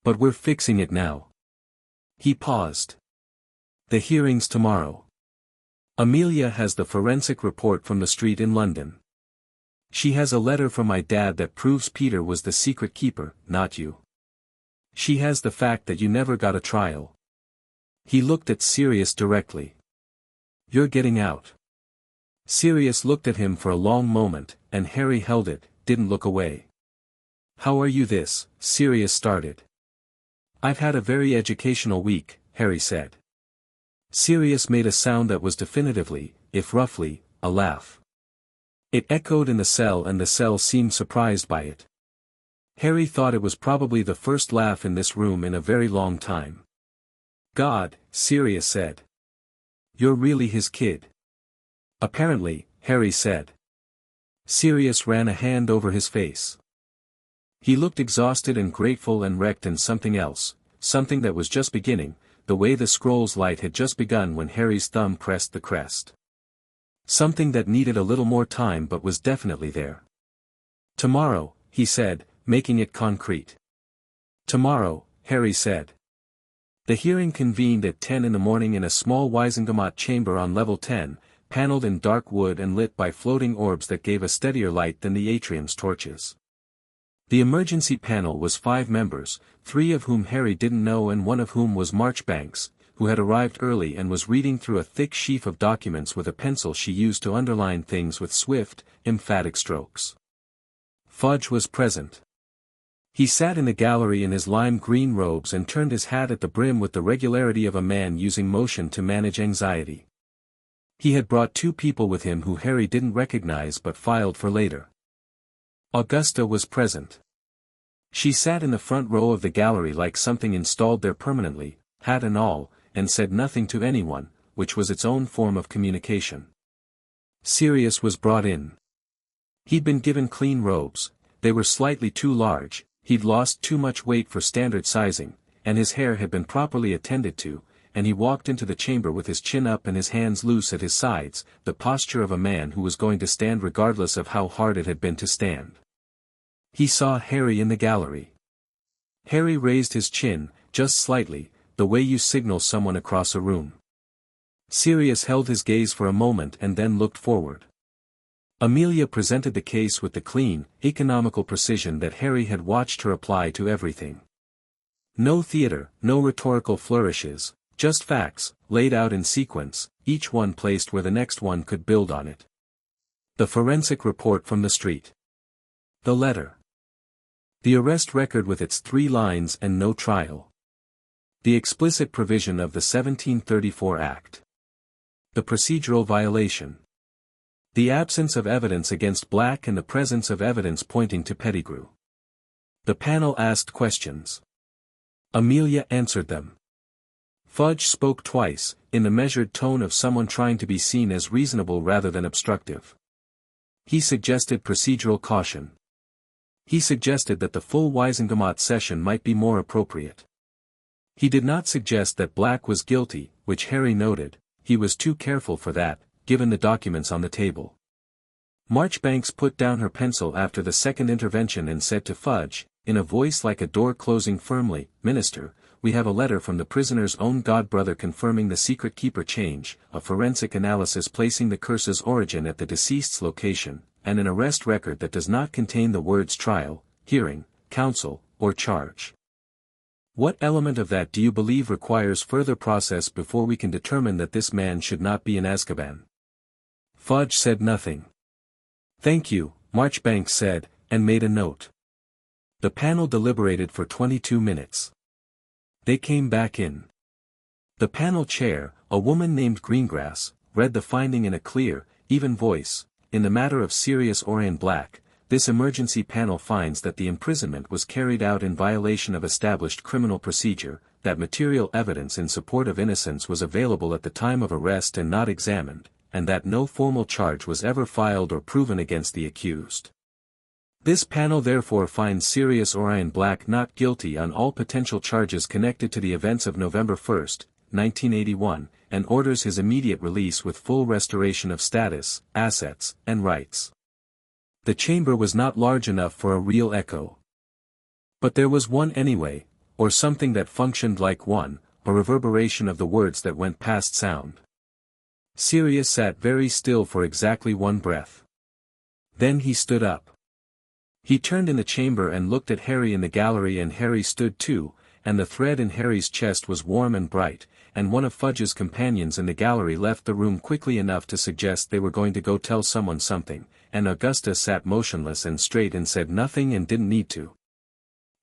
"But we're fixing it now." He paused. "The hearing's tomorrow. Amelia has the forensic report from the street in London. She has a letter from my dad that proves Peter was the secret keeper, not you. She has the fact that you never got a trial." He looked at Sirius directly. "You're getting out." Sirius looked at him for a long moment, and Harry held it, didn't look away. "How are you this?" Sirius started. "I've had a very educational week," Harry said. Sirius made a sound that was definitively, if roughly, a laugh. It echoed in the cell and the cell seemed surprised by it. Harry thought it was probably the first laugh in this room in a very long time. "God," Sirius said. "You're really his kid." "Apparently," Harry said. Sirius ran a hand over his face. He looked exhausted and grateful and wrecked in something else, something that was just beginning, the way the scroll's light had just begun when Harry's thumb pressed the crest. Something that needed a little more time but was definitely there. "Tomorrow," he said, making it concrete. "Tomorrow," Harry said. The hearing convened at 10 in the morning in a small Wisengamot chamber on level 10, paneled in dark wood and lit by floating orbs that gave a steadier light than the atrium's torches. The emergency panel was 5 members, 3 of whom Harry didn't know and one of whom was Marchbanks, who had arrived early and was reading through a thick sheaf of documents with a pencil she used to underline things with swift, emphatic strokes. Fudge was present. He sat in the gallery in his lime green robes and turned his hat at the brim with the regularity of a man using motion to manage anxiety. He had brought 2 people with him who Harry didn't recognize but filed for later. Augusta was present. She sat in the front row of the gallery like something installed there permanently, hat and all, and said nothing to anyone, which was its own form of communication. Sirius was brought in. He'd been given clean robes, they were slightly too large, he'd lost too much weight for standard sizing, and his hair had been properly attended to, and he walked into the chamber with his chin up and his hands loose at his sides, the posture of a man who was going to stand regardless of how hard it had been to stand. He saw Harry in the gallery. Harry raised his chin, just slightly, the way you signal someone across a room. Sirius held his gaze for a moment and then looked forward. Amelia presented the case with the clean, economical precision that Harry had watched her apply to everything. No theater, no rhetorical flourishes, just facts, laid out in sequence, each one placed where the next one could build on it. The forensic report from the street. The letter. The arrest record with its 3 lines and no trial. The explicit provision of the 1734 Act. The procedural violation. The absence of evidence against Black and the presence of evidence pointing to Pettigrew. The panel asked questions. Amelia answered them. Fudge spoke twice, in the measured tone of someone trying to be seen as reasonable rather than obstructive. He suggested procedural caution. He suggested that the full Wisengamot session might be more appropriate. He did not suggest that Black was guilty, which Harry noted. He was too careful for that, given the documents on the table. Marchbanks put down her pencil after the second intervention and said to Fudge, in a voice like a door closing firmly, "Minister, we have a letter from the prisoner's own godbrother confirming the secret keeper change, a forensic analysis placing the curse's origin at the deceased's location, and an arrest record that does not contain the words trial, hearing, counsel, or charge. What element of that do you believe requires further process before we can determine that this man should not be in Azkaban?" Fudge said nothing. "Thank you," Marchbanks said, and made a note. The panel deliberated for 22 minutes. They came back in. The panel chair, a woman named Greengrass, read the finding in a clear, even voice. In the matter of Sirius Orion Black, this emergency panel finds that the imprisonment was carried out in violation of established criminal procedure, that material evidence in support of innocence was available at the time of arrest and not examined, and that no formal charge was ever filed or proven against the accused. This panel therefore finds Sirius Orion Black not guilty on all potential charges connected to the events of November 1, 1981, and orders his immediate release with full restoration of status, assets, and rights. The chamber was not large enough for a real echo. But there was one anyway, or something that functioned like one, a reverberation of the words that went past sound. Sirius sat very still for exactly one breath. Then he stood up. He turned in the chamber and looked at Harry in the gallery, and Harry stood too, and the thread in Harry's chest was warm and bright, and one of Fudge's companions in the gallery left the room quickly enough to suggest they were going to go tell someone something, and Augusta sat motionless and straight and said nothing and didn't need to.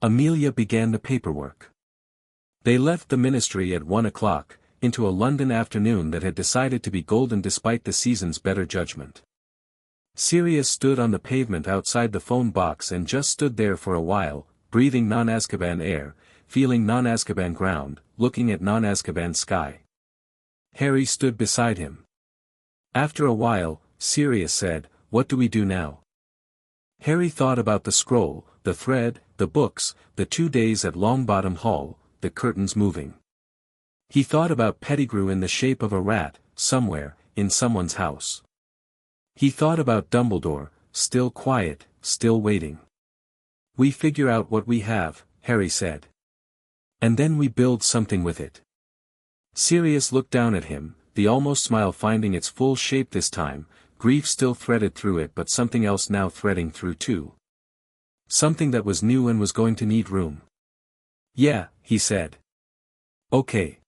Amelia began the paperwork. They left the ministry at 1 o'clock, into a London afternoon that had decided to be golden despite the season's better judgment. Sirius stood on the pavement outside the phone box and just stood there for a while, breathing non-Azkaban air, feeling non-Azkaban ground, looking at non-Azkaban sky. Harry stood beside him. After a while, Sirius said, "What do we do now?" Harry thought about the scroll, the thread, the books, the 2 days at Longbottom Hall, the curtains moving. He thought about Pettigrew in the shape of a rat, somewhere, in someone's house. He thought about Dumbledore, still quiet, still waiting. "We figure out what we have," Harry said. "And then we build something with it." Sirius looked down at him, the almost smile finding its full shape this time, grief still threaded through it but something else now threading through too. Something that was new and was going to need room. "Yeah," he said. "Okay."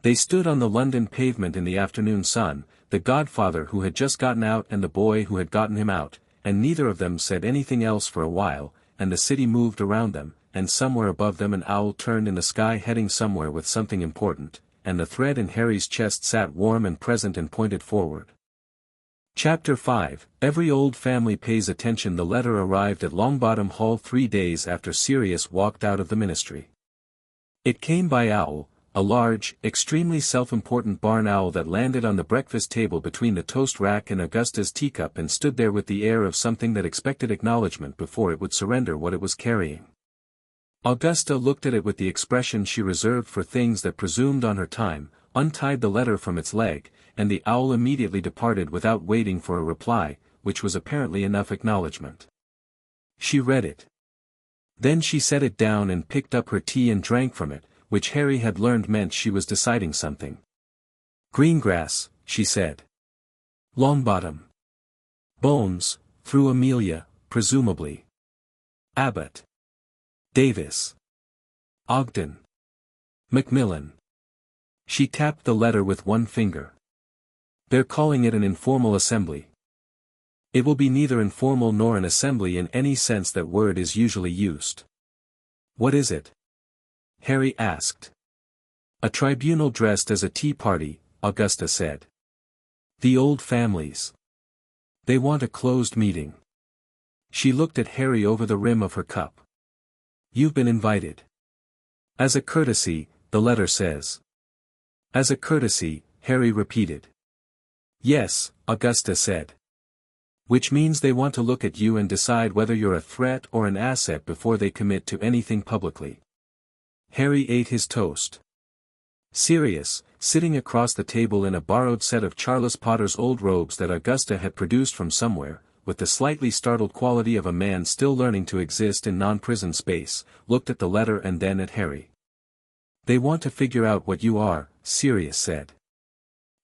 They stood on the London pavement in the afternoon sun, the godfather who had just gotten out and the boy who had gotten him out, and neither of them said anything else for a while, and the city moved around them, and somewhere above them an owl turned in the sky heading somewhere with something important, and the thread in Harry's chest sat warm and present and pointed forward. Chapter 5, Every Old Family Pays Attention. The letter arrived at Longbottom Hall 3 days after Sirius walked out of the ministry. It came by owl, a large, extremely self-important barn owl that landed on the breakfast table between the toast rack and Augusta's teacup and stood there with the air of something that expected acknowledgement before it would surrender what it was carrying. Augusta looked at it with the expression she reserved for things that presumed on her time, untied the letter from its leg, and the owl immediately departed without waiting for a reply, which was apparently enough acknowledgement. She read it. Then she set it down and picked up her tea and drank from it, which Harry had learned meant she was deciding something. Greengrass, she said. Longbottom. Bones, through Amelia, presumably. Abbott. Davis. Ogden. Macmillan. She tapped the letter with one finger. They're calling it an informal assembly. It will be neither informal nor an assembly in any sense that word is usually used. What is it? Harry asked. A tribunal dressed as a tea party, Augusta said. The old families. They want a closed meeting. She looked at Harry over the rim of her cup. You've been invited. As a courtesy, the letter says. As a courtesy, Harry repeated. Yes, Augusta said. Which means they want to look at you and decide whether you're a threat or an asset before they commit to anything publicly. Harry ate his toast. Sirius, sitting across the table in a borrowed set of Charles Potter's old robes that Augusta had produced from somewhere, with the slightly startled quality of a man still learning to exist in non-prison space, looked at the letter and then at Harry. They want to figure out what you are, Sirius said.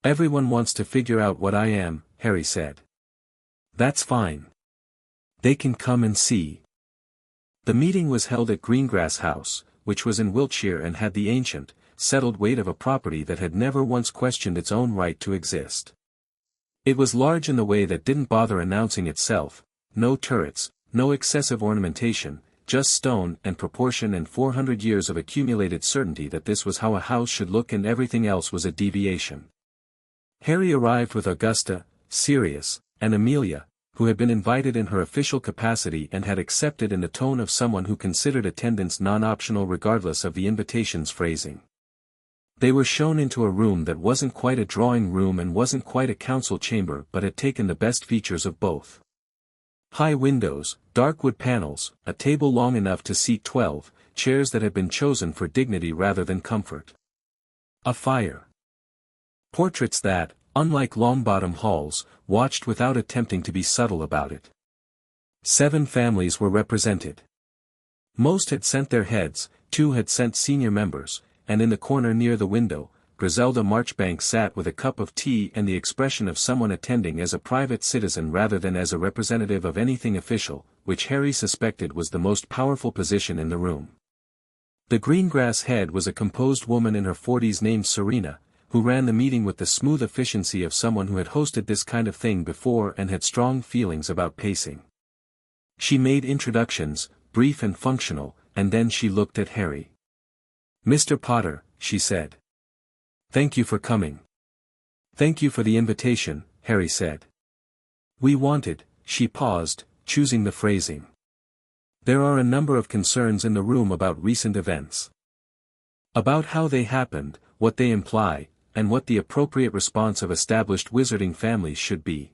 Everyone wants to figure out what I am, Harry said. That's fine. They can come and see. The meeting was held at Greengrass House, which was in Wiltshire and had the ancient, settled weight of a property that had never once questioned its own right to exist. It was large in the way that didn't bother announcing itself, no turrets, no excessive ornamentation, just stone and proportion and 400 years of accumulated certainty that this was how a house should look and everything else was a deviation. Harry arrived with Augusta, Sirius, and Amelia, who had been invited in her official capacity and had accepted in the tone of someone who considered attendance non-optional regardless of the invitation's phrasing. They were shown into a room that wasn't quite a drawing room and wasn't quite a council chamber but had taken the best features of both. High windows, dark wood panels, a table long enough to seat 12, chairs that had been chosen for dignity rather than comfort. A fire. Portraits that, unlike Longbottom halls, watched without attempting to be subtle about it. 7 families were represented. Most had sent their heads, 2 had sent senior members, and in the corner near the window, Griselda Marchbank sat with a cup of tea and the expression of someone attending as a private citizen rather than as a representative of anything official, which Harry suspected was the most powerful position in the room. The Greengrass head was a composed woman in her 40s named Serena, who ran the meeting with the smooth efficiency of someone who had hosted this kind of thing before and had strong feelings about pacing. She made introductions, brief and functional, and then she looked at Harry. Mr. Potter, she said. Thank you for coming. Thank you for the invitation, Harry said. We wanted, she paused, choosing the phrasing. There are a number of concerns in the room about recent events. About how they happened, what they imply, and what the appropriate response of established wizarding families should be.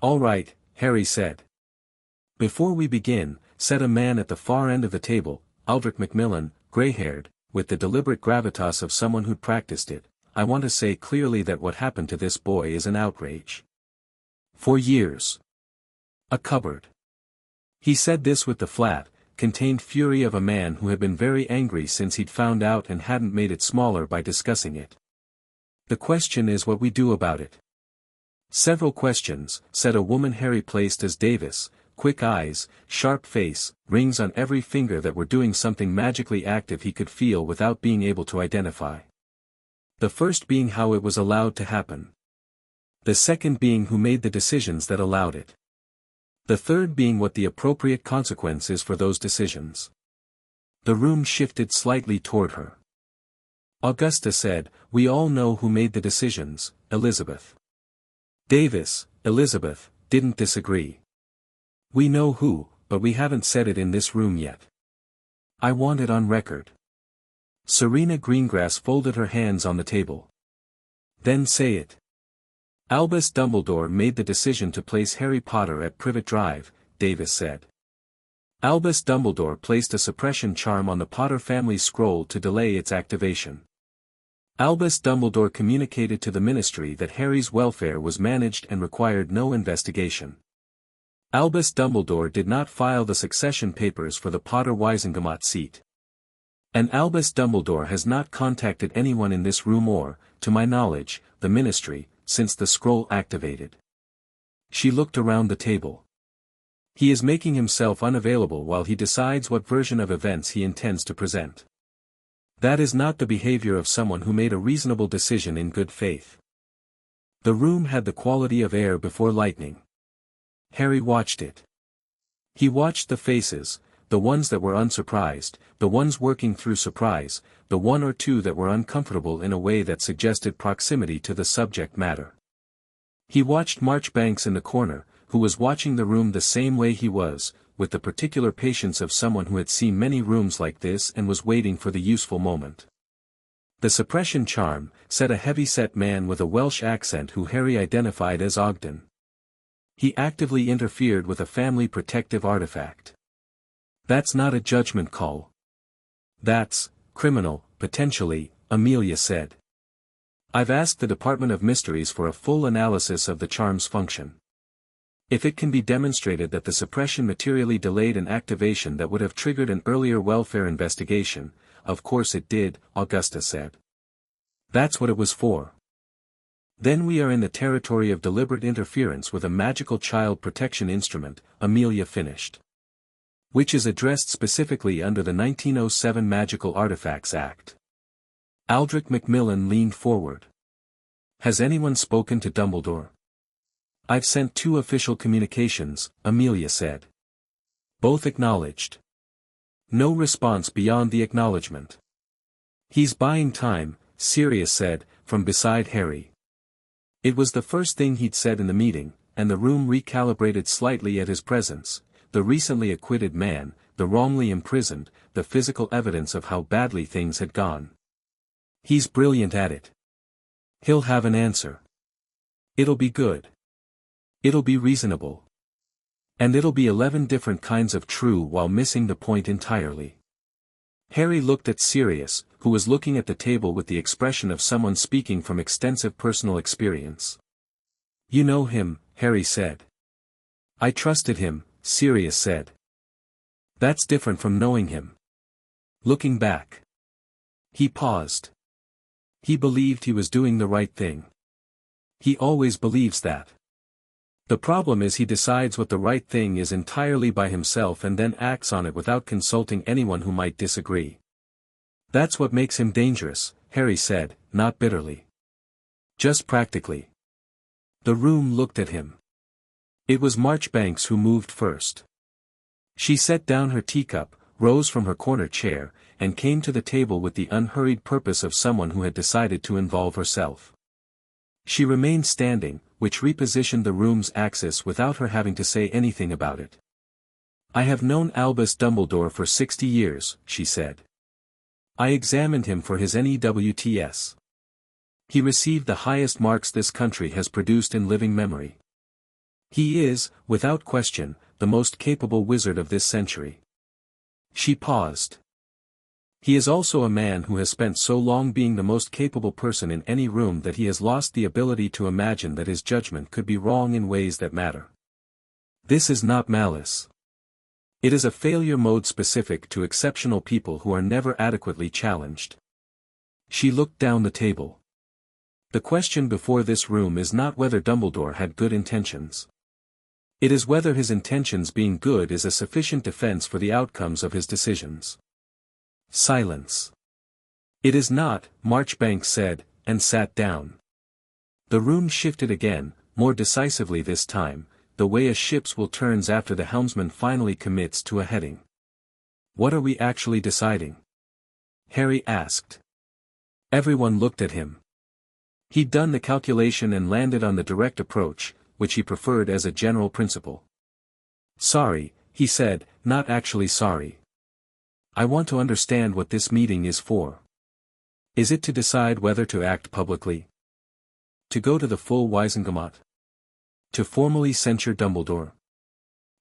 All right, Harry said. Before we begin, said a man at the far end of the table, Aldrich Macmillan, grey-haired, with the deliberate gravitas of someone who'd practiced it, I want to say clearly that what happened to this boy is an outrage. For years. A cupboard. He said this with the flat, contained fury of a man who had been very angry since he'd found out and hadn't made it smaller by discussing it. The question is what we do about it. Several questions, said a woman Harry placed as Davis, quick eyes, sharp face, rings on every finger that were doing something magically active he could feel without being able to identify. The first being how it was allowed to happen. The second being who made the decisions that allowed it. The third being what the appropriate consequence is for those decisions. The room shifted slightly toward her. Augusta said, we all know who made the decisions, Elizabeth. Davis, Elizabeth, didn't disagree. We know who, but we haven't said it in this room yet. I want it on record. Serena Greengrass folded her hands on the table. Then say it. Albus Dumbledore made the decision to place Harry Potter at Privet Drive, Davis said. Albus Dumbledore placed a suppression charm on the Potter family scroll to delay its activation. Albus Dumbledore communicated to the Ministry that Harry's welfare was managed and required no investigation. Albus Dumbledore did not file the succession papers for the Potter-Wisengamot seat. And Albus Dumbledore has not contacted anyone in this room or, to my knowledge, the the ministry, since the scroll activated. She looked around the table. He is making himself unavailable while he decides what version of events he intends to present. That is not the behavior of someone who made a reasonable decision in good faith. The room had the quality of air before lightning. Harry watched it. He watched the faces, the ones that were unsurprised, the ones working through surprise, the one or two that were uncomfortable in a way that suggested proximity to the subject matter. He watched Marchbanks in the corner, who was watching the room the same way he was, with the particular patience of someone who had seen many rooms like this and was waiting for the useful moment. The suppression charm, said a heavy-set man with a Welsh accent who Harry identified as Ogden. He actively interfered with a family protective artifact. That's not a judgment call. That's criminal, potentially, Amelia said. I've asked the Department of Mysteries for a full analysis of the charm's function. If it can be demonstrated that the suppression materially delayed an activation that would have triggered an earlier welfare investigation, of course it did, Augusta said. That's what it was for. Then we are in the territory of deliberate interference with a magical child protection instrument, Amelia finished. Which is addressed specifically under the 1907 Magical Artifacts Act. Aldrich Macmillan leaned forward. Has anyone spoken to Dumbledore? I've sent 2 official communications, Amelia said. Both acknowledged. No response beyond the acknowledgement. He's buying time, Sirius said, from beside Harry. It was the first thing he'd said in the meeting, and the room recalibrated slightly at his presence. The recently acquitted man, the wrongly imprisoned, the physical evidence of how badly things had gone. He's brilliant at it. He'll have an answer. It'll be good. It'll be reasonable. And it'll be 11 different kinds of true while missing the point entirely. Harry looked at Sirius, who was looking at the table with the expression of someone speaking from extensive personal experience. You know him, Harry said. I trusted him, Sirius said. That's different from knowing him. Looking back. He paused. He believed he was doing the right thing. He always believes that. The problem is he decides what the right thing is entirely by himself and then acts on it without consulting anyone who might disagree. That's what makes him dangerous, Harry said, not bitterly. Just practically. The room looked at him. It was Marchbanks who moved first. She set down her teacup, rose from her corner chair, and came to the table with the unhurried purpose of someone who had decided to involve herself. She remained standing, which repositioned the room's axis without her having to say anything about it. I have known Albus Dumbledore for 60 years, she said. I examined him for his NEWTS. He received the highest marks this country has produced in living memory. He is, without question, the most capable wizard of this century. She paused. He is also a man who has spent so long being the most capable person in any room that he has lost the ability to imagine that his judgment could be wrong in ways that matter. This is not malice. It is a failure mode specific to exceptional people who are never adequately challenged. She looked down the table. The question before this room is not whether Dumbledore had good intentions. It is whether his intentions being good is a sufficient defense for the outcomes of his decisions. Silence. It is not, Marchbanks said, and sat down. The room shifted again, more decisively this time, the way a ship's will turns after the helmsman finally commits to a heading. What are we actually deciding? Harry asked. Everyone looked at him. He'd done the calculation and landed on the direct approach, which he preferred as a general principle. Sorry, he said, not actually sorry. I want to understand what this meeting is for. Is it to decide whether to act publicly? To go to the full Wisengamot? To formally censure Dumbledore?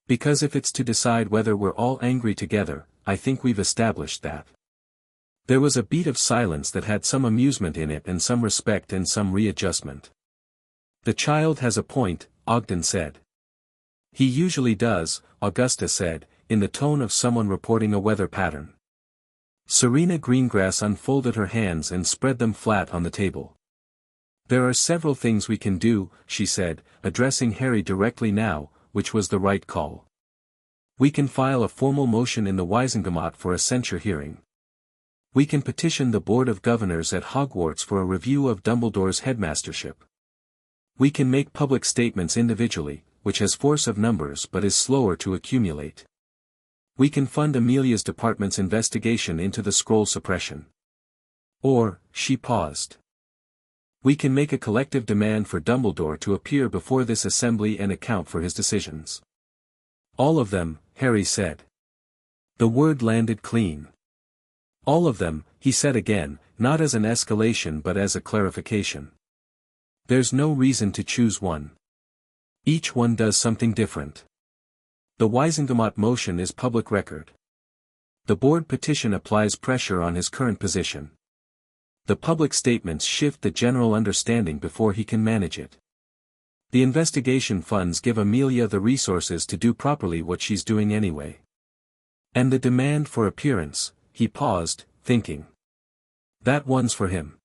Because if it's to decide whether we're all angry together, I think we've established that. There was a beat of silence that had some amusement in it and some respect and some readjustment. The child has a point, Ogden said. He usually does, Augusta said, in the tone of someone reporting a weather pattern. Serena Greengrass unfolded her hands and spread them flat on the table. There are several things we can do, she said, addressing Harry directly now, which was the right call. We can file a formal motion in the Wisengamot for a censure hearing. We can petition the Board of Governors at Hogwarts for a review of Dumbledore's headmastership. We can make public statements individually, which has force of numbers but is slower to accumulate. We can fund Amelia's department's investigation into the scroll suppression. Or, she paused. We can make a collective demand for Dumbledore to appear before this assembly and account for his decisions. All of them, Harry said. The word landed clean. All of them, he said again, not as an escalation but as a clarification. There's no reason to choose one. Each one does something different. The Wisengamot motion is public record. The board petition applies pressure on his current position. The public statements shift the general understanding before he can manage it. The investigation funds give Amelia the resources to do properly what she's doing anyway. And the demand for appearance, he paused, thinking. That one's for him.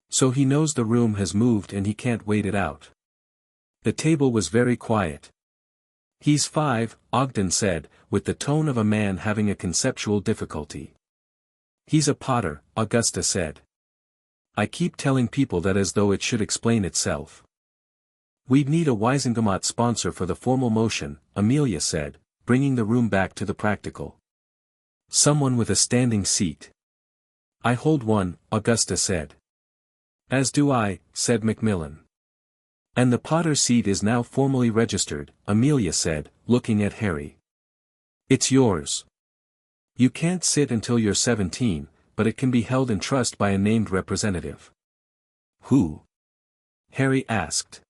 So he knows the room has moved and he can't wait it out. The table was very quiet. He's 5, Ogden said, with the tone of a man having a conceptual difficulty. He's a Potter, Augusta said. I keep telling people that as though it should explain itself. We'd need a Wisengamot sponsor for the formal motion, Amelia said, bringing the room back to the practical. Someone with a standing seat. I hold one, Augusta said. As do I, said Macmillan. And the Potter seat is now formally registered, Amelia said, looking at Harry. It's yours. You can't sit until you're 17, but it can be held in trust by a named representative. Who? Harry asked.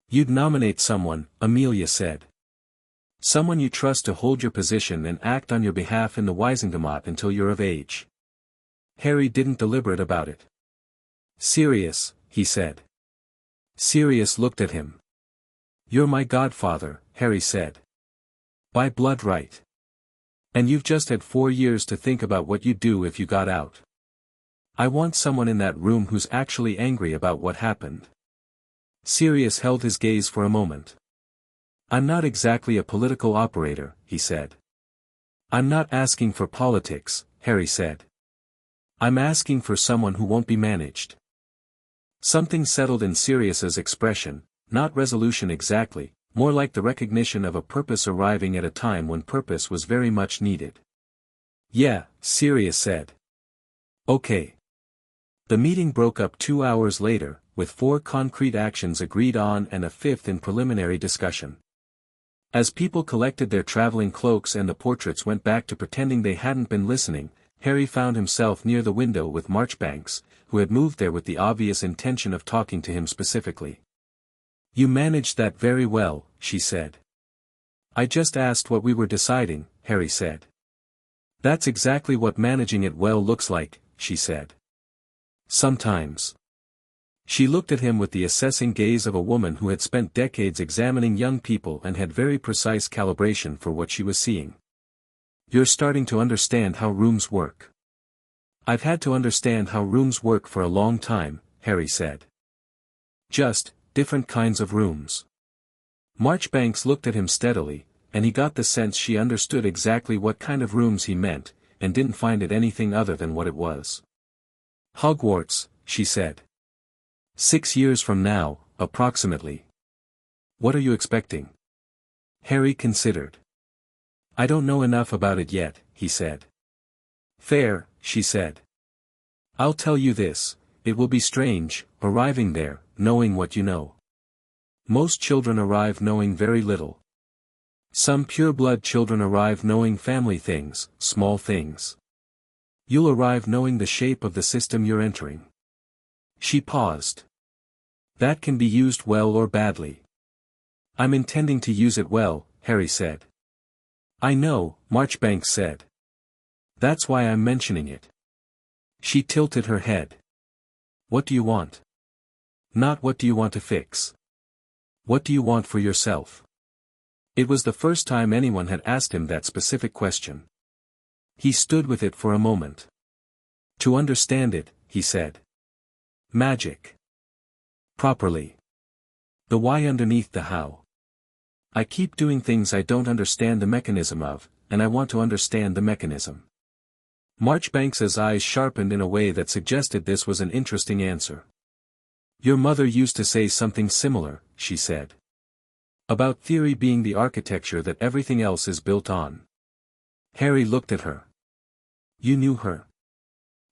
You'd nominate someone, Amelia said. Someone you trust to hold your position and act on your behalf in the Wisengamot until you're of age. Harry didn't deliberate about it. Sirius, he said. Sirius looked at him. You're my godfather, Harry said. By blood right. And you've just had 4 years to think about what you'd do if you got out. I want someone in that room who's actually angry about what happened. Sirius held his gaze for a moment. I'm not exactly a political operator, he said. I'm not asking for politics, Harry said. I'm asking for someone who won't be managed. Something settled in Sirius's expression, not resolution exactly, more like the recognition of a purpose arriving at a time when purpose was very much needed. Yeah, Sirius said. Okay. The meeting broke up 2 hours later, with 4 concrete actions agreed on and a 5th in preliminary discussion. As people collected their traveling cloaks and the portraits went back to pretending they hadn't been listening, Harry found himself near the window with Marchbanks, who had moved there with the obvious intention of talking to him specifically. You managed that very well, she said. I just asked what we were deciding, Harry said. That's exactly what managing it well looks like, she said. Sometimes. She looked at him with the assessing gaze of a woman who had spent decades examining young people and had very precise calibration for what she was seeing. You're starting to understand how rooms work. I've had to understand how rooms work for a long time, Harry said. Just, different kinds of rooms. Marchbanks looked at him steadily, and he got the sense she understood exactly what kind of rooms he meant, and didn't find it anything other than what it was. Hogwarts, she said. 6 years from now, approximately. What are you expecting? Harry considered. I don't know enough about it yet, he said. Fair, she said. I'll tell you this, it will be strange, arriving there, knowing what you know. Most children arrive knowing very little. Some pure-blood children arrive knowing family things, small things. You'll arrive knowing the shape of the system you're entering. She paused. That can be used well or badly. I'm intending to use it well, Harry said. I know, Marchbanks said. That's why I'm mentioning it. She tilted her head. What do you want? Not what do you want to fix. What do you want for yourself? It was the first time anyone had asked him that specific question. He stood with it for a moment. To understand it, he said. Magic. Properly. The why underneath the how. I keep doing things I don't understand the mechanism of, and I want to understand the mechanism. Marchbanks's eyes sharpened in a way that suggested this was an interesting answer. Your mother used to say something similar, she said. About theory being the architecture that everything else is built on. Harry looked at her. You knew her.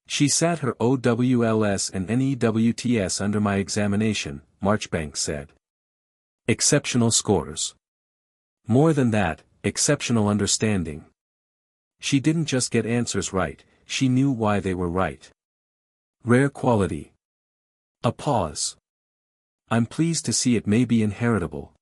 She sat her OWLS and NEWTS under my examination, Marchbanks said. Exceptional scores. More than that, exceptional understanding. She didn't just get answers right, she knew why they were right. Rare quality. A pause. I'm pleased to see it may be inheritable.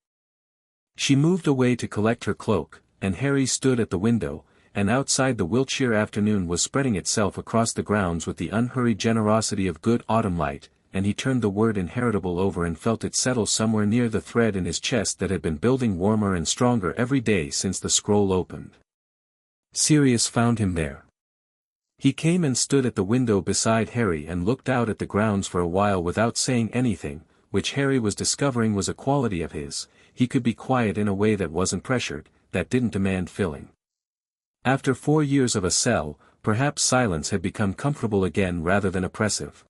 She moved away to collect her cloak, and Harry stood at the window, and outside the Wiltshire afternoon was spreading itself across the grounds with the unhurried generosity of good autumn light, and he turned the word inheritable over and felt it settle somewhere near the thread in his chest that had been building warmer and stronger every day since the scroll opened. Sirius found him there. He came and stood at the window beside Harry and looked out at the grounds for a while without saying anything, which Harry was discovering was a quality of his. He could be quiet in a way that wasn't pressured, that didn't demand filling. After 4 years of a cell, perhaps silence had become comfortable again rather than oppressive.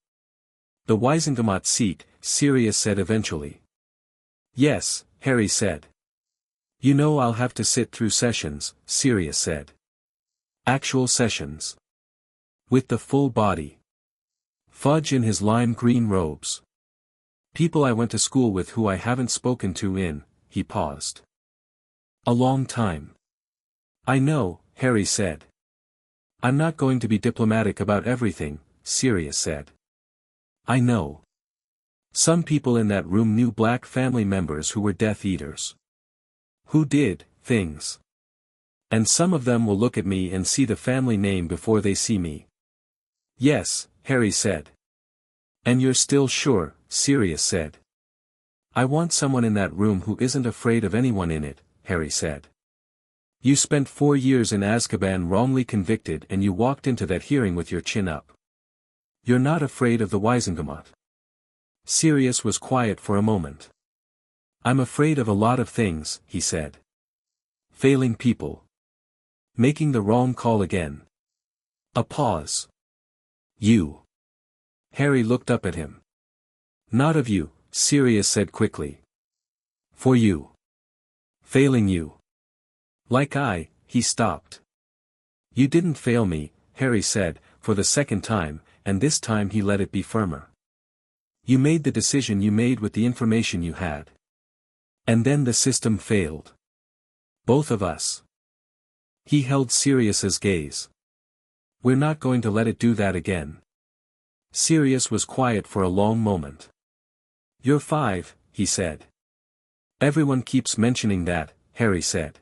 The Wisengamot seat, Sirius said eventually. Yes, Harry said. You know I'll have to sit through sessions, Sirius said. Actual sessions. With the full body. Fudge in his lime green robes. People I went to school with who I haven't spoken to in, he paused. A long time. I know, Harry said. I'm not going to be diplomatic about everything, Sirius said. I know. Some people in that room knew black family members who were Death Eaters. Who did things. And some of them will look at me and see the family name before they see me. Yes, Harry said. And you're still sure, Sirius said. I want someone in that room who isn't afraid of anyone in it, Harry said. You spent 4 years in Azkaban wrongly convicted and you walked into that hearing with your chin up. You're not afraid of the Wisengamot. Sirius was quiet for a moment. I'm afraid of a lot of things, he said. Failing people. Making the wrong call again. A pause. You. Harry looked up at him. Not of you, Sirius said quickly. For you. Failing you. Like he stopped. You didn't fail me, Harry said, for the second time, and this time he let it be firmer. You made the decision you made with the information you had. And then the system failed. Both of us. He held Sirius's gaze. We're not going to let it do that again. Sirius was quiet for a long moment. You're 5, he said. Everyone keeps mentioning that, Harry said.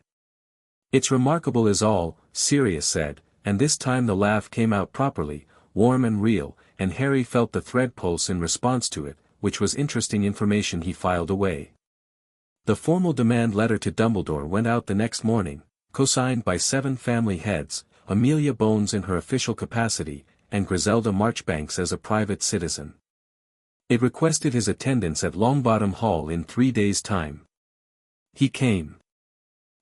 It's remarkable is all, Sirius said, and this time the laugh came out properly, warm and real, and Harry felt the thread pulse in response to it, which was interesting information he filed away. The formal demand letter to Dumbledore went out the next morning, co-signed by 7 family heads, Amelia Bones in her official capacity, and Griselda Marchbanks as a private citizen. It requested his attendance at Longbottom Hall in 3 days' time. He came.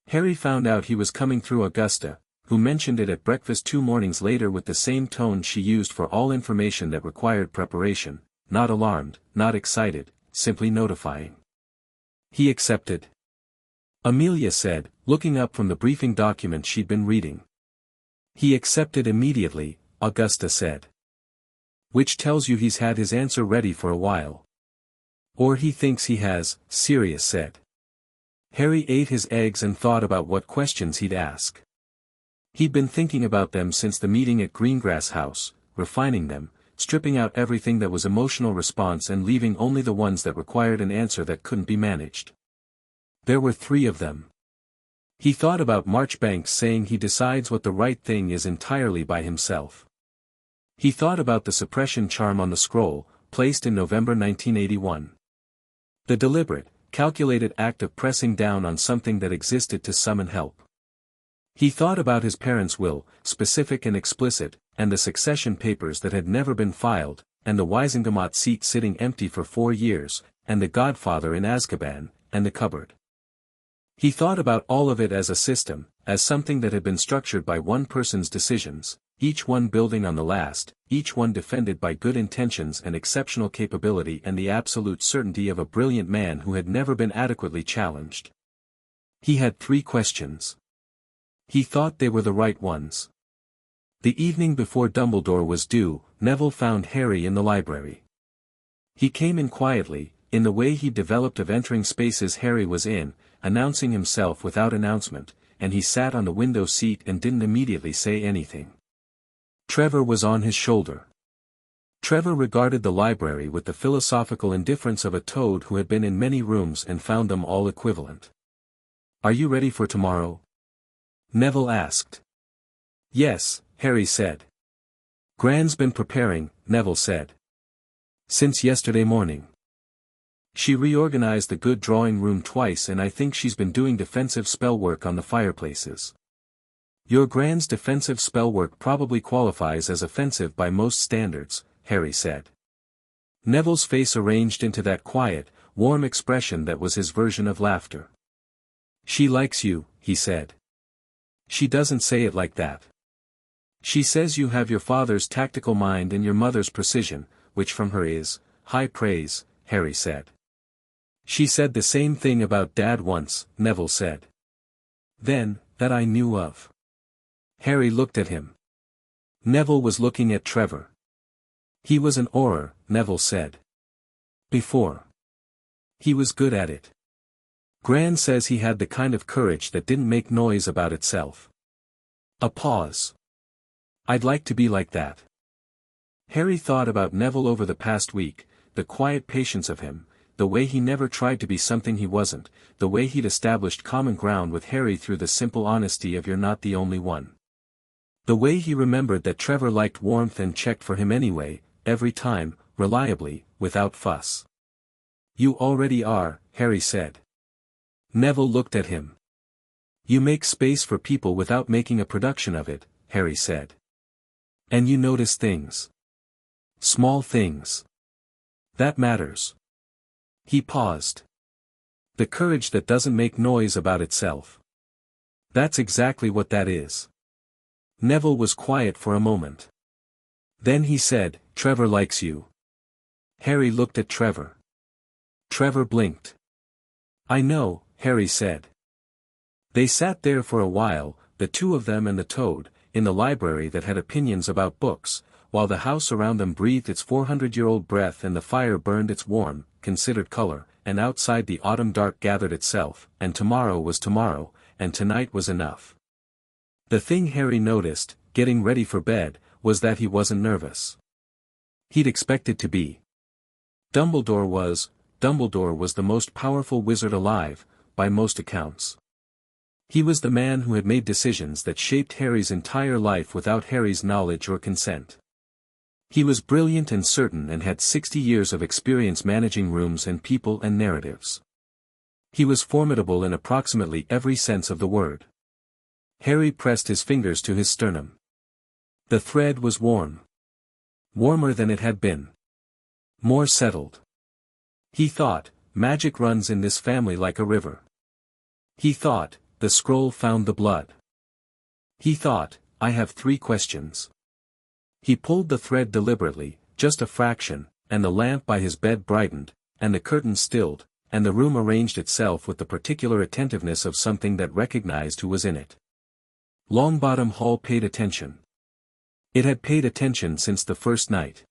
Harry found out he was coming through Augusta, who mentioned it at breakfast 2 mornings later with the same tone she used for all information that required preparation, not alarmed, not excited, simply notifying. He accepted. Amelia said, looking up from the briefing document she'd been reading. He accepted immediately, Augusta said. Which tells you he's had his answer ready for a while. Or he thinks he has, Sirius said. Harry ate his eggs and thought about what questions he'd ask. He'd been thinking about them since the meeting at Greengrass House, refining them, stripping out everything that was emotional response and leaving only the ones that required an answer that couldn't be managed. There were 3 of them. He thought about Marchbanks saying he decides what the right thing is entirely by himself. He thought about the suppression charm on the scroll, placed in November 1981. The deliberate, calculated act of pressing down on something that existed to summon help. He thought about his parents' will, specific and explicit, and the succession papers that had never been filed, and the Wisengamot seat sitting empty for 4 years, and the godfather in Azkaban, and the cupboard. He thought about all of it as a system, as something that had been structured by one person's decisions, each one building on the last, each one defended by good intentions and exceptional capability and the absolute certainty of a brilliant man who had never been adequately challenged. He had 3 questions. He thought they were the right ones. The evening before Dumbledore was due, Neville found Harry in the library. He came in quietly, in the way he developed of entering spaces Harry was in, announcing himself without announcement, and he sat on the window seat and didn't immediately say anything. Trevor was on his shoulder. Trevor regarded the library with the philosophical indifference of a toad who had been in many rooms and found them all equivalent. "Are you ready for tomorrow?" Neville asked. "Yes," Harry said. "Gran's been preparing," Neville said. "Since yesterday morning. She reorganized the good drawing room twice and I think she's been doing defensive spell work on the fireplaces." "Your Gran's defensive spell work probably qualifies as offensive by most standards," Harry said. Neville's face arranged into that quiet, warm expression that was his version of laughter. "She likes you," he said. "She doesn't say it like that. She says you have your father's tactical mind and your mother's precision, which from her is high praise," Harry said. "She said the same thing about Dad once," Neville said. "Then, that I knew of." Harry looked at him. Neville was looking at Trevor. "He was an Auror," Neville said. "Before. He was good at it. Gran says he had the kind of courage that didn't make noise about itself." A pause. "I'd like to be like that." Harry thought about Neville over the past week, the quiet patience of him, the way he never tried to be something he wasn't, the way he'd established common ground with Harry through the simple honesty of "you're not the only one." The way he remembered that Trevor liked warmth and checked for him anyway, every time, reliably, without fuss. "You already are," Harry said. Neville looked at him. "You make space for people without making a production of it," Harry said. "And you notice things. Small things. That matters." He paused. "The courage that doesn't make noise about itself. That's exactly what that is." Neville was quiet for a moment. Then he said, "Trevor likes you." Harry looked at Trevor. Trevor blinked. "I know," Harry said. They sat there for a while, the two of them and the toad, in the library that had opinions about books, while the house around them breathed its 400-year-old breath and the fire burned its warm, considered color, and outside the autumn dark gathered itself, and tomorrow was tomorrow, and tonight was enough. The thing Harry noticed, getting ready for bed, was that he wasn't nervous. He'd expected to be. Dumbledore was the most powerful wizard alive, by most accounts. He was the man who had made decisions that shaped Harry's entire life without Harry's knowledge or consent. He was brilliant and certain and had 60 years of experience managing rooms and people and narratives. He was formidable in approximately every sense of the word. Harry pressed his fingers to his sternum. The thread was warm. Warmer than it had been. More settled. He thought, magic runs in this family like a river. He thought, the scroll found the blood. He thought, I have 3 questions. He pulled the thread deliberately, just a fraction, and the lamp by his bed brightened, and the curtains stilled, and the room arranged itself with the particular attentiveness of something that recognized who was in it. Longbottom Hall paid attention. It had paid attention since the first night.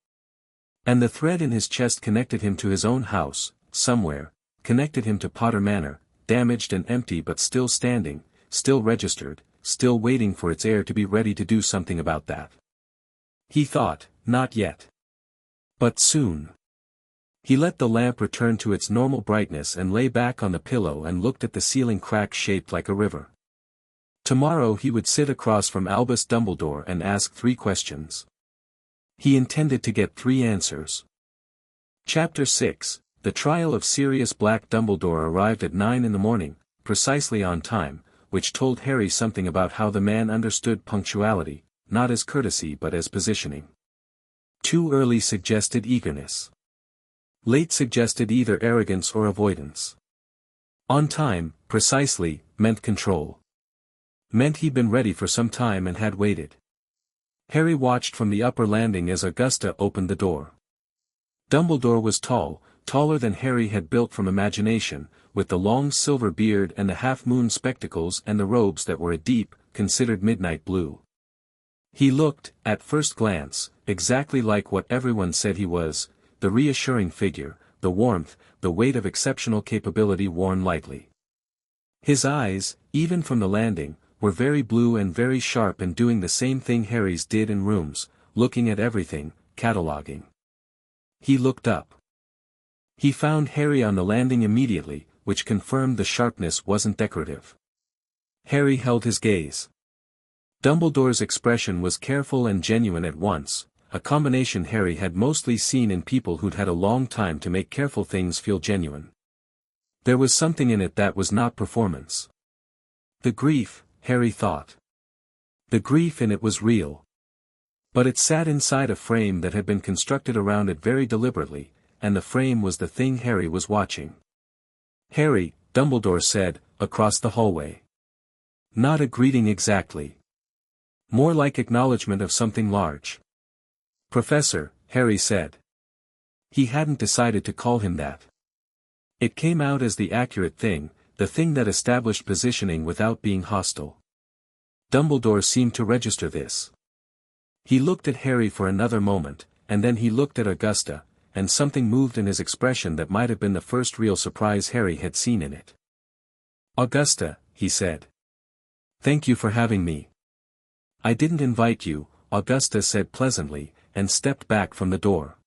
And the thread in his chest connected him to his own house, somewhere, connected him to Potter Manor, damaged and empty but still standing, still registered, still waiting for its heir to be ready to do something about that. He thought, not yet. But soon. He let the lamp return to its normal brightness and lay back on the pillow and looked at the ceiling crack shaped like a river. Tomorrow he would sit across from Albus Dumbledore and ask 3 questions. He intended to get 3 answers. Chapter 6, The Trial of Sirius Black. Dumbledore arrived at 9 in the morning, precisely on time, which told Harry something about how the man understood punctuality, not as courtesy but as positioning. Too early suggested eagerness. Late suggested either arrogance or avoidance. On time, precisely, meant control. Meant he'd been ready for some time and had waited. Harry watched from the upper landing as Augusta opened the door. Dumbledore was tall, taller than Harry had built from imagination, with the long silver beard and the half-moon spectacles and the robes that were a deep, considered midnight blue. He looked, at first glance, exactly like what everyone said he was, the reassuring figure, the warmth, the weight of exceptional capability worn lightly. His eyes, even from the landing, were very blue and very sharp and doing the same thing Harry's did in rooms, looking at everything, cataloguing. He looked up. He found Harry on the landing immediately, which confirmed the sharpness wasn't decorative. Harry held his gaze. Dumbledore's expression was careful and genuine at once, a combination Harry had mostly seen in people who'd had a long time to make careful things feel genuine. There was something in it that was not performance. The grief, Harry thought. The grief in it was real. But it sat inside a frame that had been constructed around it very deliberately, and the frame was the thing Harry was watching. "Harry," Dumbledore said, across the hallway. Not a greeting exactly. More like acknowledgement of something large. "Professor," Harry said. He hadn't decided to call him that. It came out as the accurate thing, the thing that established positioning without being hostile. Dumbledore seemed to register this. He looked at Harry for another moment, and then he looked at Augusta, and something moved in his expression that might have been the first real surprise Harry had seen in it. "Augusta," he said. "Thank you for having me." "I didn't invite you," Augusta said pleasantly, and stepped back from the door.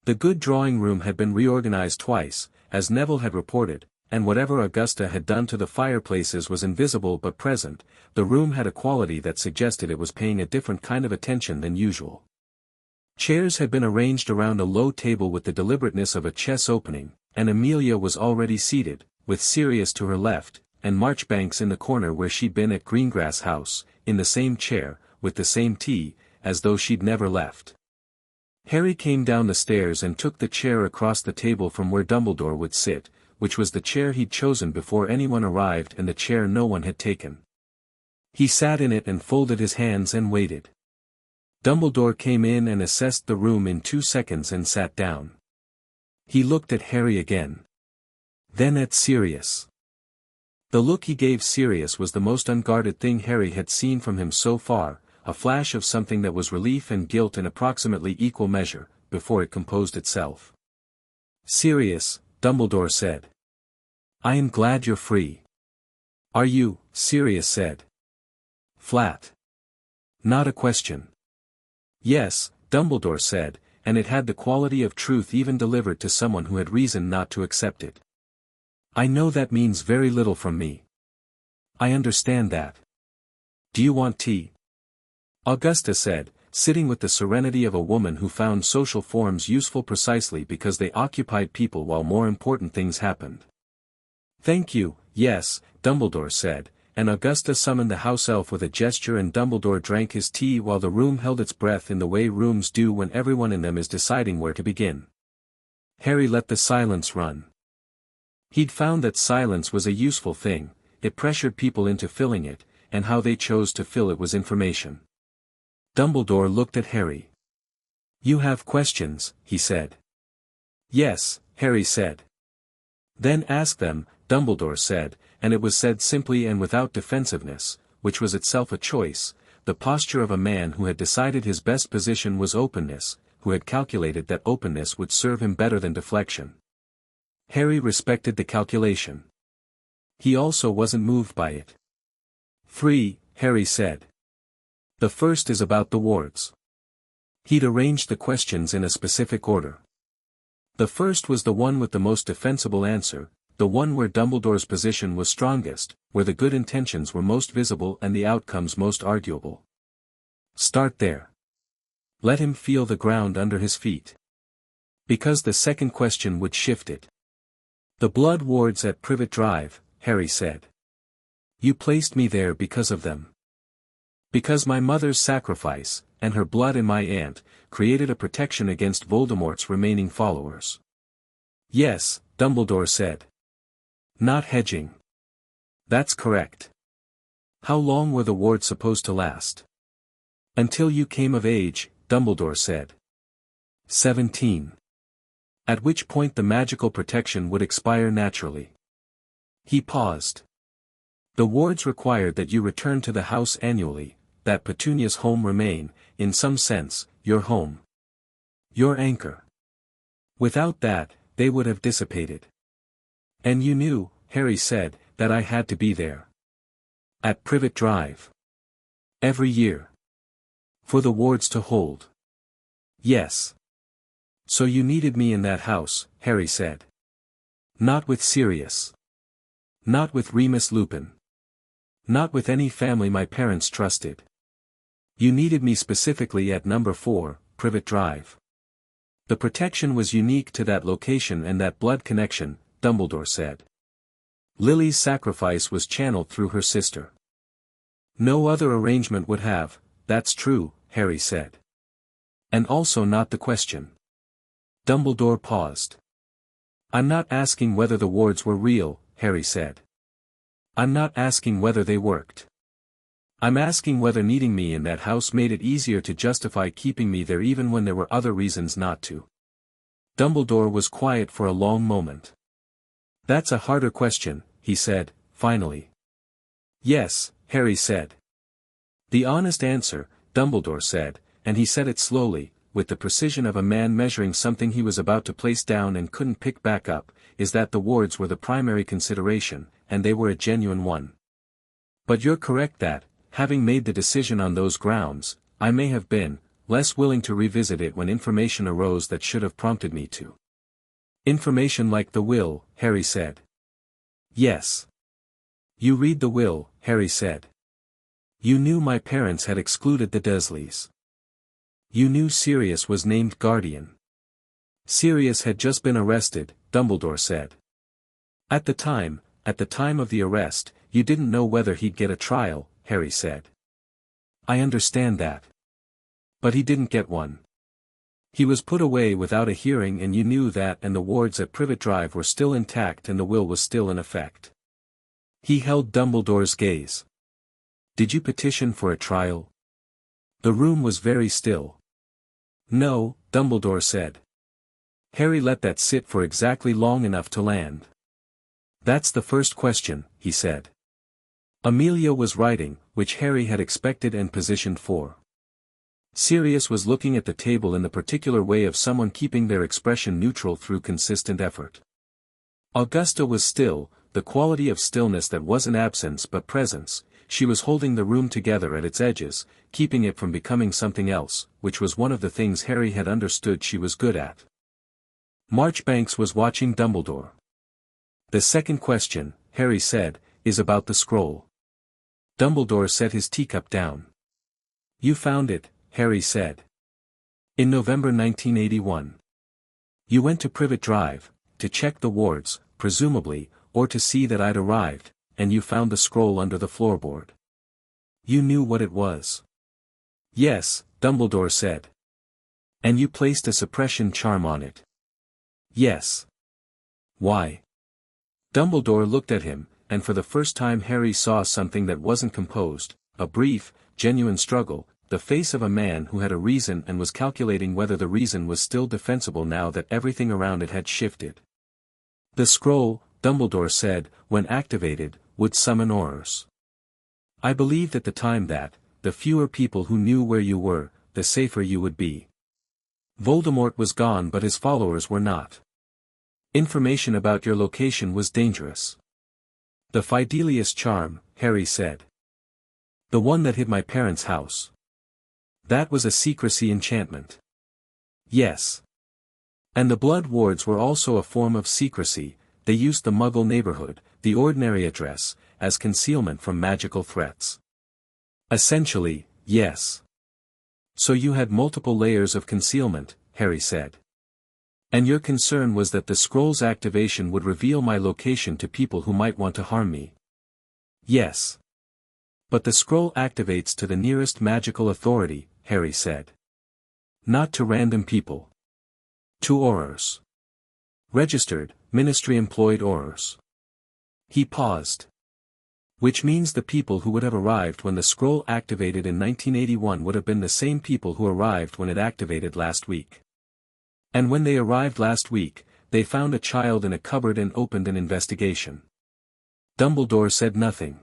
The good drawing room had been reorganized twice, as Neville had reported, and whatever Augusta had done to the fireplaces was invisible but present. The room had a quality that suggested it was paying a different kind of attention than usual. Chairs had been arranged around a low table with the deliberateness of a chess opening, and Amelia was already seated, with Sirius to her left, and Marchbanks in the corner where she'd been at Greengrass House, in the same chair, with the same tea, as though she'd never left. Harry came down the stairs and took the chair across the table from where Dumbledore would sit, which was the chair he'd chosen before anyone arrived and the chair no one had taken. He sat in it and folded his hands and waited. Dumbledore came in and assessed the room in 2 seconds and sat down. He looked at Harry again. Then at Sirius. The look he gave Sirius was the most unguarded thing Harry had seen from him so far, a flash of something that was relief and guilt in approximately equal measure, before it composed itself. "Sirius," Dumbledore said. "I am glad you're free." "Are you?" Sirius said. Flat. Not a question. "Yes," Dumbledore said, and it had the quality of truth even delivered to someone who had reason not to accept it. "I know that means very little from me. I understand that. Do you want tea?" Augusta said, sitting with the serenity of a woman who found social forms useful precisely because they occupied people while more important things happened. "Thank you, yes," Dumbledore said, and Augusta summoned the house elf with a gesture and Dumbledore drank his tea while the room held its breath in the way rooms do when everyone in them is deciding where to begin. Harry let the silence run. He'd found that silence was a useful thing, it pressured people into filling it, and how they chose to fill it was information. Dumbledore looked at Harry. "You have questions," he said. "Yes," Harry said. "Then ask them," Dumbledore said, and it was said simply and without defensiveness, which was itself a choice, the posture of a man who had decided his best position was openness, who had calculated that openness would serve him better than deflection. Harry respected the calculation. He also wasn't moved by it. "Free," Harry said. "The first is about the wards." He'd arranged the questions in a specific order. The first was the one with the most defensible answer, the one where Dumbledore's position was strongest, where the good intentions were most visible and the outcomes most arguable. Start there. Let him feel the ground under his feet. Because the second question would shift it. "The blood wards at Privet Drive," Harry said. "You placed me there because of them. Because my mother's sacrifice, and her blood in my aunt, created a protection against Voldemort's remaining followers. Yes, Dumbledore said. Not hedging. That's correct. How long were the wards supposed to last? Until you came of age, Dumbledore said. 17. At which point the magical protection would expire naturally. He paused. The wards required that you return to the house annually, that Petunia's home remain, in some sense, your home. Your anchor. Without that, they would have dissipated. And you knew, Harry said, that I had to be there. At Privet Drive. Every year. For the wards to hold. Yes. So you needed me in that house, Harry said. Not with Sirius. Not with Remus Lupin. Not with any family my parents trusted. You needed me specifically at number 4, Privet Drive. The protection was unique to that location and that blood connection, Dumbledore said. Lily's sacrifice was channeled through her sister. No other arrangement would have, that's true, Harry said. And also not the question. Dumbledore paused. I'm not asking whether the wards were real, Harry said. I'm not asking whether they worked. I'm asking whether needing me in that house made it easier to justify keeping me there even when there were other reasons not to. Dumbledore was quiet for a long moment. That's a harder question, he said, finally. Yes, Harry said. The honest answer, Dumbledore said, and he said it slowly, with the precision of a man measuring something he was about to place down and couldn't pick back up, is that the wards were the primary consideration, and they were a genuine one. But you're correct that, having made the decision on those grounds, I may have been less willing to revisit it when information arose that should have prompted me to. Information like the will, Harry said. Yes. You read the will, Harry said. You knew my parents had excluded the Dursleys. You knew Sirius was named guardian. Sirius had just been arrested, Dumbledore said. At the time of the arrest, you didn't know whether he'd get a trial, Harry said. I understand that. But he didn't get one. He was put away without a hearing and you knew that, and the wards at Privet Drive were still intact and the will was still in effect. He held Dumbledore's gaze. Did you petition for a trial? The room was very still. No, Dumbledore said. Harry let that sit for exactly long enough to land. That's the first question, he said. Amelia was writing, which Harry had expected and positioned for. Sirius was looking at the table in the particular way of someone keeping their expression neutral through consistent effort. Augusta was still, the quality of stillness that wasn't absence but presence. She was holding the room together at its edges, keeping it from becoming something else, which was one of the things Harry had understood she was good at. Marchbanks was watching Dumbledore. The second question, Harry said, is about the scroll. Dumbledore set his teacup down. You found it, Harry said. In November 1981. You went to Privet Drive, to check the wards, presumably, or to see that I'd arrived, and you found the scroll under the floorboard. You knew what it was. Yes, Dumbledore said. And you placed a suppression charm on it. Yes. Why? Dumbledore looked at him, and for the first time Harry saw something that wasn't composed, a brief, genuine struggle, the face of a man who had a reason and was calculating whether the reason was still defensible now that everything around it had shifted. The scroll, Dumbledore said, when activated, would summon Aurors. I believed at the time that, the fewer people who knew where you were, the safer you would be. Voldemort was gone but his followers were not. Information about your location was dangerous. The Fidelius charm, Harry said. The one that hid my parents' house. That was a secrecy enchantment. Yes. And the blood wards were also a form of secrecy. They used the Muggle neighborhood, the ordinary address, as concealment from magical threats. Essentially, yes. So you had multiple layers of concealment, Harry said. And your concern was that the scroll's activation would reveal my location to people who might want to harm me. Yes. But the scroll activates to the nearest magical authority, Harry said. Not to random people. To Aurors. Registered, ministry-employed Aurors. He paused. Which means the people who would have arrived when the scroll activated in 1981 would have been the same people who arrived when it activated last week. And when they arrived last week, they found a child in a cupboard and opened an investigation. Dumbledore said nothing.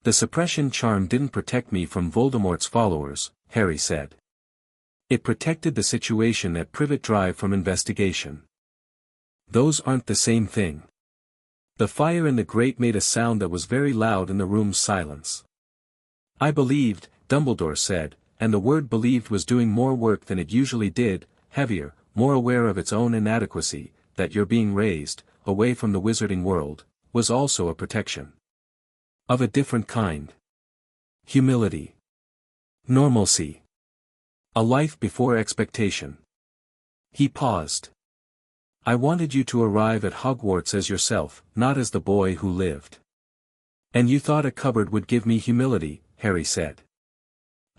The suppression charm didn't protect me from Voldemort's followers, Harry said. It protected the situation at Privet Drive from investigation. Those aren't the same thing. The fire in the grate made a sound that was very loud in the room's silence. I believed, Dumbledore said, and the word believed was doing more work than it usually did, heavier, more aware of its own inadequacy, that your being raised, away from the wizarding world, was also a protection. Of a different kind. Humility. Normalcy. A life before expectation. He paused. I wanted you to arrive at Hogwarts as yourself, not as the boy who lived. And you thought a cupboard would give me humility, Harry said.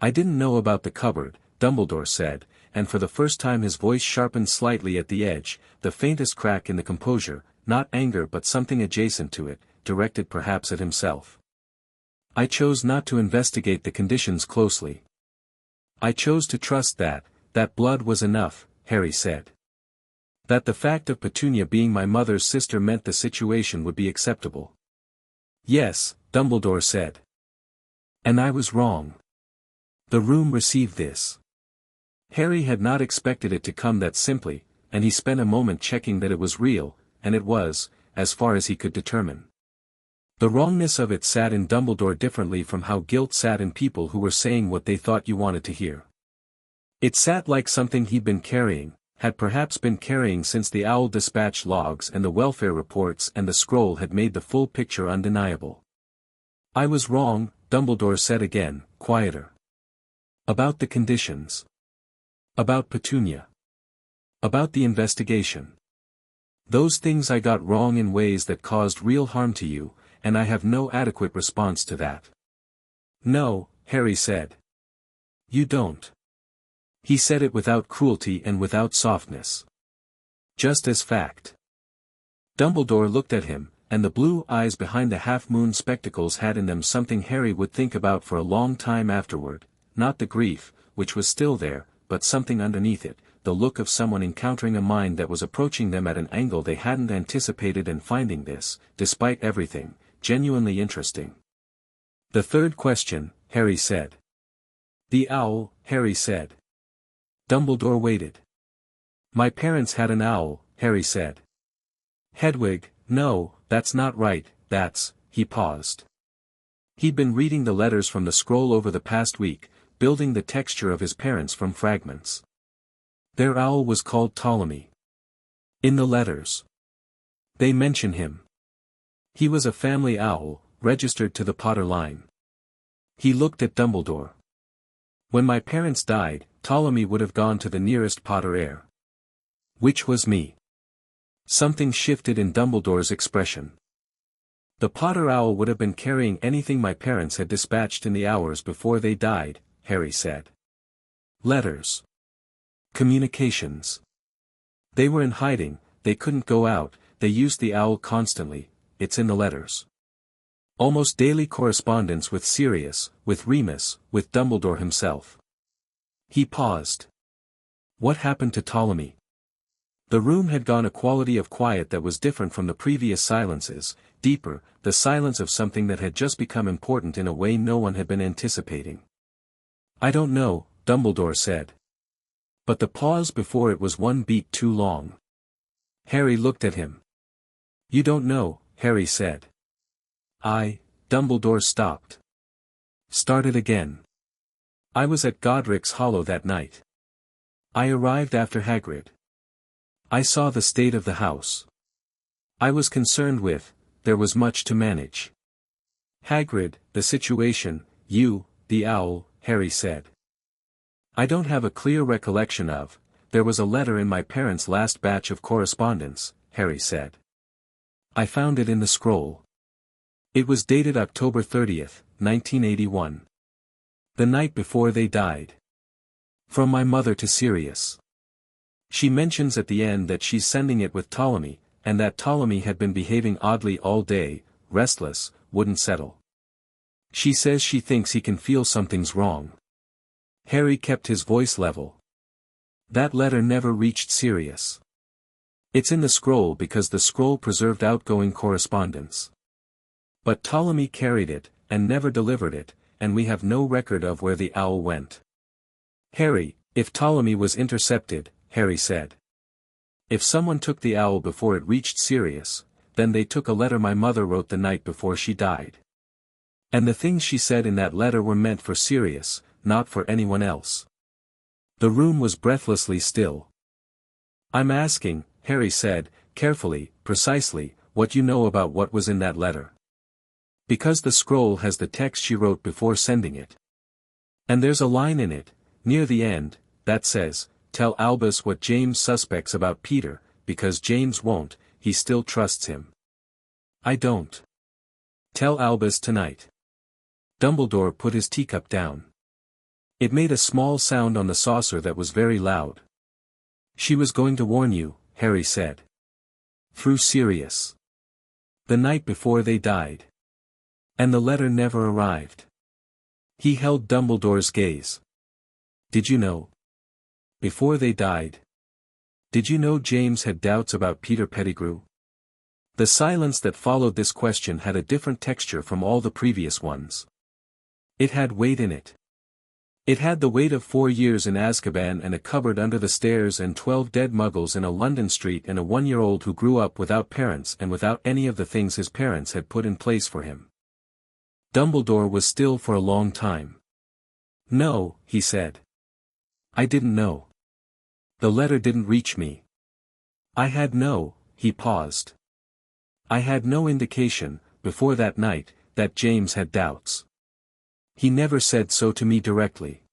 I didn't know about the cupboard, Dumbledore said, and for the first time his voice sharpened slightly at the edge, the faintest crack in the composure, not anger but something adjacent to it, directed perhaps at himself. I chose not to investigate the conditions closely. I chose to trust that blood was enough, Harry said. That the fact of Petunia being my mother's sister meant the situation would be acceptable. Yes, Dumbledore said. And I was wrong. The room received this. Harry had not expected it to come that simply, and he spent a moment checking that it was real, and it was, as far as he could determine. The wrongness of it sat in Dumbledore differently from how guilt sat in people who were saying what they thought you wanted to hear. It sat like something he'd been carrying, had perhaps been carrying since the Owl Dispatch logs and the welfare reports and the scroll had made the full picture undeniable. I was wrong, Dumbledore said again, quieter. About the conditions. About Petunia. About the investigation. Those things I got wrong in ways that caused real harm to you, and I have no adequate response to that. No, Harry said. You don't. He said it without cruelty and without softness. Just as fact. Dumbledore looked at him, and the blue eyes behind the half-moon spectacles had in them something Harry would think about for a long time afterward, not the grief, which was still there, but something underneath it, the look of someone encountering a mind that was approaching them at an angle they hadn't anticipated and finding this, despite everything, genuinely interesting. The third question, Harry said. The owl, Harry said. Dumbledore waited. My parents had an owl, Harry said. Hedwig, no, that's not right, he paused. He'd been reading the letters from the scroll over the past week, building the texture of his parents from fragments. Their owl was called Ptolemy. In the letters. They mention him. He was a family owl, registered to the Potter line. He looked at Dumbledore. When my parents died, Ptolemy would have gone to the nearest Potter heir. Which was me. Something shifted in Dumbledore's expression. The Potter owl would have been carrying anything my parents had dispatched in the hours before they died, Harry said. Letters. Communications. They were in hiding, they couldn't go out, they used the owl constantly, it's in the letters. Almost daily correspondence with Sirius, with Remus, with Dumbledore himself. He paused. What happened to Ptolemy? The room had gone a quality of quiet that was different from the previous silences, deeper, the silence of something that had just become important in a way no one had been anticipating. I don't know, Dumbledore said. But the pause before it was one beat too long. Harry looked at him. You don't know, Harry said. Dumbledore stopped. Started again. I was at Godric's Hollow that night. I arrived after Hagrid. I saw the state of the house. I was concerned with, there was much to manage. Hagrid, the situation, you, the owl, Harry said. I don't have a clear recollection of, there was a letter in my parents' last batch of correspondence, Harry said. I found it in the scroll. It was dated October 30th, 1981. The night before they died. From my mother to Sirius. She mentions at the end that she's sending it with Ptolemy, and that Ptolemy had been behaving oddly all day, restless, wouldn't settle. She says she thinks he can feel something's wrong. Harry kept his voice level. That letter never reached Sirius. It's in the scroll because the scroll preserved outgoing correspondence. But Ptolemy carried it, and never delivered it, and we have no record of where the owl went. Harry, if Ptolemy was intercepted, Harry said. If someone took the owl before it reached Sirius, then they took a letter my mother wrote the night before she died. And the things she said in that letter were meant for Sirius, not for anyone else. The room was breathlessly still. I'm asking, Harry said, carefully, precisely, what you know about what was in that letter. Because the scroll has the text she wrote before sending it. And there's a line in it, near the end, that says, tell Albus what James suspects about Peter, because James won't, he still trusts him. I don't. Tell Albus tonight. Dumbledore put his teacup down. It made a small sound on the saucer that was very loud. She was going to warn you, Harry said. Through Sirius. The night before they died. And the letter never arrived. He held Dumbledore's gaze. Did you know? Before they died. Did you know James had doubts about Peter Pettigrew? The silence that followed this question had a different texture from all the previous ones. It had weight in it. It had the weight of 4 years in Azkaban and a cupboard under the stairs and 12 dead muggles in a London street and a 1-year-old who grew up without parents and without any of the things his parents had put in place for him. Dumbledore was still for a long time. No, he said. I didn't know. The letter didn't reach me. He paused. I had no indication, before that night, that James had doubts. He never said so to me directly.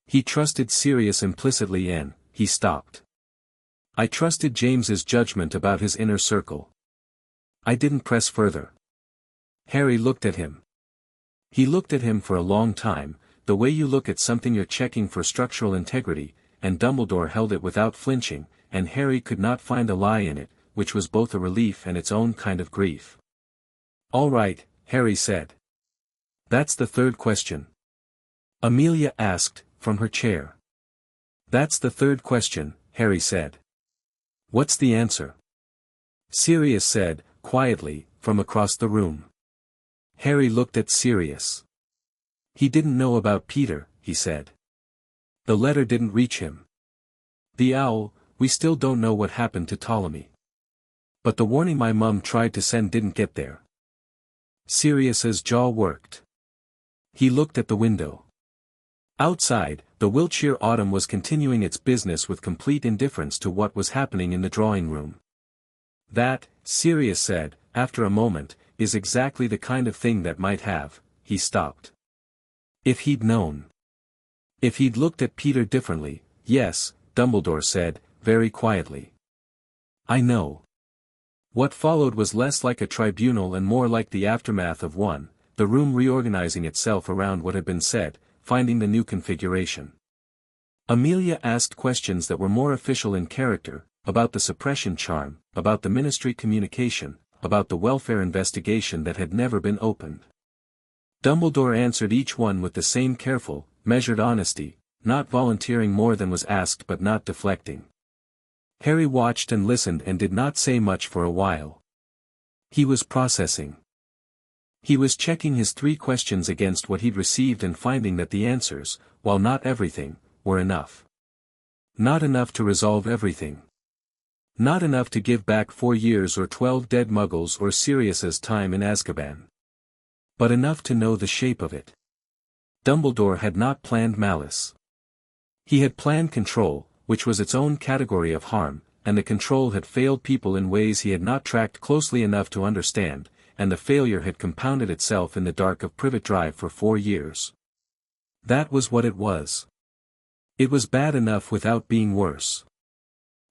He trusted Sirius implicitly and, he stopped. I trusted James's judgment about his inner circle. I didn't press further. Harry looked at him. He looked at him for a long time, the way you look at something you're checking for structural integrity, and Dumbledore held it without flinching, and Harry could not find a lie in it, which was both a relief and its own kind of grief. All right, Harry said. That's the third question. Amelia asked, from her chair. That's the third question, Harry said. What's the answer? Sirius said, quietly, from across the room. Harry looked at Sirius. He didn't know about Peter, he said. The letter didn't reach him. The owl, we still don't know what happened to Ptolemy. But the warning my mum tried to send didn't get there. Sirius's jaw worked. He looked at the window. Outside, the Wiltshire autumn was continuing its business with complete indifference to what was happening in the drawing room. That, Sirius said, after a moment, is exactly the kind of thing that might have, he stopped. If he'd known. If he'd looked at Peter differently, yes, Dumbledore said, very quietly. I know. What followed was less like a tribunal and more like the aftermath of one, the room reorganizing itself around what had been said, finding the new configuration. Amelia asked questions that were more official in character, about the suppression charm, about the ministry communication, about the welfare investigation that had never been opened. Dumbledore answered each one with the same careful, measured honesty, not volunteering more than was asked but not deflecting. Harry watched and listened and did not say much for a while. He was processing. He was checking his 3 questions against what he'd received and finding that the answers, while not everything, were enough. Not enough to resolve everything. Not enough to give back 4 years or 12 dead muggles or Sirius's time in Azkaban. But enough to know the shape of it. Dumbledore had not planned malice. He had planned control, which was its own category of harm, and the control had failed people in ways he had not tracked closely enough to understand, and the failure had compounded itself in the dark of Privet Drive for 4 years. That was what it was. It was bad enough without being worse.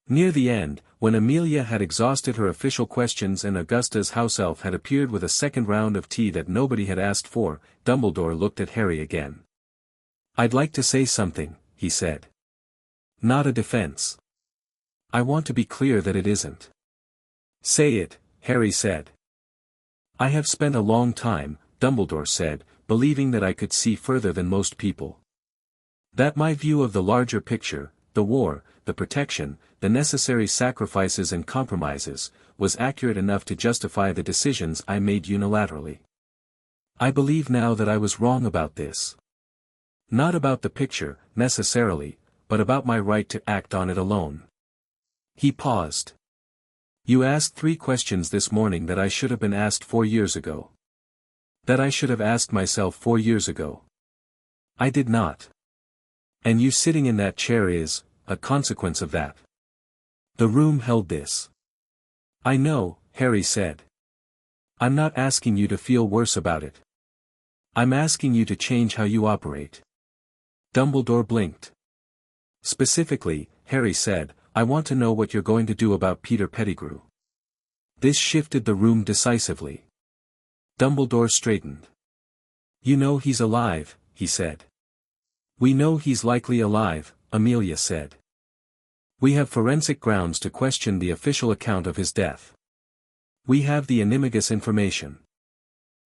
Near the end, when Amelia had exhausted her official questions and Augusta's house elf had appeared with a second round of tea that nobody had asked for, Dumbledore looked at Harry again. I'd like to say something, he said. Not a defense. I want to be clear that it isn't. Say it, Harry said. I have spent a long time, Dumbledore said, believing that I could see further than most people. That my view of the larger picture, the war, the protection, the necessary sacrifices and compromises, was accurate enough to justify the decisions I made unilaterally. I believe now that I was wrong about this. Not about the picture, necessarily, but about my right to act on it alone. He paused. You asked 3 questions this morning that I should have been asked 4 years ago. That I should have asked myself 4 years ago. I did not. And you sitting in that chair is a consequence of that. The room held this. I know, Harry said. I'm not asking you to feel worse about it. I'm asking you to change how you operate. Dumbledore blinked. Specifically, Harry said, I want to know what you're going to do about Peter Pettigrew. This shifted the room decisively. Dumbledore straightened. You know he's alive, he said. We know he's likely alive, Amelia said. We have forensic grounds to question the official account of his death. We have the animagus information.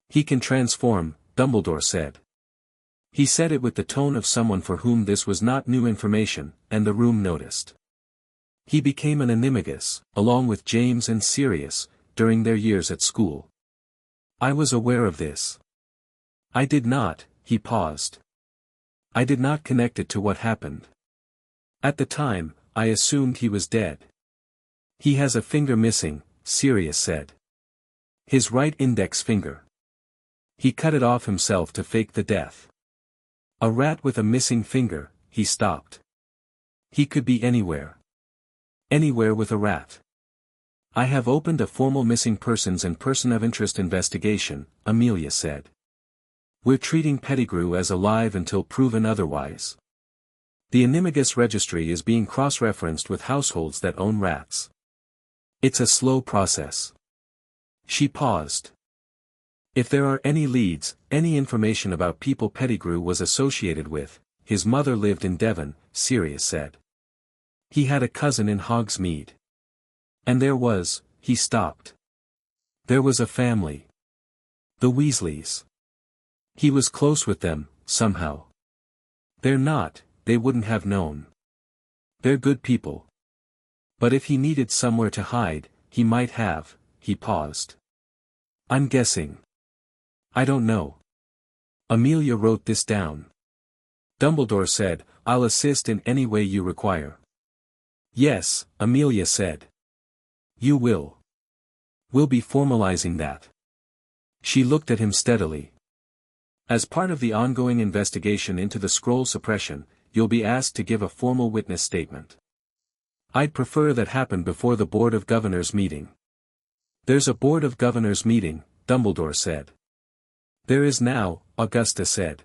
He can transform, Dumbledore said. He said it with the tone of someone for whom this was not new information, and the room noticed. He became an animagus, along with James and Sirius, during their years at school. I was aware of this. I did not, he paused. I did not connect it to what happened. At the time, I assumed he was dead. He has a finger missing, Sirius said. His right index finger. He cut it off himself to fake the death. A rat with a missing finger, he stopped. He could be anywhere. Anywhere with a rat. I have opened a formal missing persons and person of interest investigation, Amelia said. We're treating Pettigrew as alive until proven otherwise. The animagus registry is being cross-referenced with households that own rats. It's a slow process. She paused. If there are any leads, any information about people Pettigrew was associated with, his mother lived in Devon, Sirius said. He had a cousin in Hogsmeade. And there was, he stopped. There was a family. The Weasleys. He was close with them, somehow. They're not, they wouldn't have known. They're good people. But if he needed somewhere to hide, he might have, he paused. I'm guessing. I don't know. Amelia wrote this down. Dumbledore said, I'll assist in any way you require. Yes, Amelia said. You will. We'll be formalizing that. She looked at him steadily. As part of the ongoing investigation into the scroll suppression, you'll be asked to give a formal witness statement. I'd prefer that happen before the Board of Governors meeting. There's a Board of Governors meeting, Dumbledore said. There is now, Augusta said.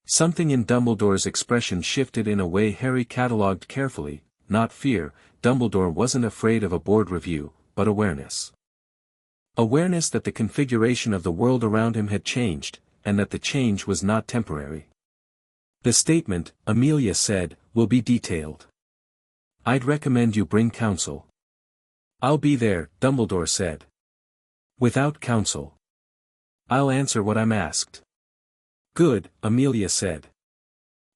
Something in Dumbledore's expression shifted in a way Harry catalogued carefully, not fear. Dumbledore wasn't afraid of a board review, but awareness. Awareness that the configuration of the world around him had changed, and that the change was not temporary. The statement, Amelia said, will be detailed. I'd recommend you bring counsel. I'll be there, Dumbledore said. Without counsel. I'll answer what I'm asked. Good, Amelia said.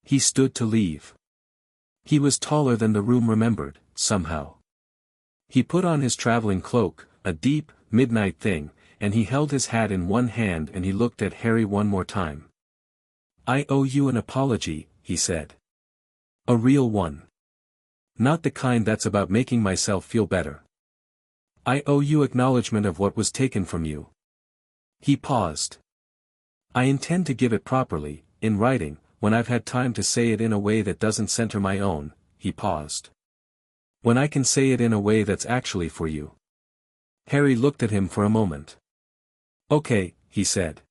He stood to leave. He was taller than the room remembered, somehow. He put on his traveling cloak, a deep, midnight thing, and he held his hat in one hand and he looked at Harry one more time. I owe you an apology, he said. A real one. Not the kind that's about making myself feel better. I owe you acknowledgement of what was taken from you. He paused. I intend to give it properly, in writing, when I've had time to say it in a way that doesn't center my own, he paused. When I can say it in a way that's actually for you. Harry looked at him for a moment. Okay, he said.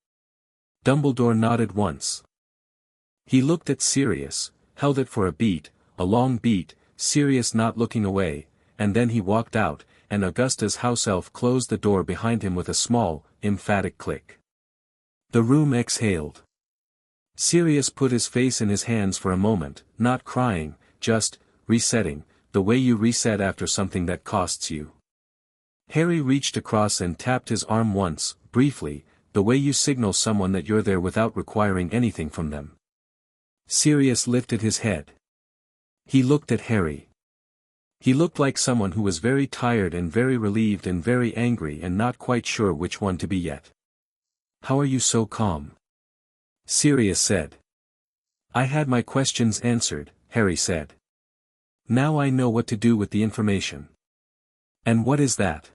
Dumbledore nodded once. He looked at Sirius, held it for a beat, a long beat, Sirius not looking away, and then he walked out, and Augusta's house elf closed the door behind him with a small, emphatic click. The room exhaled. Sirius put his face in his hands for a moment, not crying, just resetting, the way you reset after something that costs you. Harry reached across and tapped his arm once, briefly, the way you signal someone that you're there without requiring anything from them. Sirius lifted his head. He looked at Harry. He looked like someone who was very tired and very relieved and very angry and not quite sure which one to be yet. "How are you so calm?" Sirius said. "I had my questions answered," Harry said. "Now I know what to do with the information." "And what is that?"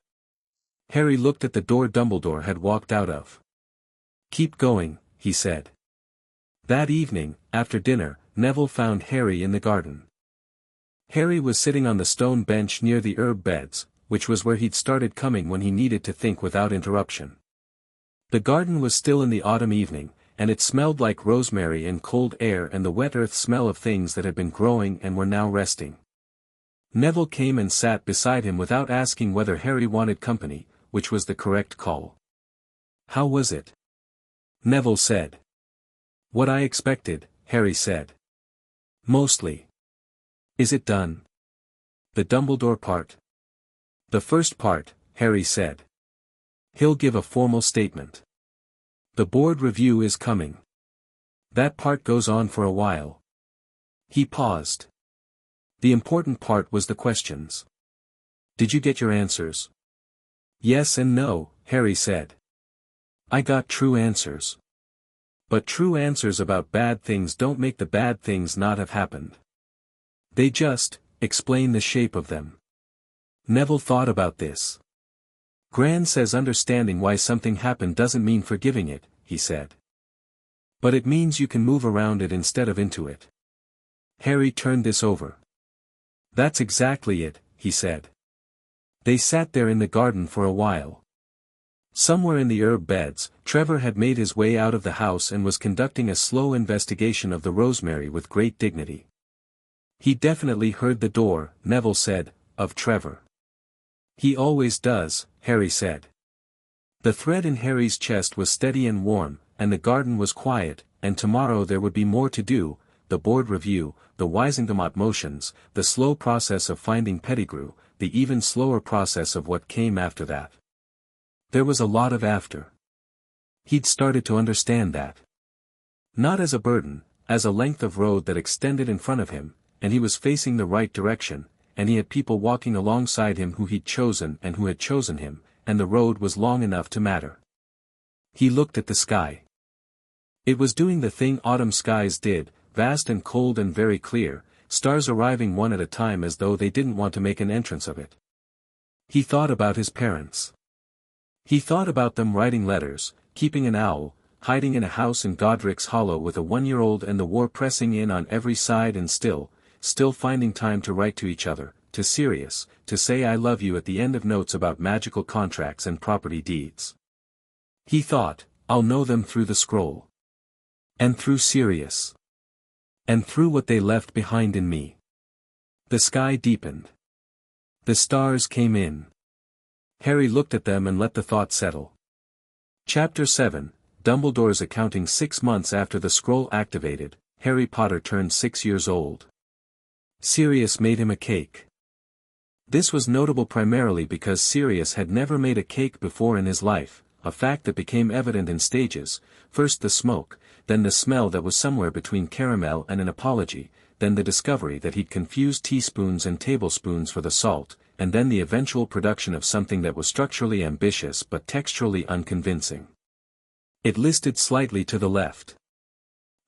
Harry looked at the door Dumbledore had walked out of. "Keep going," he said. That evening, after dinner, Neville found Harry in the garden. Harry was sitting on the stone bench near the herb beds, which was where he'd started coming when he needed to think without interruption. The garden was still in the autumn evening, and it smelled like rosemary and cold air and the wet earth smell of things that had been growing and were now resting. Neville came and sat beside him without asking whether Harry wanted company, which was the correct call. "How was it?" Neville said. "What I expected," Harry said. "Mostly." "Is it done?" "The Dumbledore part?" "The first part," Harry said. "He'll give a formal statement. The board review is coming. That part goes on for a while." He paused. The important part was the questions. "Did you get your answers?" "Yes and no," Harry said. "I got true answers. But true answers about bad things don't make the bad things not have happened. They just explain the shape of them." Neville thought about this. "Gran says understanding why something happened doesn't mean forgiving it," he said. "But it means you can move around it instead of into it." Harry turned this over. "That's exactly it," he said. They sat there in the garden for a while. Somewhere in the herb beds, Trevor had made his way out of the house and was conducting a slow investigation of the rosemary with great dignity. "He definitely heard the door," Neville said, of Trevor. "He always does," Harry said. The thread in Harry's chest was steady and warm, and the garden was quiet, and tomorrow there would be more to do, the board review, the Wisingamot motions, the slow process of finding Pettigrew, the even slower process of what came after that. There was a lot of after. He'd started to understand that. Not as a burden, as a length of road that extended in front of him, and he was facing the right direction, and he had people walking alongside him who he'd chosen and who had chosen him, and the road was long enough to matter. He looked at the sky. It was doing the thing autumn skies did, vast and cold and very clear, stars arriving one at a time as though they didn't want to make an entrance of it. He thought about his parents. He thought about them writing letters, keeping an owl, hiding in a house in Godric's Hollow with a 1-year-old and the war pressing in on every side and still finding time to write to each other, to Sirius, to say I love you at the end of notes about magical contracts and property deeds. He thought, I'll know them through the scroll. And through Sirius. And through what they left behind in me. The sky deepened. The stars came in. Harry looked at them and let the thought settle. Chapter 7, Dumbledore's accounting. 6 months after the scroll activated, Harry Potter turned 6 years old. Sirius made him a cake. This was notable primarily because Sirius had never made a cake before in his life, a fact that became evident in stages, first the smoke, then the smell that was somewhere between caramel and an apology, then the discovery that he'd confused teaspoons and tablespoons for the salt, and then the eventual production of something that was structurally ambitious but texturally unconvincing. It listed slightly to the left.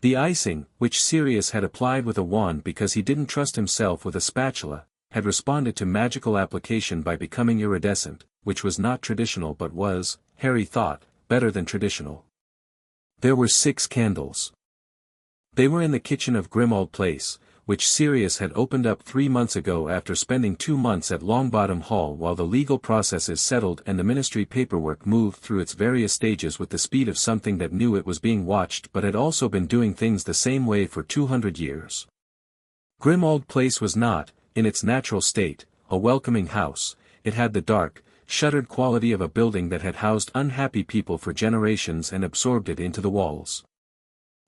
The icing, which Sirius had applied with a wand because he didn't trust himself with a spatula, had responded to magical application by becoming iridescent, which was not traditional but was, Harry thought, better than traditional. There were 6 candles. They were in the kitchen of Grimmauld Place, which Sirius had opened up 3 months ago after spending 2 months at Longbottom Hall while the legal processes settled and the ministry paperwork moved through its various stages with the speed of something that knew it was being watched but had also been doing things the same way for 200 years. Grimmauld Place was not, in its natural state, a welcoming house. It had the dark, shuttered quality of a building that had housed unhappy people for generations and absorbed it into the walls.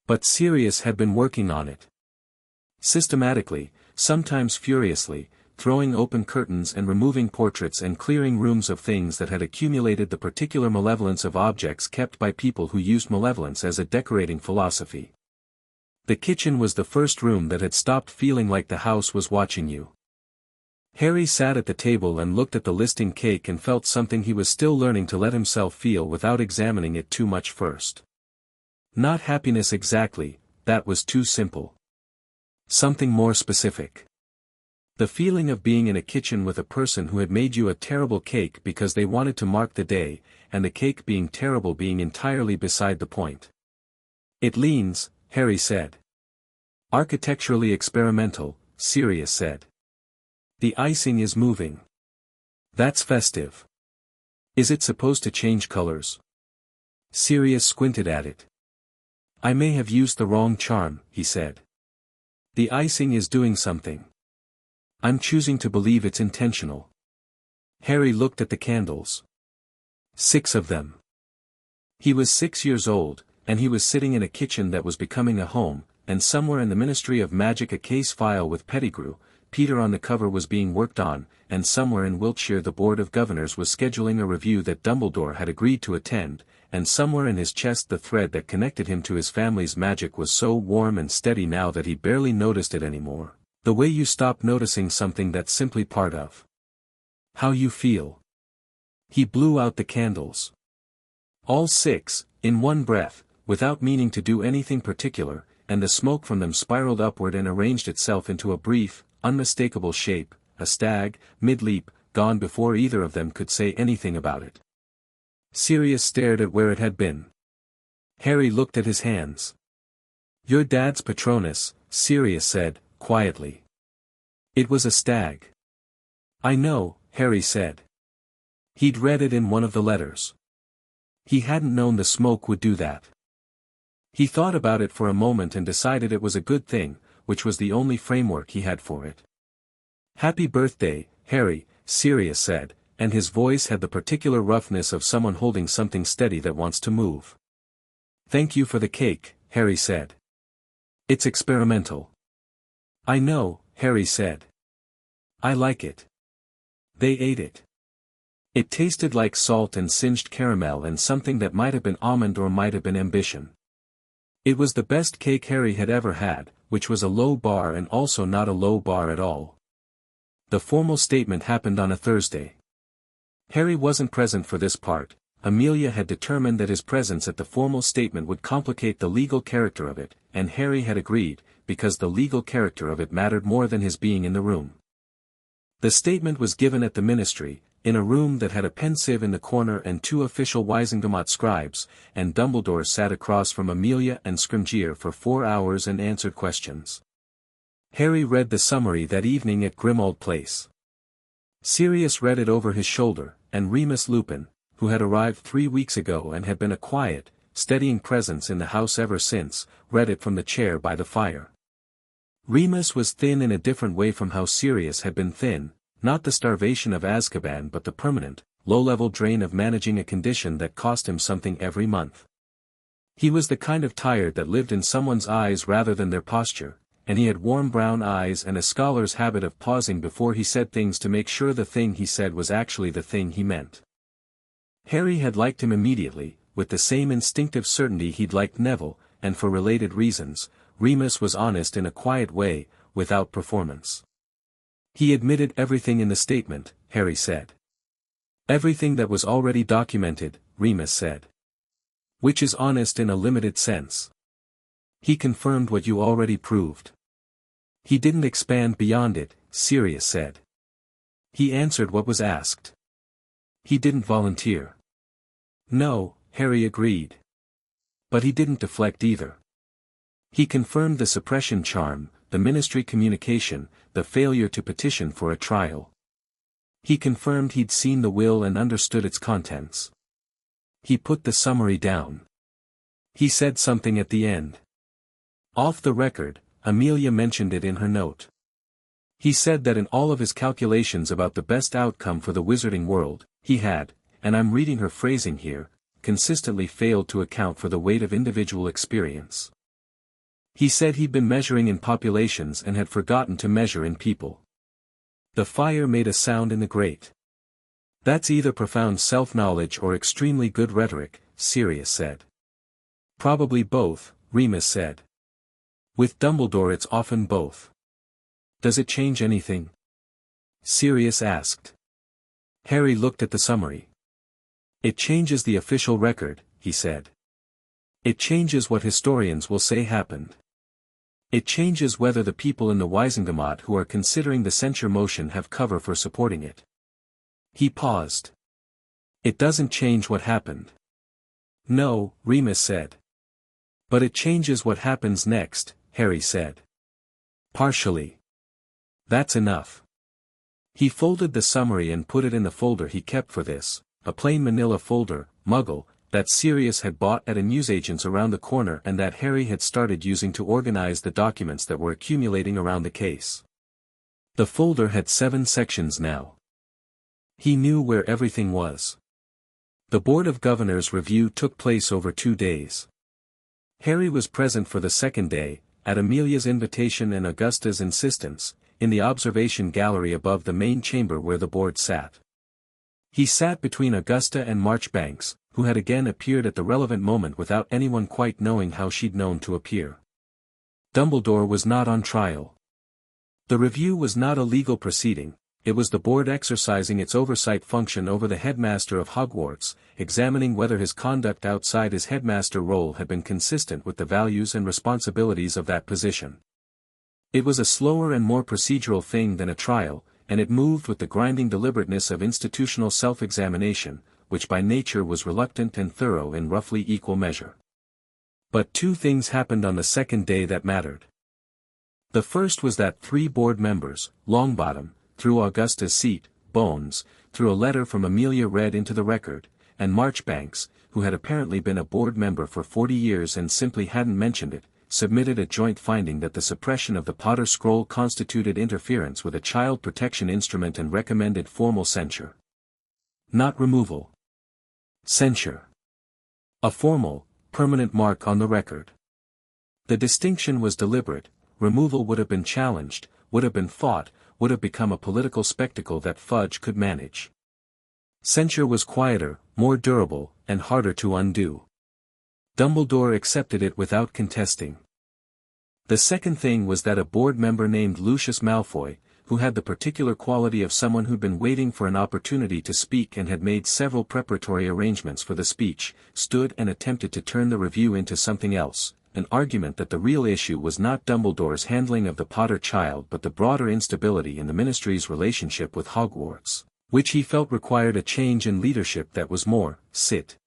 But Sirius had been working on it. Systematically, sometimes furiously, throwing open curtains and removing portraits and clearing rooms of things that had accumulated the particular malevolence of objects kept by people who used malevolence as a decorating philosophy. The kitchen was the first room that had stopped feeling like the house was watching you. Harry sat at the table and looked at the listing cake and felt something he was still learning to let himself feel without examining it too much first. Not happiness exactly, that was too simple. Something more specific. The feeling of being in a kitchen with a person who had made you a terrible cake because they wanted to mark the day, and the cake being terrible being entirely beside the point. It leans, Harry said. Architecturally experimental, Sirius said. The icing is moving. That's festive. Is it supposed to change colors? Sirius squinted at it. I may have used the wrong charm, he said. The icing is doing something. I'm choosing to believe it's intentional. Harry looked at the candles. 6 of them. He was 6 years old, and he was sitting in a kitchen that was becoming a home, and somewhere in the Ministry of Magic a case file with Pettigrew, Peter on the cover was being worked on, and somewhere in Wiltshire the Board of Governors was scheduling a review that Dumbledore had agreed to attend, and somewhere in his chest the thread that connected him to his family's magic was so warm and steady now that he barely noticed it anymore. The way you stop noticing something that's simply part of how you feel. He blew out the candles. All 6, in one breath, without meaning to do anything particular, and the smoke from them spiraled upward and arranged itself into a brief, unmistakable shape, a stag, mid-leap, gone before either of them could say anything about it. Sirius stared at where it had been. Harry looked at his hands. Your dad's Patronus, Sirius said, quietly. It was a stag. I know, Harry said. He'd read it in one of the letters. He hadn't known the smoke would do that. He thought about it for a moment and decided it was a good thing, which was the only framework he had for it. Happy birthday, Harry, Sirius said, and his voice had the particular roughness of someone holding something steady that wants to move. Thank you for the cake, Harry said. It's experimental. I know, Harry said. I like it. They ate it. It tasted like salt and singed caramel and something that might have been almond or might have been ambition. It was the best cake Harry had ever had, which was a low bar and also not a low bar at all. The formal statement happened on a Thursday. Harry wasn't present for this part. Amelia had determined that his presence at the formal statement would complicate the legal character of it, and Harry had agreed, because the legal character of it mattered more than his being in the room. The statement was given at the ministry, in a room that had a pensieve in the corner and 2 official Wisingamot scribes, and Dumbledore sat across from Amelia and Scrimgeour for 4 hours and answered questions. Harry read the summary that evening at Grimmauld Place. Sirius read it over his shoulder, and Remus Lupin, who had arrived 3 weeks ago and had been a quiet, steadying presence in the house ever since, read it from the chair by the fire. Remus was thin in a different way from how Sirius had been thin, not the starvation of Azkaban but the permanent, low-level drain of managing a condition that cost him something every month. He was the kind of tired that lived in someone's eyes rather than their posture, and he had warm brown eyes and a scholar's habit of pausing before he said things to make sure the thing he said was actually the thing he meant. Harry had liked him immediately, with the same instinctive certainty he'd liked Neville, and for related reasons. Remus was honest in a quiet way, without performance. He admitted everything in the statement, Harry said. Everything that was already documented, Remus said. Which is honest in a limited sense. He confirmed what you already proved. He didn't expand beyond it, Sirius said. He answered what was asked. He didn't volunteer. No, Harry agreed. But he didn't deflect either. He confirmed the suppression charm, the ministry communication, the failure to petition for a trial. He confirmed he'd seen the will and understood its contents. He put the summary down. He said something at the end. Off the record, Amelia mentioned it in her note. He said that in all of his calculations about the best outcome for the wizarding world, he had, and I'm reading her phrasing here, consistently failed to account for the weight of individual experience. He said he'd been measuring in populations and had forgotten to measure in people. The fire made a sound in the grate. That's either profound self-knowledge or extremely good rhetoric, Sirius said. Probably both, Remus said. With Dumbledore it's often both. Does it change anything? Sirius asked. Harry looked at the summary. It changes the official record, he said. It changes what historians will say happened. It changes whether the people in the Wisengamot who are considering the censure motion have cover for supporting it. He paused. It doesn't change what happened. No, Remus said. But it changes what happens next, Harry said. Partially. That's enough. He folded the summary and put it in the folder he kept for this, a plain manila folder, Muggle, that Sirius had bought at a newsagent's around the corner and that Harry had started using to organize the documents that were accumulating around the case. The folder had 7 sections now. He knew where everything was. The Board of Governors review took place over 2 days. Harry was present for the second day, at Amelia's invitation and Augusta's insistence, in the observation gallery above the main chamber where the board sat. He sat between Augusta and Marchbanks, who had again appeared at the relevant moment without anyone quite knowing how she'd known to appear. Dumbledore was not on trial. The review was not a legal proceeding, it was the board exercising its oversight function over the headmaster of Hogwarts, examining whether his conduct outside his headmaster role had been consistent with the values and responsibilities of that position. It was a slower and more procedural thing than a trial, and it moved with the grinding deliberateness of institutional self-examination, which by nature was reluctant and thorough in roughly equal measure. But 2 things happened on the second day that mattered. The first was that 3 board members, Longbottom, through Augusta's seat, Bones, through a letter from Amelia read into the record, and Marchbanks, who had apparently been a board member for 40 years and simply hadn't mentioned it, submitted a joint finding that the suppression of the Potter Scroll constituted interference with a child protection instrument and recommended formal censure. Not removal. Censure. A formal, permanent mark on the record. The distinction was deliberate. Removal would have been challenged, would have been fought, would have become a political spectacle that Fudge could manage. Censure was quieter, more durable, and harder to undo. Dumbledore accepted it without contesting. The second thing was that a board member named Lucius Malfoy, who had the particular quality of someone who'd been waiting for an opportunity to speak and had made several preparatory arrangements for the speech, stood and attempted to turn the review into something else, an argument that the real issue was not Dumbledore's handling of the Potter child but the broader instability in the Ministry's relationship with Hogwarts, which he felt required a change in leadership that was more, sit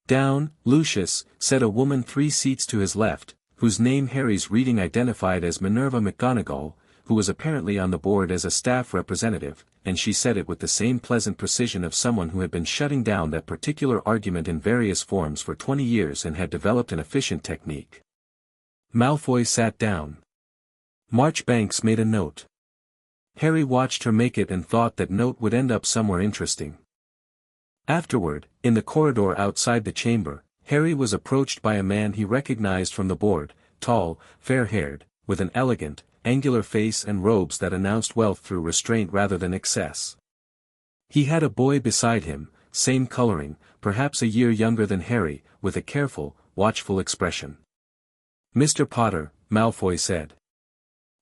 down, Lucius, said a woman 3 seats to his left, whose name Harry's reading identified as Minerva McGonagall, who was apparently on the board as a staff representative, and she said it with the same pleasant precision of someone who had been shutting down that particular argument in various forms for 20 years and had developed an efficient technique. Malfoy sat down. Marchbanks made a note. Harry watched her make it and thought that note would end up somewhere interesting. Afterward, in the corridor outside the chamber, Harry was approached by a man he recognized from the board, tall, fair-haired, with an elegant, angular face and robes that announced wealth through restraint rather than excess. He had a boy beside him, same coloring, perhaps a year younger than Harry, with a careful, watchful expression. "Mr. Potter," Malfoy said.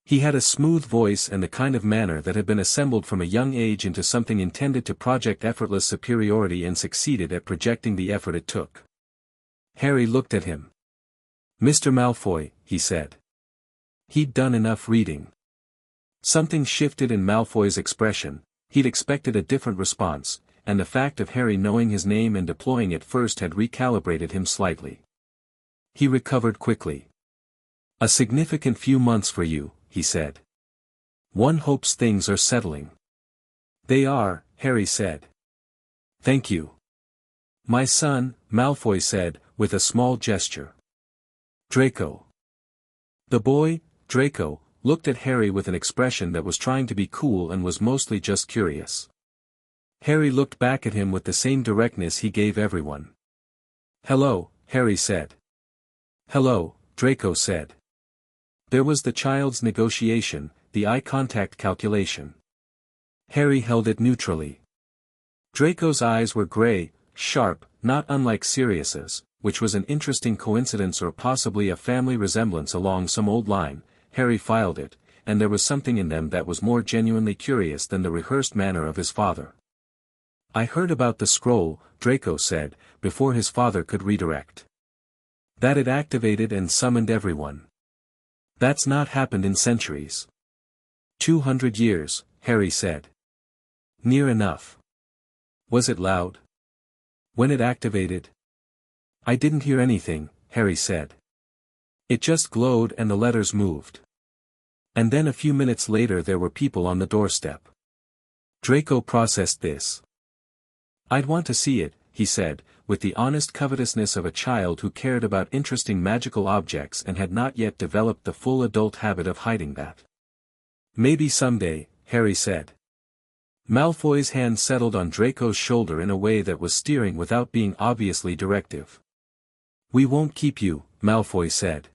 He had a smooth voice and the kind of manner that had been assembled from a young age into something intended to project effortless superiority and succeeded at projecting the effort it took. Harry looked at him. "Mr. Malfoy," he said. He'd done enough reading. Something shifted in Malfoy's expression, he'd expected a different response, and the fact of Harry knowing his name and deploying it first had recalibrated him slightly. He recovered quickly. "A significant few months for you," he said. "One hopes things are settling." "They are," Harry said. "Thank you." "My son," Malfoy said, with a small gesture. "Draco." The boy, Draco, looked at Harry with an expression that was trying to be cool and was mostly just curious. Harry looked back at him with the same directness he gave everyone. "Hello," Harry said. "Hello," Draco said. There was the child's negotiation, the eye contact calculation. Harry held it neutrally. Draco's eyes were grey, sharp, not unlike Sirius's, which was an interesting coincidence or possibly a family resemblance along some old line. Harry filed it, and there was something in them that was more genuinely curious than the rehearsed manner of his father. "I heard about the scroll," Draco said, before his father could redirect. "That it activated and summoned everyone. That's not happened in centuries." 200 years, Harry said. "Near enough." "Was it loud? When it activated?" "I didn't hear anything," Harry said. "It just glowed and the letters moved. And then a few minutes later there were people on the doorstep." Draco processed this. "I'd want to see it," he said, with the honest covetousness of a child who cared about interesting magical objects and had not yet developed the full adult habit of hiding that. "Maybe someday," Harry said. Malfoy's hand settled on Draco's shoulder in a way that was steering without being obviously directive. "We won't keep you," Malfoy said.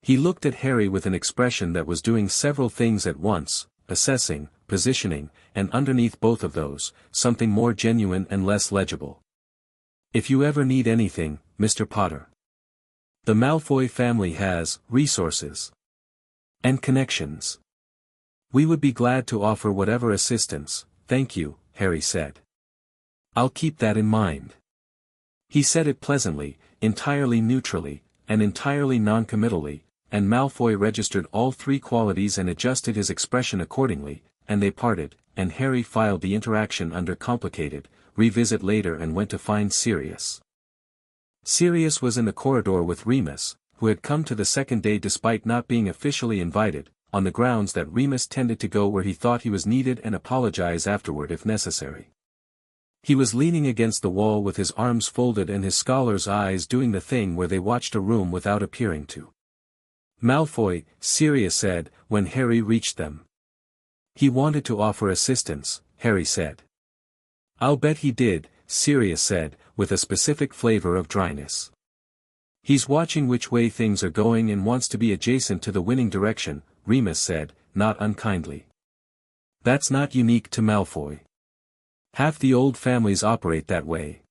He looked at Harry with an expression that was doing several things at once, assessing, positioning, and underneath both of those, something more genuine and less legible. "If you ever need anything, Mr. Potter. The Malfoy family has resources and connections. We would be glad to offer whatever assistance." "Thank you," Harry said. "I'll keep that in mind." He said it pleasantly, entirely neutrally, and entirely non-committally, and Malfoy registered all three qualities and adjusted his expression accordingly, and they parted, and Harry filed the interaction under complicated, revisit later and went to find Sirius. Sirius was in the corridor with Remus, who had come to the second day despite not being officially invited, on the grounds that Remus tended to go where he thought he was needed and apologize afterward if necessary. He was leaning against the wall with his arms folded and his scholar's eyes doing the thing where they watched a room without appearing to. "Malfoy," Sirius said, when Harry reached them. "He wanted to offer assistance," Harry said. "I'll bet he did," Sirius said, with a specific flavor of dryness. "He's watching which way things are going and wants to be adjacent to the winning direction," Remus said, not unkindly. "That's not unique to Malfoy. Half the old families operate that way."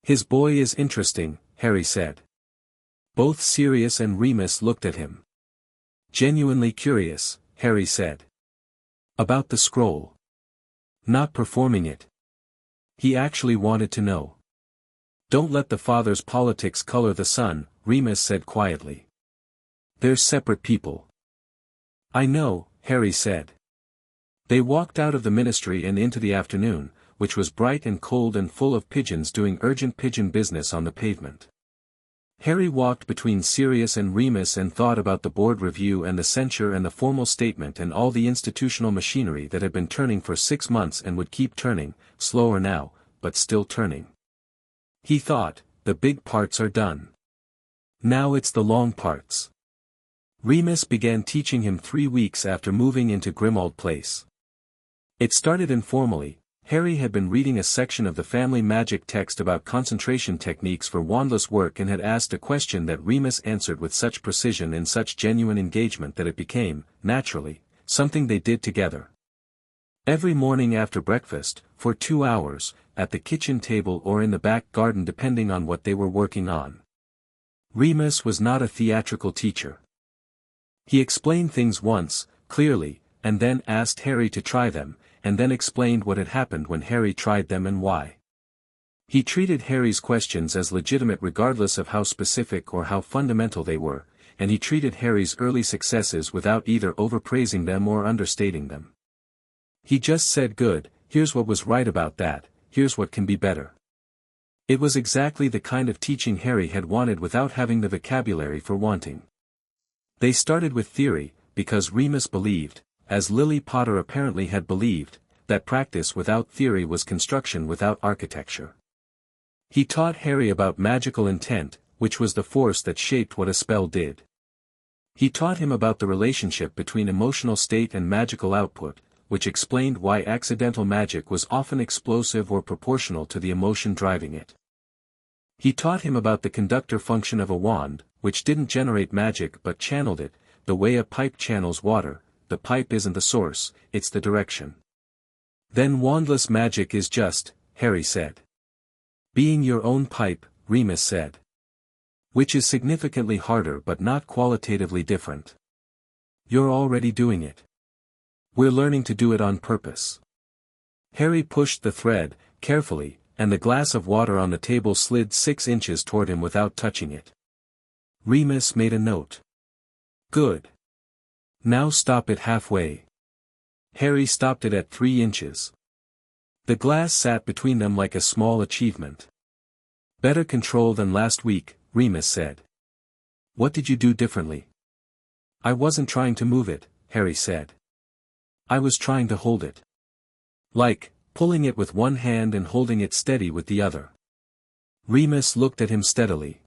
"His boy is interesting," Harry said. Both Sirius and Remus looked at him. "Genuinely curious," Harry said. "About the scroll. Not performing it. He actually wanted to know." "Don't let the father's politics color the son," Remus said quietly. "They're separate people." "I know," Harry said. They walked out of the ministry and into the afternoon, which was bright and cold and full of pigeons doing urgent pigeon business on the pavement. Harry walked between Sirius and Remus and thought about the board review and the censure and the formal statement and all the institutional machinery that had been turning for 6 months and would keep turning, slower now, but still turning. He thought, the big parts are done. Now it's the long parts. Remus began teaching him 3 weeks after moving into Grimmauld Place. It started informally. Harry had been reading a section of the family magic text about concentration techniques for wandless work and had asked a question that Remus answered with such precision and such genuine engagement that it became, naturally, something they did together. Every morning after breakfast, for 2 hours, at the kitchen table or in the back garden depending on what they were working on. Remus was not a theatrical teacher. He explained things once, clearly, and then asked Harry to try them, and then explained what had happened when Harry tried them and why. He treated Harry's questions as legitimate regardless of how specific or how fundamental they were, and he treated Harry's early successes without either overpraising them or understating them. He just said good, here's what was right about that, here's what can be better. It was exactly the kind of teaching Harry had wanted without having the vocabulary for wanting. They started with theory, because Remus believed, as Lily Potter apparently had believed, that practice without theory was construction without architecture. He taught Harry about magical intent, which was the force that shaped what a spell did. He taught him about the relationship between emotional state and magical output, which explained why accidental magic was often explosive or proportional to the emotion driving it. He taught him about the conductor function of a wand, which didn't generate magic but channeled it, the way a pipe channels water. The pipe isn't the source, it's the direction. Then wandless magic is just, Harry said. Being your own pipe, Remus said. Which is significantly harder but not qualitatively different. You're already doing it. We're learning to do it on purpose. Harry pushed the thread, carefully, and the glass of water on the table slid 6 inches toward him without touching it. Remus made a note. Good. Now stop it halfway. Harry stopped it at 3 inches. The glass sat between them like a small achievement. Better control than last week, Remus said. What did you do differently? I wasn't trying to move it, Harry said. I was trying to hold it. Like, pulling it with one hand and holding it steady with the other. Remus looked at him steadily.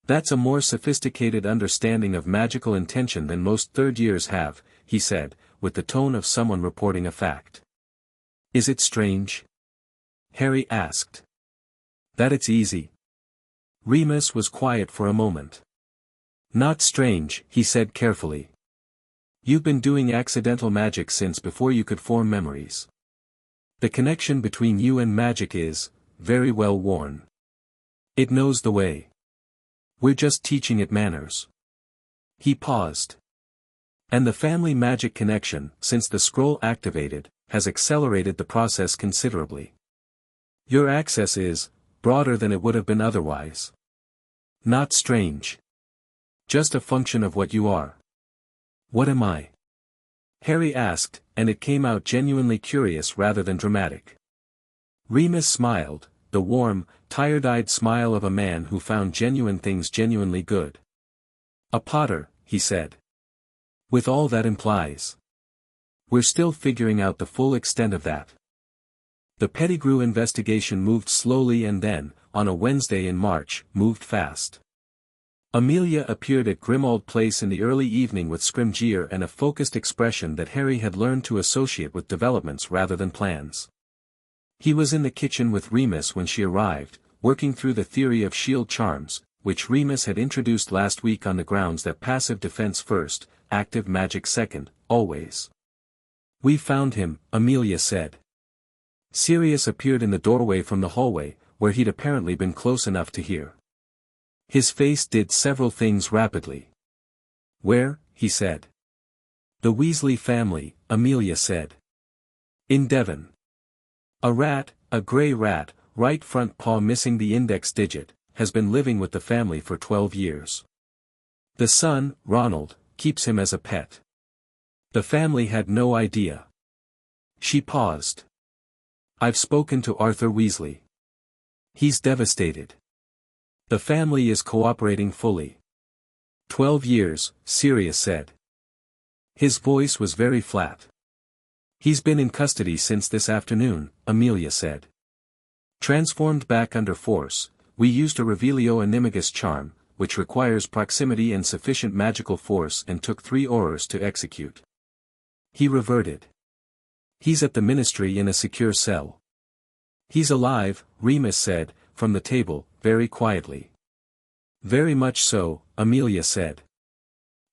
That's a more sophisticated understanding of magical intention than most third years have, he said, with the tone of someone reporting a fact. Is it strange? Harry asked. That it's easy. Remus was quiet for a moment. Not strange, he said carefully. You've been doing accidental magic since before you could form memories. The connection between you and magic is, very well worn. It knows the way. We're just teaching it manners. He paused. And the family magic connection, since the scroll activated, has accelerated the process considerably. Your access is, broader than it would have been otherwise. Not strange. Just a function of what you are. What am I? Harry asked, and it came out genuinely curious rather than dramatic. Remus smiled, the warm, tired-eyed smile of a man who found genuine things genuinely good. A potter, he said. With all that implies. We're still figuring out the full extent of that. The Pettigrew investigation moved slowly and then, on a Wednesday in March, moved fast. Amelia appeared at Grimmauld Place in the early evening with Scrimgeour and a focused expression that Harry had learned to associate with developments rather than plans. He was in the kitchen with Remus when she arrived, working through the theory of shield charms, which Remus had introduced last week on the grounds that passive defense first, active magic second, always. We found him, Amelia said. Sirius appeared in the doorway from the hallway, where he'd apparently been close enough to hear. His face did several things rapidly. Where, he said. The Weasley family, Amelia said. In Devon. A rat, a grey rat, right front paw missing the index digit, has been living with the family for 12 years. The son, Ronald, keeps him as a pet. The family had no idea. She paused. I've spoken to Arthur Weasley. He's devastated. The family is cooperating fully. 12 years, Sirius said. His voice was very flat. He's been in custody since this afternoon, Amelia said. Transformed back under force, we used a Revelio Animagus charm, which requires proximity and sufficient magical force and took 3 Aurors to execute. He reverted. He's at the ministry in a secure cell. He's alive, Remus said, from the table, very quietly. Very much so, Amelia said.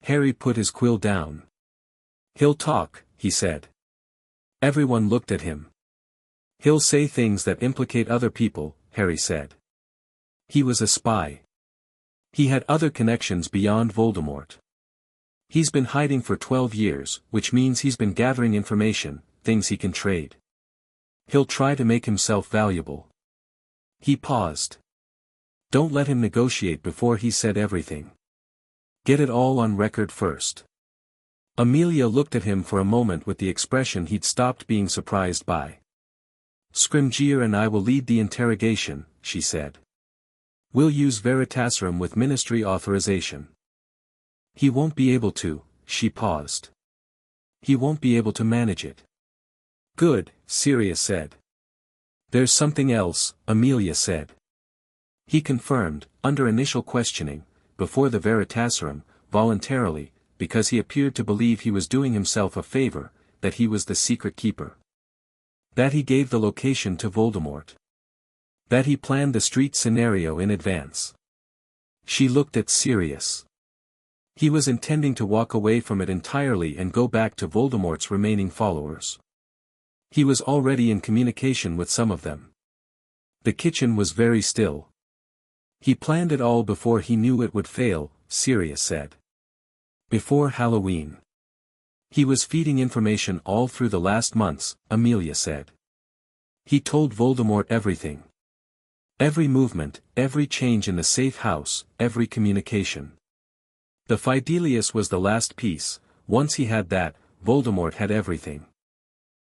Harry put his quill down. He'll talk, he said. Everyone looked at him. He'll say things that implicate other people, Harry said. He was a spy. He had other connections beyond Voldemort. He's been hiding for 12 years, which means he's been gathering information, things he can trade. He'll try to make himself valuable. He paused. Don't let him negotiate before he said everything. Get it all on record first. Amelia looked at him for a moment with the expression he'd stopped being surprised by. Scrimgeour and I will lead the interrogation, she said. We'll use Veritaserum with ministry authorization. He won't be able to, she paused. He won't be able to manage it. Good, Sirius said. There's something else, Amelia said. He confirmed, under initial questioning, before the Veritaserum, voluntarily, because he appeared to believe he was doing himself a favor, that he was the secret keeper. That he gave the location to Voldemort. That he planned the street scenario in advance. She looked at Sirius. He was intending to walk away from it entirely and go back to Voldemort's remaining followers. He was already in communication with some of them. The kitchen was very still. He planned it all before he knew it would fail, Sirius said. Before Halloween. He was feeding information all through the last months, Amelia said. He told Voldemort everything. Every movement, every change in the safe house, every communication. The Fidelius was the last piece. Once he had that, Voldemort had everything.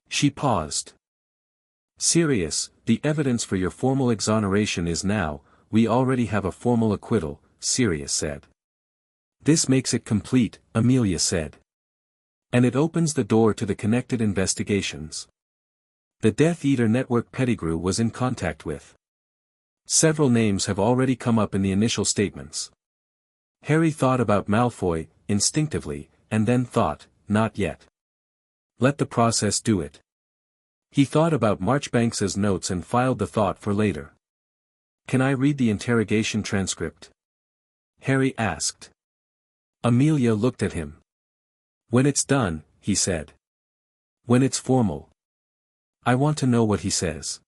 She paused. Sirius, the evidence for your formal exoneration is now, we already have a formal acquittal, Sirius said. This makes it complete, Amelia said. And it opens the door to the connected investigations. The Death Eater Network Pettigrew was in contact with. Several names have already come up in the initial statements. Harry thought about Malfoy, instinctively, and then thought, not yet. Let the process do it. He thought about Marchbanks's notes and filed the thought for later. Can I read the interrogation transcript? Harry asked. Amelia looked at him. When it's done, he said. When it's formal. I want to know what he says.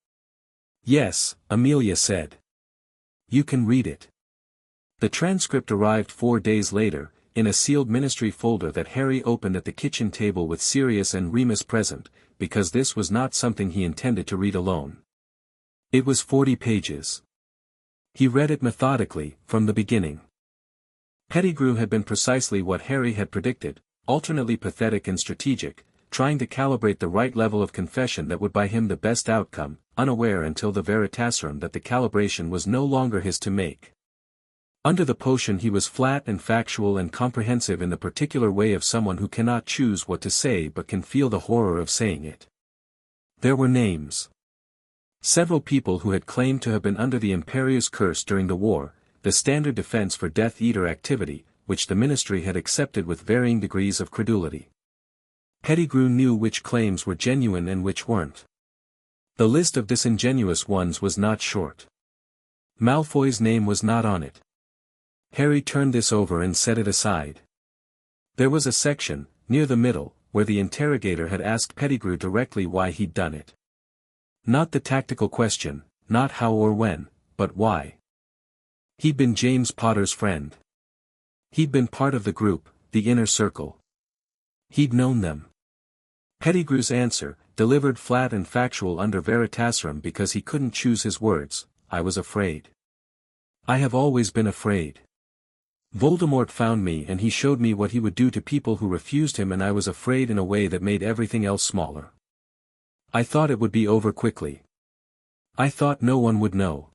Yes, Amelia said. You can read it. The transcript arrived 4 days later, in a sealed ministry folder that Harry opened at the kitchen table with Sirius and Remus present, because this was not something he intended to read alone. It was 40 pages. He read it methodically, from the beginning. Pettigrew had been precisely what Harry had predicted, alternately pathetic and strategic, trying to calibrate the right level of confession that would buy him the best outcome, unaware until the Veritaserum that the calibration was no longer his to make. Under the potion he was flat and factual and comprehensive in the particular way of someone who cannot choose what to say but can feel the horror of saying it. There were names. Several people who had claimed to have been under the Imperius curse during the war, the standard defense for Death Eater activity, which the Ministry had accepted with varying degrees of credulity. Pettigrew knew which claims were genuine and which weren't. The list of disingenuous ones was not short. Malfoy's name was not on it. Harry turned this over and set it aside. There was a section, near the middle, where the interrogator had asked Pettigrew directly why he'd done it. Not the tactical question, not how or when, but why. He'd been James Potter's friend. He'd been part of the group, the inner circle. He'd known them. Pettigrew's answer, delivered flat and factual under Veritaserum because he couldn't choose his words, I was afraid. I have always been afraid. Voldemort found me and he showed me what he would do to people who refused him, and I was afraid in a way that made everything else smaller. I thought it would be over quickly. I thought no one would know.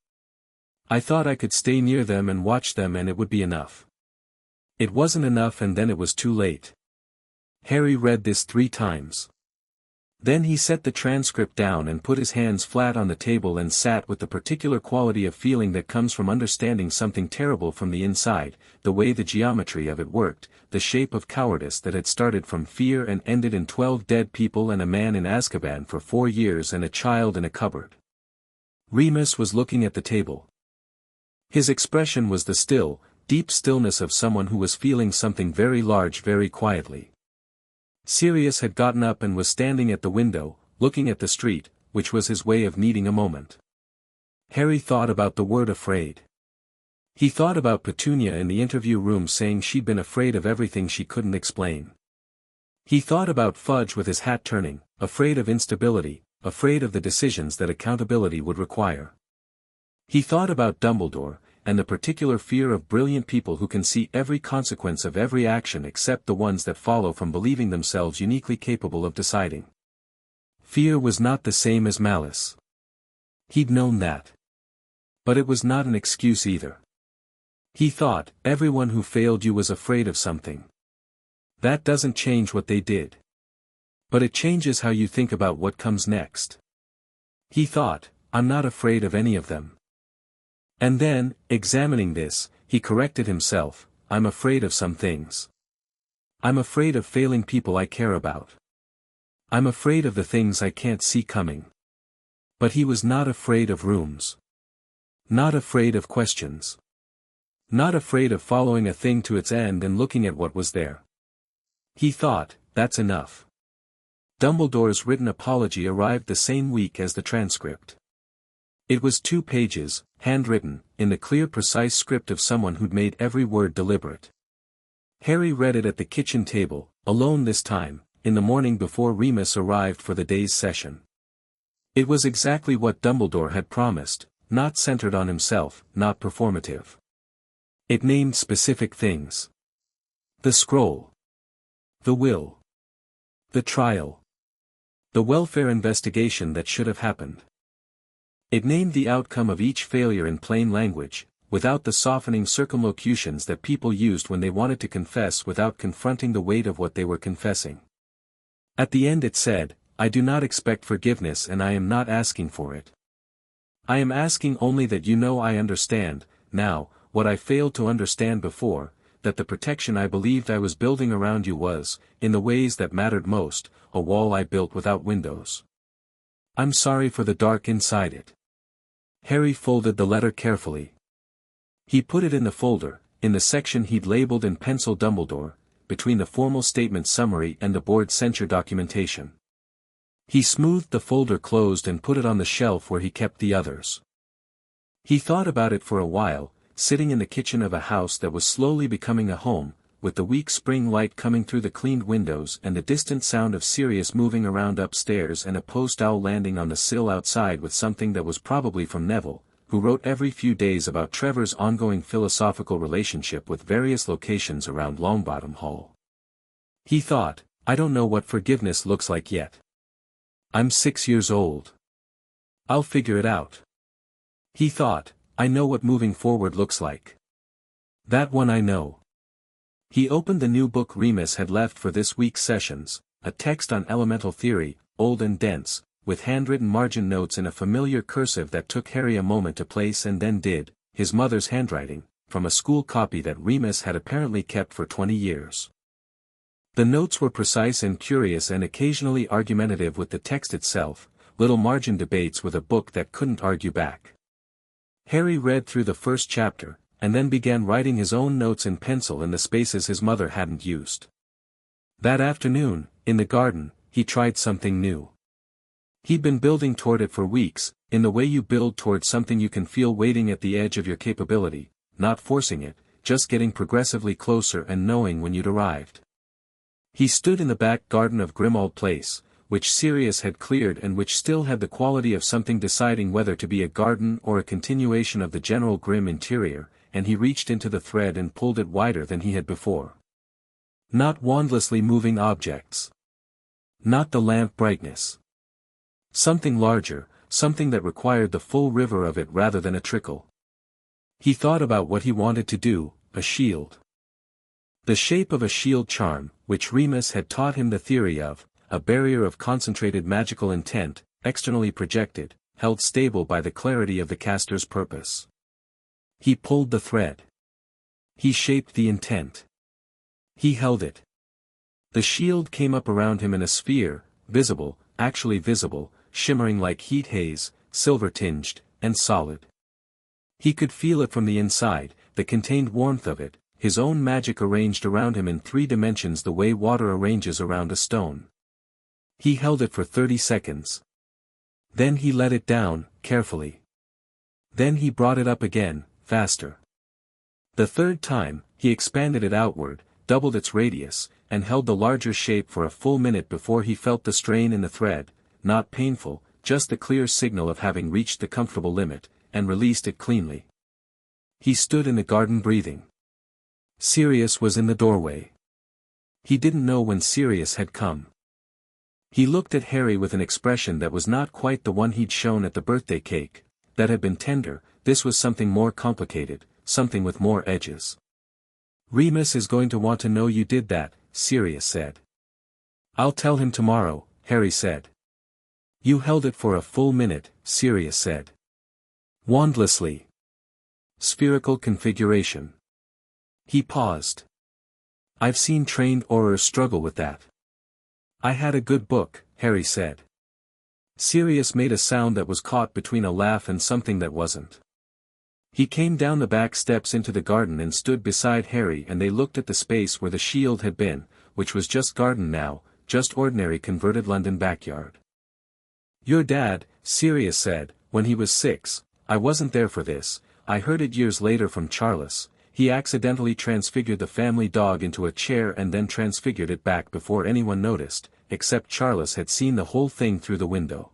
I thought I could stay near them and watch them and it would be enough. It wasn't enough, and then it was too late. Harry read this 3 times. Then he set the transcript down and put his hands flat on the table and sat with the particular quality of feeling that comes from understanding something terrible from the inside, the way the geometry of it worked, the shape of cowardice that had started from fear and ended in 12 dead people and a man in Azkaban for 4 years and a child in a cupboard. Remus was looking at the table. His expression was the still, deep stillness of someone who was feeling something very large very quietly. Sirius had gotten up and was standing at the window, looking at the street, which was his way of needing a moment. Harry thought about the word afraid. He thought about Petunia in the interview room saying she'd been afraid of everything she couldn't explain. He thought about Fudge with his hat turning, afraid of instability, afraid of the decisions that accountability would require. He thought about Dumbledore, and the particular fear of brilliant people who can see every consequence of every action except the ones that follow from believing themselves uniquely capable of deciding. Fear was not the same as malice. He'd known that. But it was not an excuse either. He thought, everyone who failed you was afraid of something. That doesn't change what they did. But it changes how you think about what comes next. He thought, I'm not afraid of any of them. And then, examining this, he corrected himself, I'm afraid of some things. I'm afraid of failing people I care about. I'm afraid of the things I can't see coming. But he was not afraid of rooms. Not afraid of questions. Not afraid of following a thing to its end and looking at what was there. He thought, that's enough. Dumbledore's written apology arrived the same week as the transcript. It was 2 pages, handwritten, in the clear precise script of someone who'd made every word deliberate. Harry read it at the kitchen table, alone this time, in the morning before Remus arrived for the day's session. It was exactly what Dumbledore had promised, not centered on himself, not performative. It named specific things. The scroll. The will. The trial. The welfare investigation that should have happened. It named the outcome of each failure in plain language, without the softening circumlocutions that people used when they wanted to confess without confronting the weight of what they were confessing. At the end it said, "I do not expect forgiveness and I am not asking for it. I am asking only that you know I understand, now, what I failed to understand before, that the protection I believed I was building around you was, in the ways that mattered most, a wall I built without windows. I'm sorry for the dark inside it." Harry folded the letter carefully. He put it in the folder, in the section he'd labeled in pencil Dumbledore, between the formal statement summary and the board censure documentation. He smoothed the folder closed and put it on the shelf where he kept the others. He thought about it for a while, sitting in the kitchen of a house that was slowly becoming a home, with the weak spring light coming through the cleaned windows and the distant sound of Sirius moving around upstairs and a post owl landing on the sill outside with something that was probably from Neville, who wrote every few days about Trevor's ongoing philosophical relationship with various locations around Longbottom Hall. He thought, I don't know what forgiveness looks like yet. I'm 6 years old. I'll figure it out. He thought, I know what moving forward looks like. That one I know. He opened the new book Remus had left for this week's sessions, a text on elemental theory, old and dense, with handwritten margin notes in a familiar cursive that took Harry a moment to place and then did, his mother's handwriting, from a school copy that Remus had apparently kept for 20 years. The notes were precise and curious and occasionally argumentative with the text itself, little margin debates with a book that couldn't argue back. Harry read through the first chapter, and then began writing his own notes in pencil in the spaces his mother hadn't used. That afternoon, in the garden, he tried something new. He'd been building toward it for weeks, in the way you build toward something you can feel waiting at the edge of your capability, not forcing it, just getting progressively closer and knowing when you'd arrived. He stood in the back garden of Grimmauld Place, which Sirius had cleared and which still had the quality of something deciding whether to be a garden or a continuation of the general grim interior, and he reached into the thread and pulled it wider than he had before. Not wandlessly moving objects. Not the lamp brightness. Something larger, something that required the full river of it rather than a trickle. He thought about what he wanted to do, a shield. The shape of a shield charm, which Remus had taught him the theory of, a barrier of concentrated magical intent, externally projected, held stable by the clarity of the caster's purpose. He pulled the thread. He shaped the intent. He held it. The shield came up around him in a sphere, visible, actually visible, shimmering like heat haze, silver-tinged, and solid. He could feel it from the inside, the contained warmth of it, his own magic arranged around him in 3 dimensions the way water arranges around a stone. He held it for 30 seconds. Then he let it down, carefully. Then he brought it up again, faster. The third time, he expanded it outward, doubled its radius, and held the larger shape for a full minute before he felt the strain in the thread, not painful, just the clear signal of having reached the comfortable limit, and released it cleanly. He stood in the garden breathing. Sirius was in the doorway. He didn't know when Sirius had come. He looked at Harry with an expression that was not quite the one he'd shown at the birthday cake, that had been tender. This was something more complicated, something with more edges. Remus is going to want to know you did that, Sirius said. I'll tell him tomorrow, Harry said. You held it for a full minute, Sirius said. Wandlessly. Spherical configuration. He paused. I've seen trained Aurors struggle with that. I had a good book, Harry said. Sirius made a sound that was caught between a laugh and something that wasn't. He came down the back steps into the garden and stood beside Harry and they looked at the space where the shield had been, which was just garden now, just ordinary converted London backyard. "Your dad," Sirius said, "when he was 6, I wasn't there for this, I heard it years later from Charles. He accidentally transfigured the family dog into a chair and then transfigured it back before anyone noticed, except Charles had seen the whole thing through the window."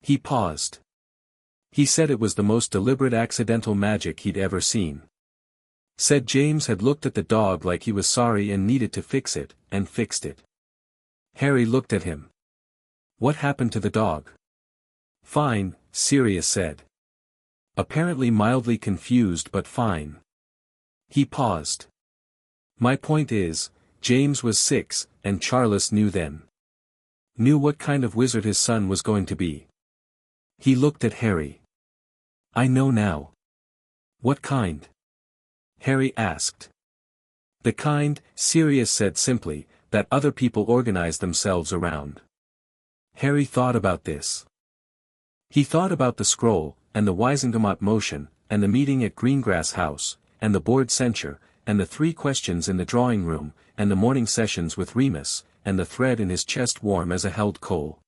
He paused. He said it was the most deliberate accidental magic he'd ever seen. Said James had looked at the dog like he was sorry and needed to fix it, and fixed it. Harry looked at him. "What happened to the dog?" "Fine," Sirius said. Apparently mildly confused but fine. He paused. "My point is, James was 6, and Charles knew then. Knew what kind of wizard his son was going to be." He looked at Harry. "I know now." "What kind?" Harry asked. "The kind," Sirius said simply, "that other people organize themselves around." Harry thought about this. He thought about the scroll, and the Wisengamot motion, and the meeting at Greengrass House, and the board censure, and the 3 questions in the drawing room, and the morning sessions with Remus, and the thread in his chest warm as a held coal.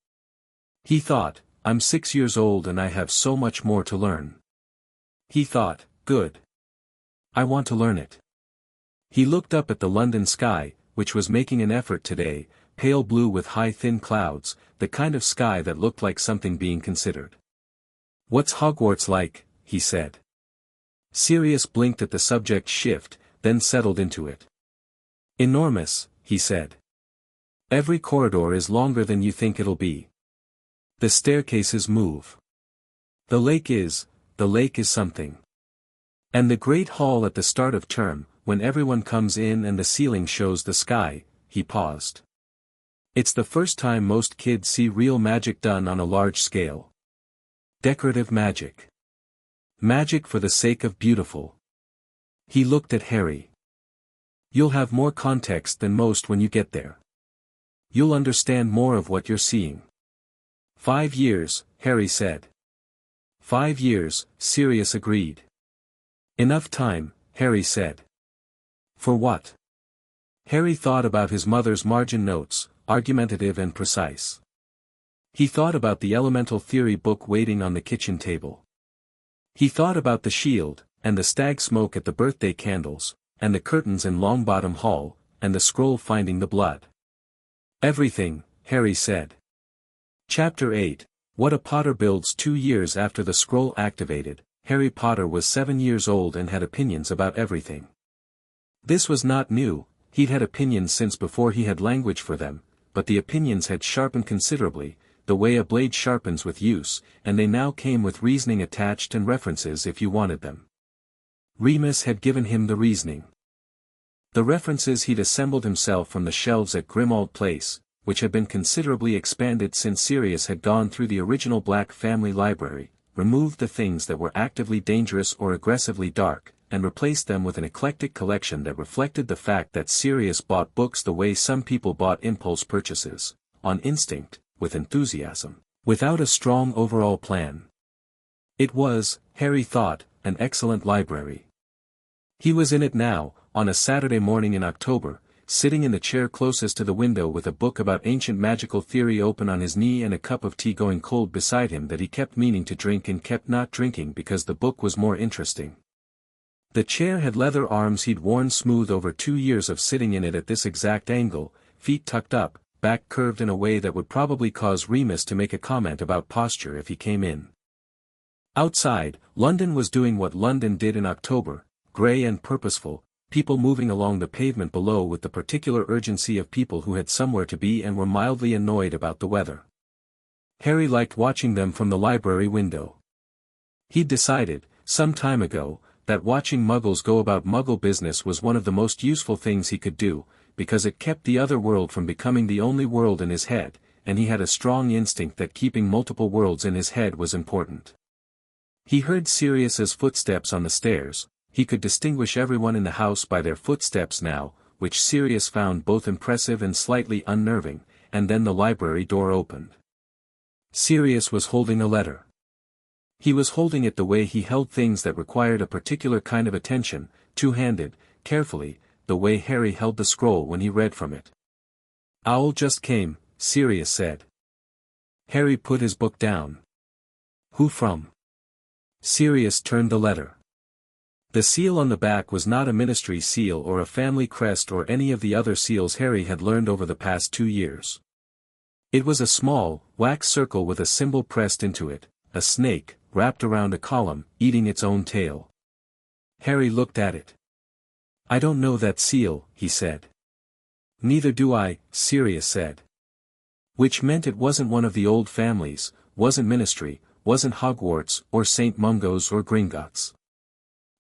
He thought, "I'm 6 years old and I have so much more to learn." He thought, "Good. I want to learn it." He looked up at the London sky, which was making an effort today, pale blue with high thin clouds, the kind of sky that looked like something being considered. "What's Hogwarts like?" he said. Sirius blinked at the subject shift, then settled into it. "Enormous," he said. "Every corridor is longer than you think it'll be. The staircases move. The lake is something. And the great hall at the start of term, when everyone comes in and the ceiling shows the sky," he paused. "It's the first time most kids see real magic done on a large scale. Decorative magic. Magic for the sake of beautiful." He looked at Harry. "You'll have more context than most when you get there. You'll understand more of what you're seeing." 5 years, Harry said. 5 years, Sirius agreed. "Enough time," Harry said. "For what?" Harry thought about his mother's margin notes, argumentative and precise. He thought about the elemental theory book waiting on the kitchen table. He thought about the shield, and the stag smoke at the birthday candles, and the curtains in Longbottom Hall, and the scroll finding the blood. "Everything," Harry said. Chapter 8, What a Potter Builds. 2 years after the scroll activated, Harry Potter was 7 years old and had opinions about everything. This was not new, he'd had opinions since before he had language for them, but the opinions had sharpened considerably, the way a blade sharpens with use, and they now came with reasoning attached and references if you wanted them. Remus had given him the reasoning. The references he'd assembled himself from the shelves at Grimmauld Place, which had been considerably expanded since Sirius had gone through the original Black family library, removed the things that were actively dangerous or aggressively dark, and replaced them with an eclectic collection that reflected the fact that Sirius bought books the way some people bought impulse purchases, on instinct, with enthusiasm, without a strong overall plan. It was, Harry thought, an excellent library. He was in it now, on a Saturday morning in October, sitting in the chair closest to the window with a book about ancient magical theory open on his knee and a cup of tea going cold beside him that he kept meaning to drink and kept not drinking because the book was more interesting. The chair had leather arms he'd worn smooth over 2 years of sitting in it at this exact angle, feet tucked up, back curved in a way that would probably cause Remus to make a comment about posture if he came in. Outside, London was doing what London did in October, grey and purposeful, people moving along the pavement below with the particular urgency of people who had somewhere to be and were mildly annoyed about the weather. Harry liked watching them from the library window. He'd decided, some time ago, that watching Muggles go about Muggle business was one of the most useful things he could do, because it kept the other world from becoming the only world in his head, and he had a strong instinct that keeping multiple worlds in his head was important. He heard Sirius's footsteps on the stairs. He could distinguish everyone in the house by their footsteps now, which Sirius found both impressive and slightly unnerving, and then the library door opened. Sirius was holding a letter. He was holding it the way he held things that required a particular kind of attention, two-handed, carefully, the way Harry held the scroll when he read from it. Owl just came, Sirius said. Harry put his book down. Who from? Sirius turned the letter. The seal on the back was not a ministry seal or a family crest or any of the other seals Harry had learned over the past 2 years. It was a small, wax circle with a symbol pressed into it, a snake, wrapped around a column, eating its own tail. Harry looked at it. I don't know that seal, he said. Neither do I, Sirius said. Which meant it wasn't one of the old families, wasn't ministry, wasn't Hogwarts or St. Mungo's or Gringotts.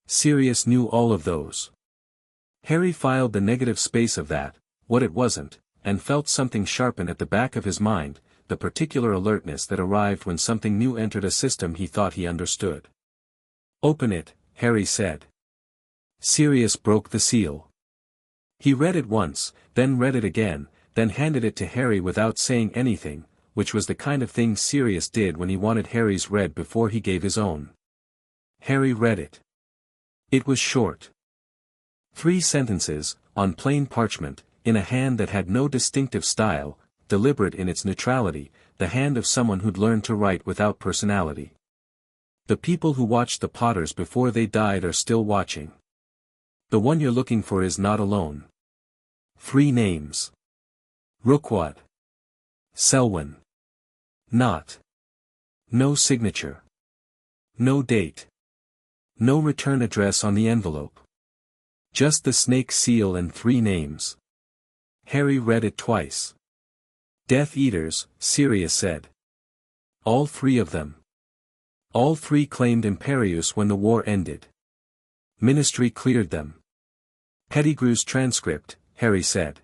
Sirius knew all of those. Harry filed the negative space of that, what it wasn't, and felt something sharpen at the back of his mind, the particular alertness that arrived when something new entered a system he thought he understood. Open it, Harry said. Sirius broke the seal. He read it once, then read it again, then handed it to Harry without saying anything, which was the kind of thing Sirius did when he wanted Harry's read before he gave his own. Harry read it. It was short. 3 sentences, on plain parchment, in a hand that had no distinctive style, deliberate in its neutrality, the hand of someone who'd learned to write without personality. The people who watched the Potters before they died are still watching. The one you're looking for is not alone. 3 names. Rookwood. Selwyn. Not. No signature. No date. No return address on the envelope. Just the snake seal and 3 names. Harry read it twice. Death Eaters, Sirius said. All 3 of them. All 3 claimed Imperius when the war ended. Ministry cleared them. Pettigrew's transcript, Harry said.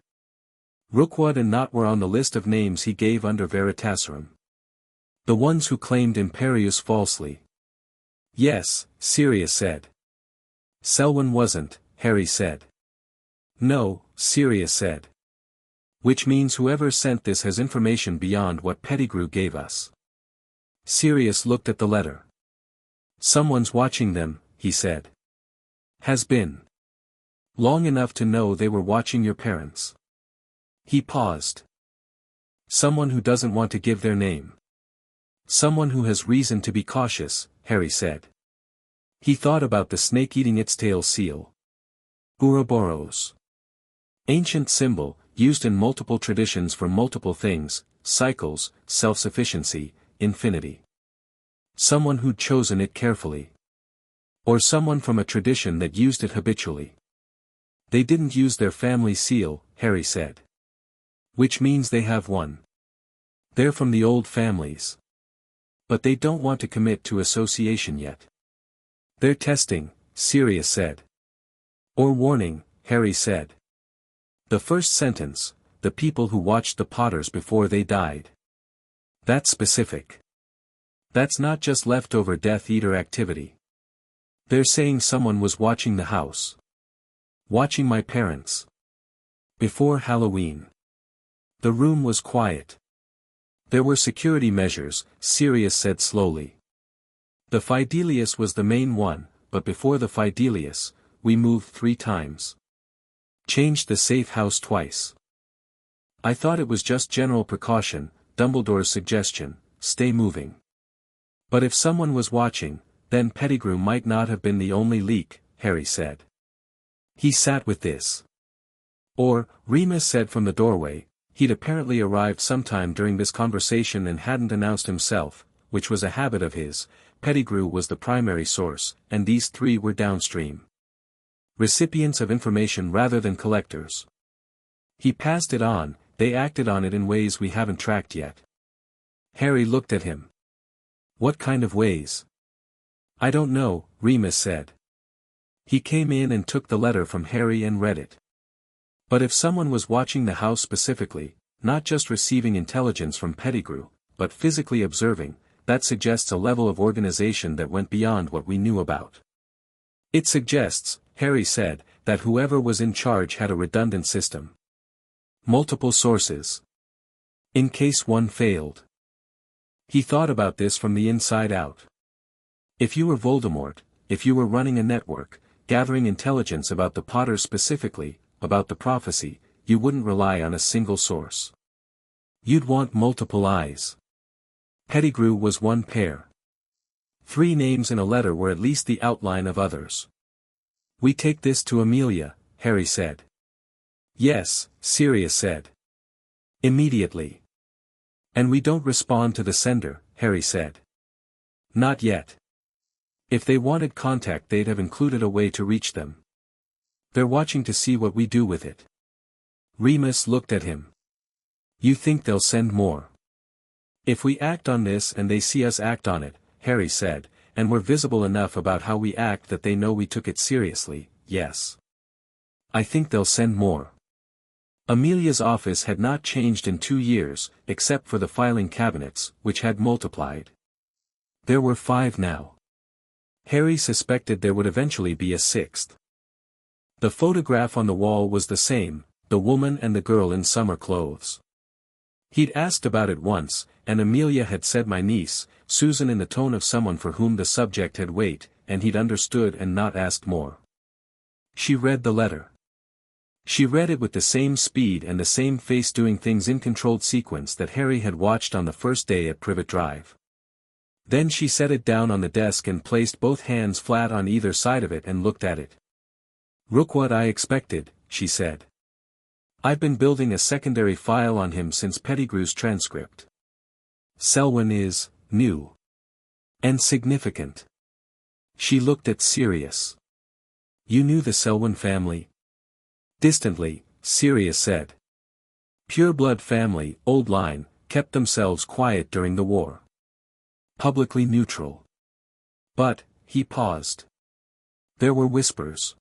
Rookwood and Not were on the list of names he gave under Veritaserum. The ones who claimed Imperius falsely. Yes, Sirius said. Selwyn wasn't, Harry said. No, Sirius said. Which means whoever sent this has information beyond what Pettigrew gave us. Sirius looked at the letter. Someone's watching them, he said. Has been. Long enough to know they were watching your parents. He paused. Someone who doesn't want to give their name. Someone who has reason to be cautious, Harry said. He thought about the snake eating its tail seal. Ouroboros. Ancient symbol, used in multiple traditions for multiple things, cycles, self-sufficiency, infinity. Someone who'd chosen it carefully. Or someone from a tradition that used it habitually. They didn't use their family seal, Harry said. Which means they have one. They're from the old families. But they don't want to commit to association yet. They're testing, Sirius said. Or warning, Harry said. The first sentence, the people who watched the Potters before they died. That's specific. That's not just leftover Death Eater activity. They're saying someone was watching the house. Watching my parents. Before Halloween. The room was quiet. There were security measures, Sirius said slowly. The Fidelius was the main one, but before the Fidelius, we moved 3 times. Changed the safe house twice. I thought it was just general precaution, Dumbledore's suggestion, stay moving. But if someone was watching, then Pettigrew might not have been the only leak, Harry said. He sat with this. Or, Remus said from the doorway, he'd apparently arrived sometime during this conversation and hadn't announced himself, which was a habit of his. Pettigrew was the primary source, and these 3 were downstream. Recipients of information rather than collectors. He passed it on, they acted on it in ways we haven't tracked yet. Harry looked at him. What kind of ways? I don't know, Remus said. He came in and took the letter from Harry and read it. But if someone was watching the house specifically, not just receiving intelligence from Pettigrew, but physically observing, that suggests a level of organization that went beyond what we knew about. It suggests, Harry said, that whoever was in charge had a redundant system. Multiple sources. In case one failed. He thought about this from the inside out. If you were Voldemort, if you were running a network, gathering intelligence about the Potters specifically, about the prophecy, you wouldn't rely on a single source. You'd want multiple eyes. Pettigrew was one pair. 3 names in a letter were at least the outline of others. We take this to Amelia, Harry said. Yes, Sirius said. Immediately. And we don't respond to the sender, Harry said. Not yet. If they wanted contact they'd have included a way to reach them. They're watching to see what we do with it. Remus looked at him. You think they'll send more? If we act on this and they see us act on it, Harry said, and we're visible enough about how we act that they know we took it seriously, yes. I think they'll send more. Amelia's office had not changed in 2 years, except for the filing cabinets, which had multiplied. There were 5 now. Harry suspected there would eventually be a 6th. The photograph on the wall was the same, the woman and the girl in summer clothes. He'd asked about it once, and Amelia had said my niece, Susan, in the tone of someone for whom the subject had weight, and he'd understood and not asked more. She read the letter. She read it with the same speed and the same face, doing things in controlled sequence that Harry had watched on the first day at Privet Drive. Then she set it down on the desk and placed both hands flat on either side of it and looked at it. Look what I expected, she said. I've been building a secondary file on him since Pettigrew's transcript. Selwyn is new and significant. She looked at Sirius. You knew the Selwyn family? Distantly, Sirius said. Pure-blood family, old line, kept themselves quiet during the war. Publicly neutral. But, he paused. There were whispers.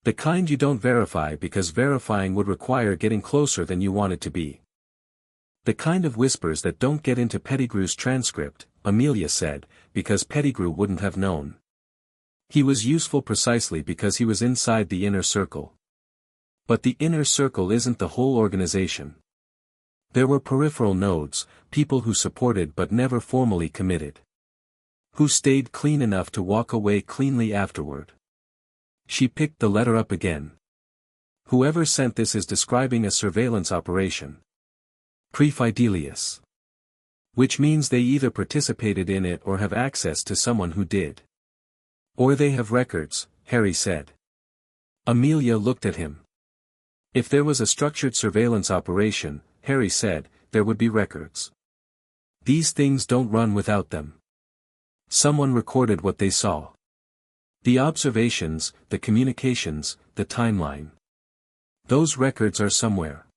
The kind you don't verify because verifying would require getting closer than you wanted to be. The kind of whispers that don't get into Pettigrew's transcript, Amelia said, because Pettigrew wouldn't have known. He was useful precisely because he was inside the inner circle. But the inner circle isn't the whole organization. There were peripheral nodes, people who supported but never formally committed. Who stayed clean enough to walk away cleanly afterward. She picked the letter up again. Whoever sent this is describing a surveillance operation. Prefidelius. Which means they either participated in it or have access to someone who did. Or they have records, Harry said. Amelia looked at him. If there was a structured surveillance operation, Harry said, there would be records. These things don't run without them. Someone recorded what they saw. The observations, the communications, the timeline. Those records are somewhere.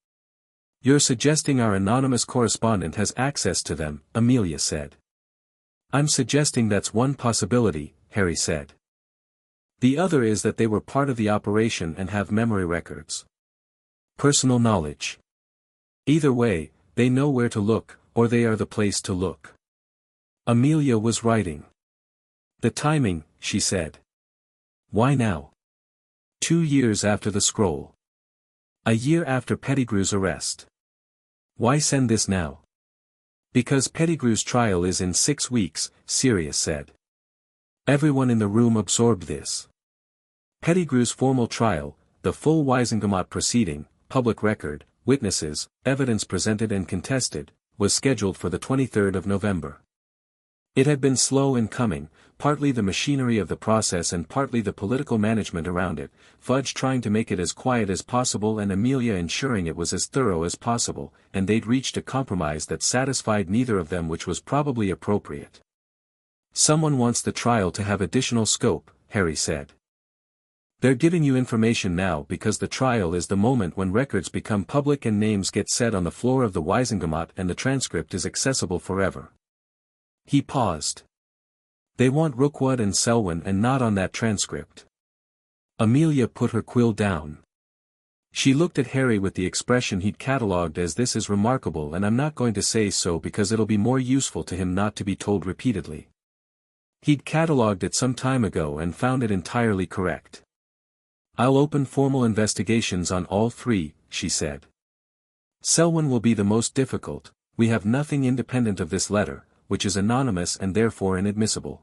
You're suggesting our anonymous correspondent has access to them, Amelia said. I'm suggesting that's one possibility, Harry said. The other is that they were part of the operation and have memory records. Personal knowledge. Either way, they know where to look, or they are the place to look. Amelia was writing. The timing, she said. Why now? 2 years after the scroll. A year after Pettigrew's arrest. Why send this now? Because Pettigrew's trial is in 6 weeks, Sirius said. Everyone in the room absorbed this. Pettigrew's formal trial, the full Wisengamot proceeding, public record, witnesses, evidence presented and contested, was scheduled for the 23rd of November. It had been slow in coming, partly the machinery of the process and partly the political management around it, Fudge trying to make it as quiet as possible and Amelia ensuring it was as thorough as possible, and they'd reached a compromise that satisfied neither of them, which was probably appropriate. Someone wants the trial to have additional scope, Harry said. They're giving you information now because the trial is the moment when records become public and names get said on the floor of the Wisengamot and the transcript is accessible forever. He paused. They want Rookwood and Selwyn and not on that transcript. Amelia put her quill down. She looked at Harry with the expression he'd catalogued as "This is remarkable, and I'm not going to say so because it'll be more useful to him not to be told repeatedly." He'd catalogued it some time ago and found it entirely correct. "I'll open formal investigations on all 3, she said. "Selwyn will be the most difficult. We have nothing independent of this letter, which is anonymous and therefore inadmissible.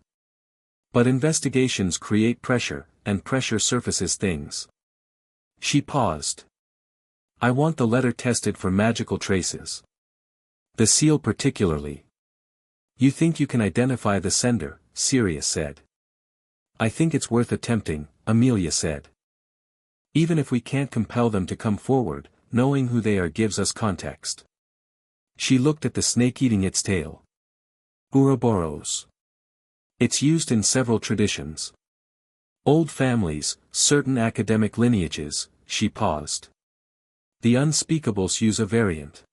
But investigations create pressure, and pressure surfaces things." She paused. I want the letter tested for magical traces. The seal particularly. You think you can identify the sender, Sirius said. I think it's worth attempting, Amelia said. Even if we can't compel them to come forward, knowing who they are gives us context. She looked at the snake eating its tail. Ouroboros. It's used in several traditions. Old families, certain academic lineages, she paused. The Unspeakables use a variant.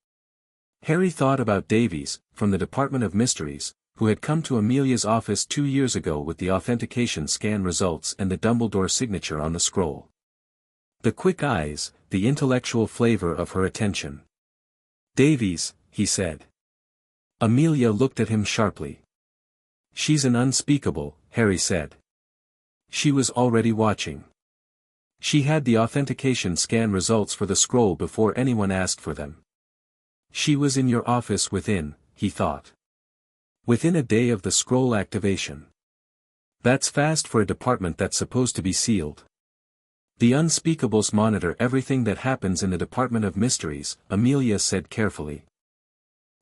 Harry thought about Davies, from the Department of Mysteries, who had come to Amelia's office 2 years ago with the authentication scan results and the Dumbledore signature on the scroll. The quick eyes, the intellectual flavor of her attention. Davies, he said. Amelia looked at him sharply. She's an unspeakable, Harry said. She was already watching. She had the authentication scan results for the scroll before anyone asked for them. She was in your office within, he thought. Within a day of the scroll activation. That's fast for a department that's supposed to be sealed. The Unspeakables monitor everything that happens in the Department of Mysteries, Amelia said carefully.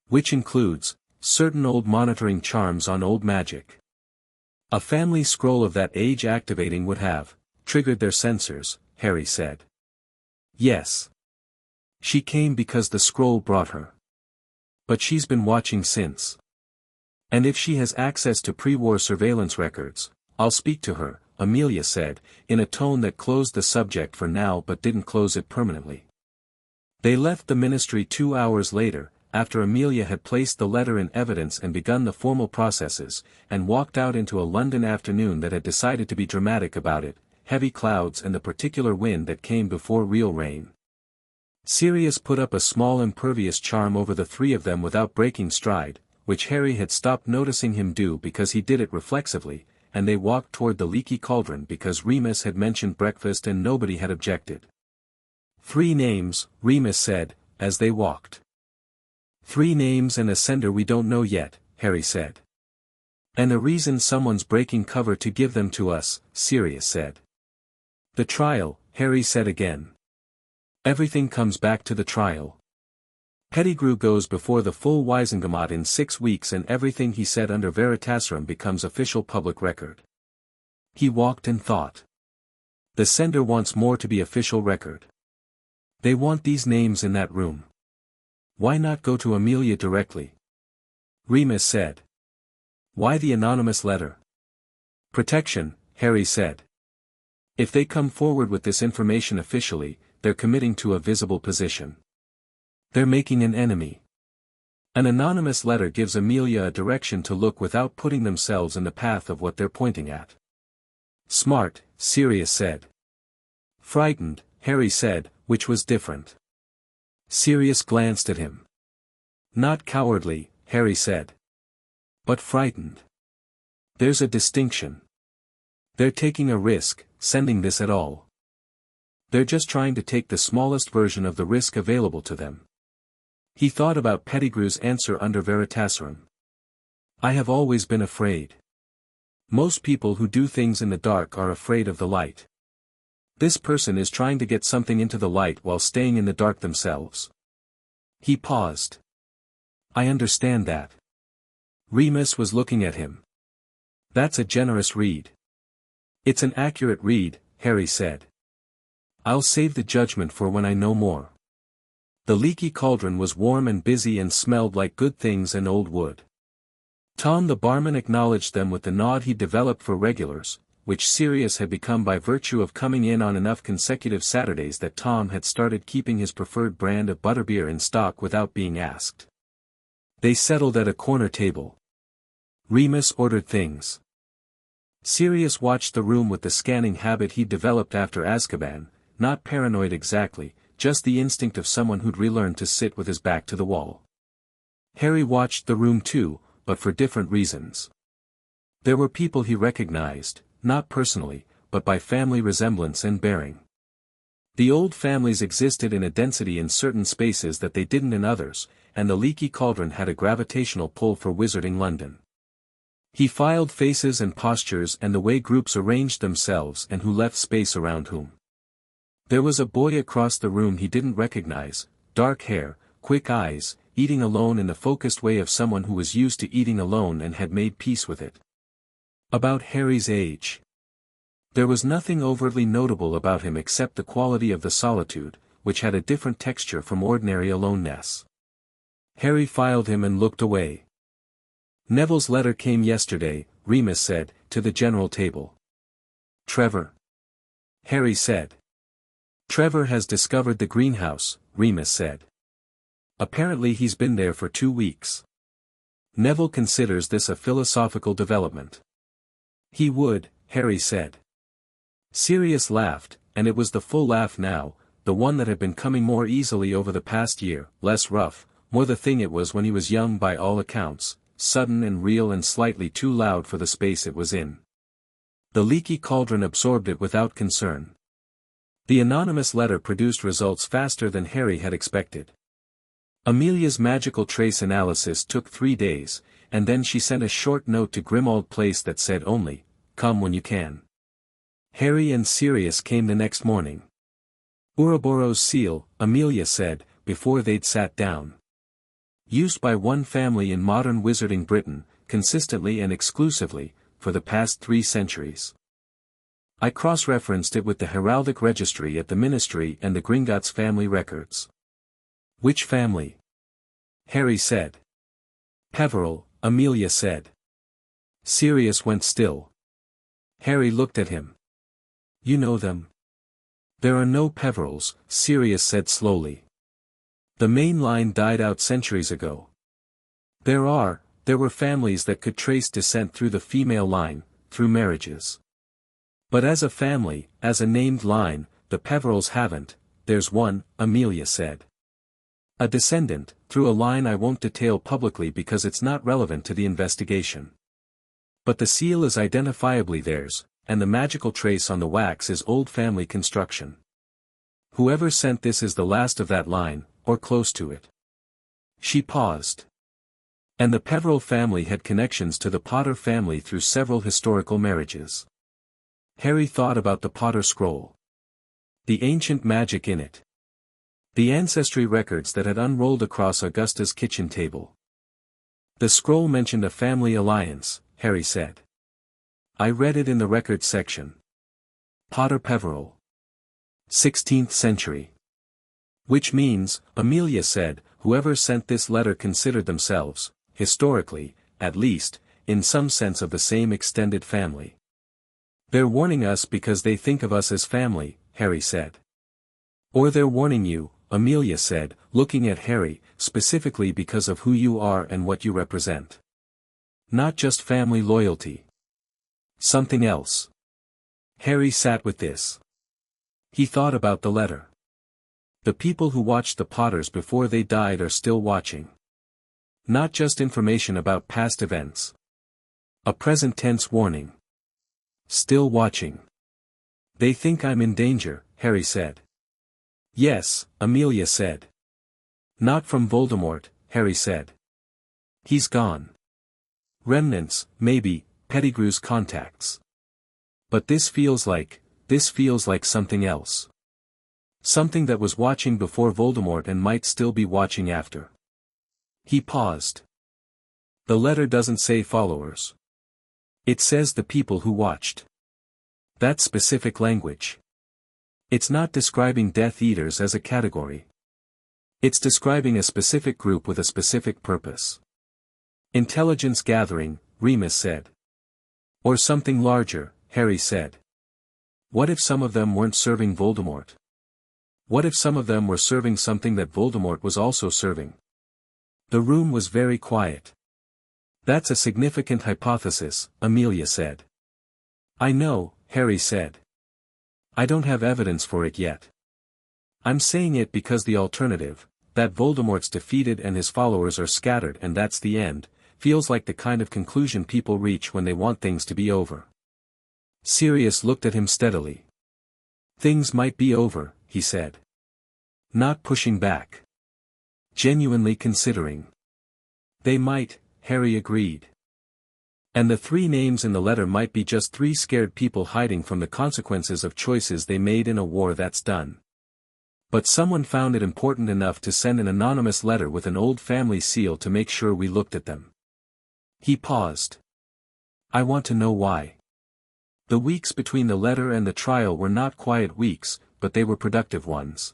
Which includes, certain old monitoring charms on old magic. A family scroll of that age activating would have triggered their sensors, Harry said. Yes. She came because the scroll brought her. But she's been watching since. And if she has access to pre-war surveillance records, I'll speak to her, Amelia said, in a tone that closed the subject for now but didn't close it permanently. They left the ministry 2 hours later, after Amelia had placed the letter in evidence and begun the formal processes, and walked out into a London afternoon that had decided to be dramatic about it, heavy clouds and the particular wind that came before real rain. Sirius put up a small impervious charm over the three of them without breaking stride, which Harry had stopped noticing him do because he did it reflexively, and they walked toward the leaky cauldron because Remus had mentioned breakfast and nobody had objected. 3 names, Remus said, as they walked. 3 names and a sender we don't know yet, Harry said. And a reason someone's breaking cover to give them to us, Sirius said. The trial, Harry said again. Everything comes back to the trial. Pettigrew goes before the full Wisengamot in 6 weeks and everything he said under Veritaserum becomes official public record. He walked and thought. The sender wants more to be official record. They want these names in that room. Why not go to Amelia directly? Remus said. Why the anonymous letter? Protection, Harry said. If they come forward with this information officially, they're committing to a visible position. They're making an enemy. An anonymous letter gives Amelia a direction to look without putting themselves in the path of what they're pointing at. Smart, Sirius said. Frightened, Harry said, which was different. Sirius glanced at him. Not cowardly, Harry said. But frightened. There's a distinction. They're taking a risk, sending this at all. They're just trying to take the smallest version of the risk available to them. He thought about Pettigrew's answer under Veritaserum. I have always been afraid. Most people who do things in the dark are afraid of the light. This person is trying to get something into the light while staying in the dark themselves. He paused. I understand that. Remus was looking at him. That's a generous read. It's an accurate read, Harry said. I'll save the judgment for when I know more. The leaky cauldron was warm and busy and smelled like good things and old wood. Tom the barman acknowledged them with the nod he'd developed for regulars, which Sirius had become by virtue of coming in on enough consecutive Saturdays that Tom had started keeping his preferred brand of butterbeer in stock without being asked. They settled at a corner table. Remus ordered things. Sirius watched the room with the scanning habit he'd developed after Azkaban, not paranoid exactly, just the instinct of someone who'd relearned to sit with his back to the wall. Harry watched the room too, but for different reasons. There were people he recognized, not personally, but by family resemblance and bearing. The old families existed in a density in certain spaces that they didn't in others, and the leaky cauldron had a gravitational pull for Wizarding London. He filed faces and postures and the way groups arranged themselves and who left space around whom. There was a boy across the room he didn't recognize, dark hair, quick eyes, eating alone in the focused way of someone who was used to eating alone and had made peace with it. About Harry's age. There was nothing overtly notable about him except the quality of the solitude, which had a different texture from ordinary aloneness. Harry filed him and looked away. Neville's letter came yesterday, Remus said, to the general table. Trevor. Harry said. Trevor has discovered the greenhouse, Remus said. Apparently he's been there for 2 weeks. Neville considers this a philosophical development. He would, Harry said. Sirius laughed, and it was the full laugh now, the one that had been coming more easily over the past year, less rough, more the thing it was when he was young by all accounts, sudden and real and slightly too loud for the space it was in. The leaky cauldron absorbed it without concern. The anonymous letter produced results faster than Harry had expected. Amelia's magical trace analysis took 3 days, and then she sent a short note to Grimmauld Place that said only, "Come when you can." Harry and Sirius came the next morning. Ouroboros seal, Amelia said, before they'd sat down. Used by one family in modern wizarding Britain, consistently and exclusively, for the past 3 centuries. I cross-referenced it with the heraldic registry at the ministry and the Gringotts family records. Which family? Harry said. Peveril, Amelia said. Sirius went still. Harry looked at him. You know them? There are no Peverils, Sirius said slowly. The main line died out centuries ago. There were families that could trace descent through the female line, through marriages. But as a family, as a named line, the Peverils haven't. There's one, Amelia said. A descendant, through a line I won't detail publicly because it's not relevant to the investigation. But the seal is identifiably theirs, and the magical trace on the wax is old family construction. Whoever sent this is the last of that line, or close to it. She paused. And the Peveril family had connections to the Potter family through several historical marriages. Harry thought about the Potter scroll. The ancient magic in it. The ancestry records that had unrolled across Augusta's kitchen table. The scroll mentioned a family alliance, Harry said. I read it in the records section. Potter Peveril. 16th century. Which means, Amelia said, whoever sent this letter considered themselves, historically, at least, in some sense of the same extended family. They're warning us because they think of us as family, Harry said. Or they're warning you, Amelia said, looking at Harry, specifically because of who you are and what you represent. Not just family loyalty. Something else. Harry sat with this. He thought about the letter. The people who watched the Potters before they died are still watching. Not just information about past events. A present tense warning. Still watching. They think I'm in danger, Harry said. Yes, Amelia said. Not from Voldemort, Harry said. He's gone. Remnants, maybe, Pettigrew's contacts. But this feels like something else. Something that was watching before Voldemort and might still be watching after. He paused. The letter doesn't say followers. It says the people who watched. That specific language. It's not describing Death Eaters as a category. It's describing a specific group with a specific purpose. Intelligence gathering, Remus said. Or something larger, Harry said. What if some of them weren't serving Voldemort? What if some of them were serving something that Voldemort was also serving? The room was very quiet. That's a significant hypothesis, Amelia said. I know, Harry said. I don't have evidence for it yet. I'm saying it because the alternative, that Voldemort's defeated and his followers are scattered and that's the end, feels like the kind of conclusion people reach when they want things to be over. Sirius looked at him steadily. Things might be over, he said. Not pushing back. Genuinely considering. They might, Harry agreed. And the 3 names in the letter might be just 3 scared people hiding from the consequences of choices they made in a war that's done. But someone found it important enough to send an anonymous letter with an old family seal to make sure we looked at them. He paused. I want to know why. The weeks between the letter and the trial were not quiet weeks, but they were productive ones.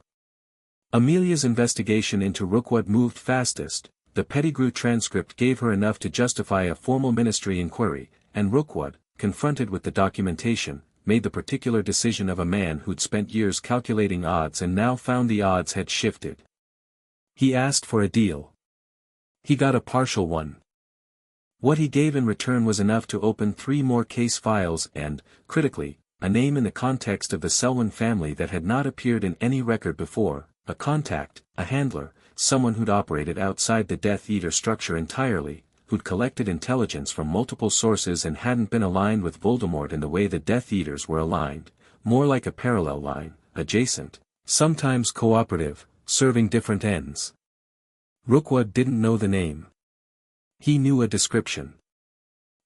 Amelia's investigation into Rookwood moved fastest. The Pettigrew transcript gave her enough to justify a formal ministry inquiry, and Rookwood, confronted with the documentation, made the particular decision of a man who'd spent years calculating odds and now found the odds had shifted. He asked for a deal. He got a partial one. What he gave in return was enough to open 3 more case files and, critically, a name in the context of the Selwyn family that had not appeared in any record before, a contact, a handler, someone who'd operated outside the Death Eater structure entirely, who'd collected intelligence from multiple sources and hadn't been aligned with Voldemort in the way the Death Eaters were aligned, more like a parallel line, adjacent, sometimes cooperative, serving different ends. Rookwood didn't know the name. He knew a description.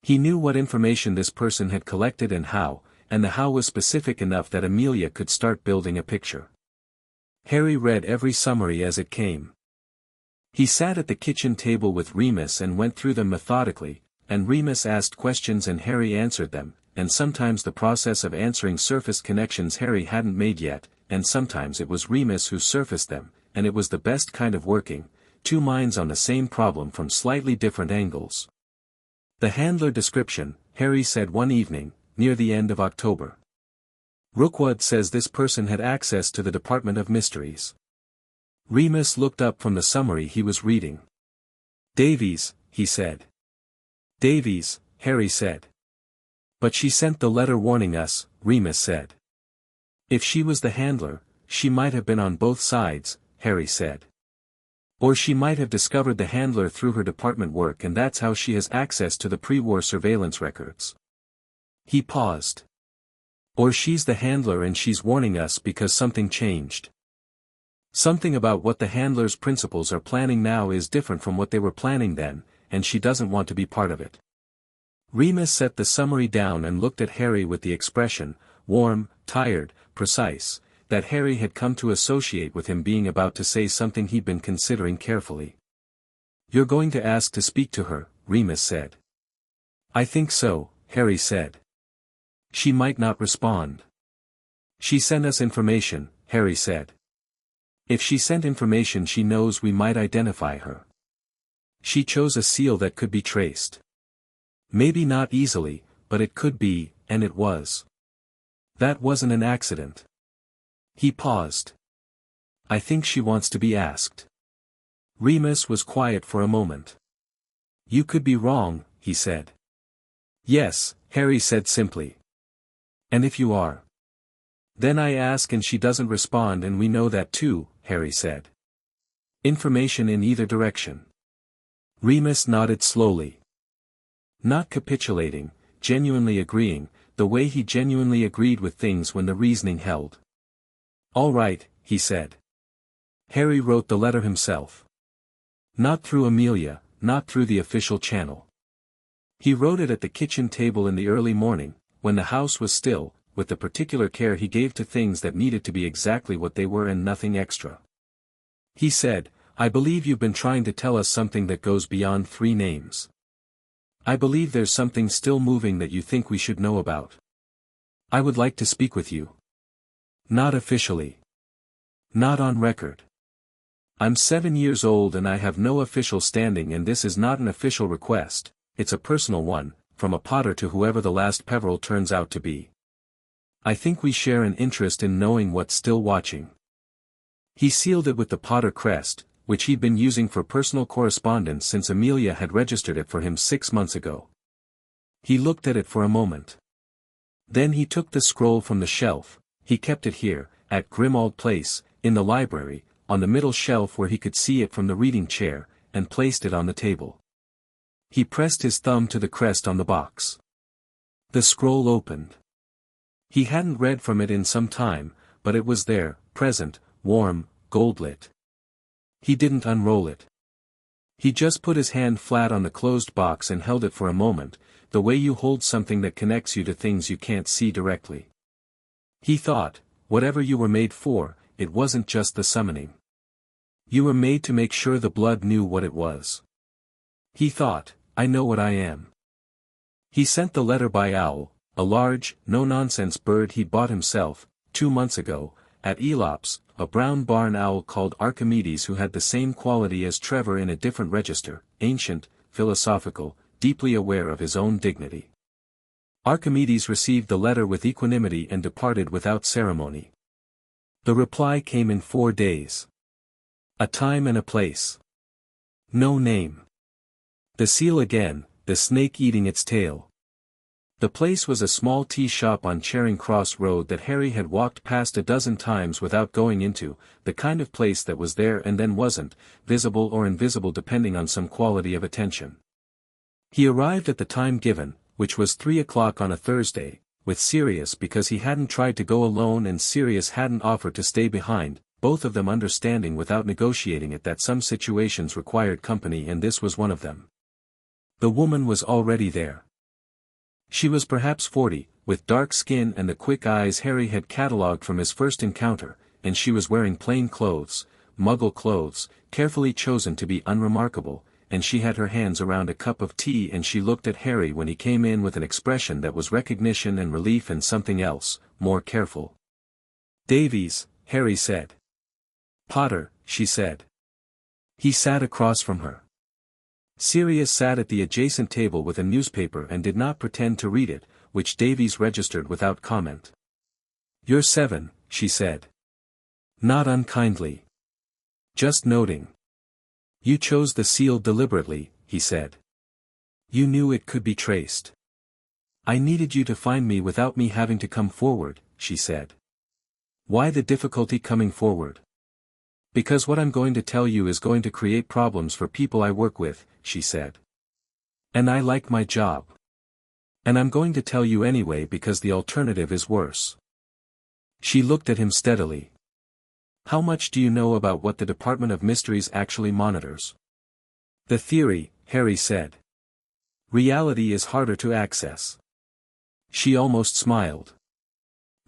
He knew what information this person had collected and the how was specific enough that Amelia could start building a picture. Harry read every summary as it came. He sat at the kitchen table with Remus and went through them methodically, and Remus asked questions and Harry answered them, and sometimes the process of answering surfaced connections Harry hadn't made yet, and sometimes it was Remus who surfaced them, and it was the best kind of working, 2 minds on the same problem from slightly different angles. The handler description, Harry said one evening, near the end of October. Rookwood says this person had access to the Department of Mysteries. Remus looked up from the summary he was reading. Davies, he said. Davies, Harry said. But she sent the letter warning us, Remus said. If she was the handler, she might have been on both sides, Harry said. Or she might have discovered the handler through her department work and that's how she has access to the pre-war surveillance records. He paused. Or she's the handler and she's warning us because something changed. Something about what the handler's principals are planning now is different from what they were planning then, and she doesn't want to be part of it. Remus set the summary down and looked at Harry with the expression, warm, tired, precise, that Harry had come to associate with him being about to say something he'd been considering carefully. You're going to ask to speak to her, Remus said. I think so, Harry said. She might not respond. She sent us information, Harry said. If she sent information she knows we might identify her. She chose a seal that could be traced. Maybe not easily, but it could be, and it was. That wasn't an accident. He paused. I think she wants to be asked. Remus was quiet for a moment. You could be wrong, he said. Yes, Harry said simply. And if you are? Then I ask and she doesn't respond and we know that too, Harry said. Information in either direction. Remus nodded slowly. Not capitulating, genuinely agreeing, the way he genuinely agreed with things when the reasoning held. All right, he said. Harry wrote the letter himself. Not through Amelia, not through the official channel. He wrote it at the kitchen table in the early morning, when the house was still, with the particular care he gave to things that needed to be exactly what they were and nothing extra. He said, I believe you've been trying to tell us something that goes beyond 3 names. I believe there's something still moving that you think we should know about. I would like to speak with you. Not officially. Not on record. I'm 7 years old and I have no official standing and this is not an official request, it's a personal one, from a Potter to whoever the last Peverell turns out to be. I think we share an interest in knowing what's still watching. He sealed it with the Potter crest, which he'd been using for personal correspondence since Amelia had registered it for him 6 months ago. He looked at it for a moment. Then he took the scroll from the shelf, he kept it here, at Grimmauld Place, in the library, on the middle shelf where he could see it from the reading chair, and placed it on the table. He pressed his thumb to the crest on the box. The scroll opened. He hadn't read from it in some time, but it was there, present, warm, gold-lit. He didn't unroll it. He just put his hand flat on the closed box and held it for a moment, the way you hold something that connects you to things you can't see directly. He thought, whatever you were made for, it wasn't just the summoning. You were made to make sure the blood knew what it was. He thought, I know what I am. He sent the letter by owl, a large, no-nonsense bird he bought himself, 2 months ago, at Elops, a brown barn owl called Archimedes who had the same quality as Trevor in a different register, ancient, philosophical, deeply aware of his own dignity. Archimedes received the letter with equanimity and departed without ceremony. The reply came in 4 days. A time and a place. No name. The seal again, the snake eating its tail. The place was a small tea shop on Charing Cross Road that Harry had walked past a dozen times without going into, the kind of place that was there and then wasn't, visible or invisible depending on some quality of attention. He arrived at the time given, which was 3 o'clock on a Thursday, with Sirius because he hadn't tried to go alone and Sirius hadn't offered to stay behind, both of them understanding without negotiating it that some situations required company and this was one of them. The woman was already there. She was perhaps 40, with dark skin and the quick eyes Harry had catalogued from his first encounter, and she was wearing plain clothes, muggle clothes, carefully chosen to be unremarkable, and she had her hands around a cup of tea and she looked at Harry when he came in with an expression that was recognition and relief and something else, more careful. Davies, Harry said. Potter, she said. He sat across from her. Sirius sat at the adjacent table with a newspaper and did not pretend to read it, which Davies registered without comment. You're 7, she said. Not unkindly. Just noting. You chose the seal deliberately, he said. You knew it could be traced. I needed you to find me without me having to come forward, she said. Why the difficulty coming forward? Because what I'm going to tell you is going to create problems for people I work with, she said. And I like my job. And I'm going to tell you anyway because the alternative is worse. She looked at him steadily. How much do you know about what the Department of Mysteries actually monitors? The theory, Harry said. Reality is harder to access. She almost smiled.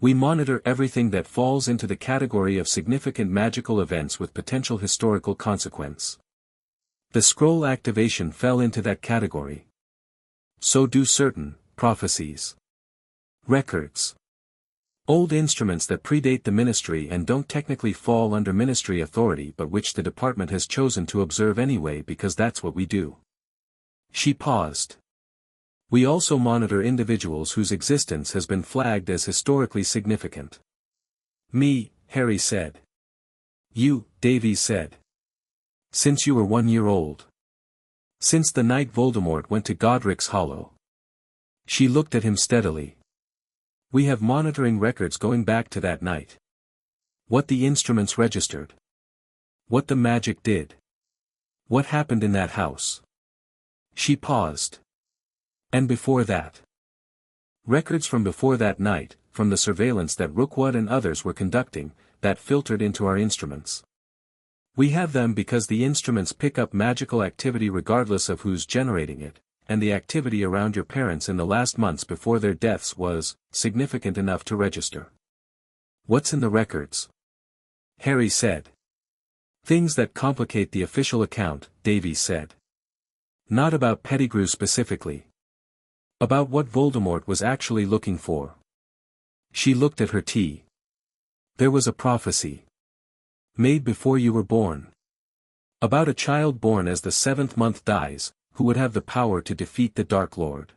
We monitor everything that falls into the category of significant magical events with potential historical consequence. The scroll activation fell into that category. So do certain prophecies. Records. Old instruments that predate the ministry and don't technically fall under ministry authority but which the department has chosen to observe anyway because that's what we do. She paused. We also monitor individuals whose existence has been flagged as historically significant. Me, Harry said. You, Davies said. Since you were 1 year old. Since the night Voldemort went to Godric's Hollow. She looked at him steadily. We have monitoring records going back to that night. What the instruments registered. What the magic did. What happened in that house. She paused. And before that. Records from before that night, from the surveillance that Rookwood and others were conducting, that filtered into our instruments. We have them because the instruments pick up magical activity regardless of who's generating it, and the activity around your parents in the last months before their deaths was significant enough to register. What's in the records? Harry said. Things that complicate the official account, Davies said. Not about Pettigrew specifically. About what Voldemort was actually looking for. She looked at her tea. There was a prophecy. Made before you were born. About a child born as the 7th month dies, who would have the power to defeat the Dark Lord.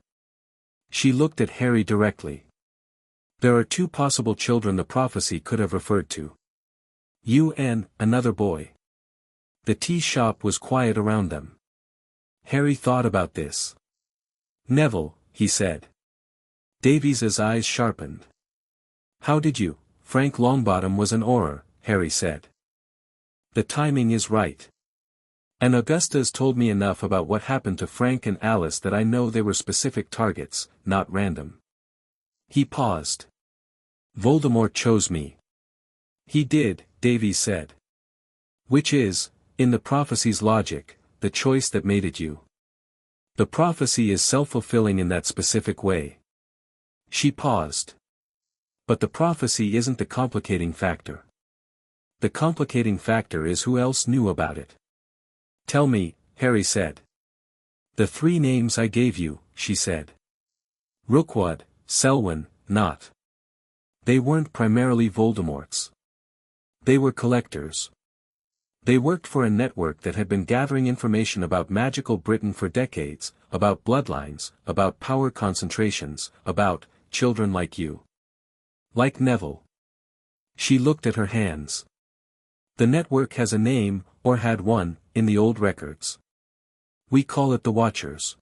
She looked at Harry directly. There are 2 possible children the prophecy could have referred to. You and another boy. The tea shop was quiet around them. Harry thought about this. Neville, he said. Davies's eyes sharpened. How did you? Frank Longbottom was an Auror, Harry said. The timing is right. And Augusta's told me enough about what happened to Frank and Alice that I know they were specific targets, not random. He paused. Voldemort chose me. He did, Davies said. Which is, in the prophecy's logic, the choice that made it you. The prophecy is self-fulfilling in that specific way. She paused. But the prophecy isn't the complicating factor. The complicating factor is who else knew about it. Tell me, Harry said. The 3 names I gave you, she said. Rookwood, Selwyn, not. They weren't primarily Voldemort's. They were collectors. They worked for a network that had been gathering information about magical Britain for decades, about bloodlines, about power concentrations, about children like you. Like Neville. She looked at her hands. The network has a name, or had one, in the old records. We call it the Watchers.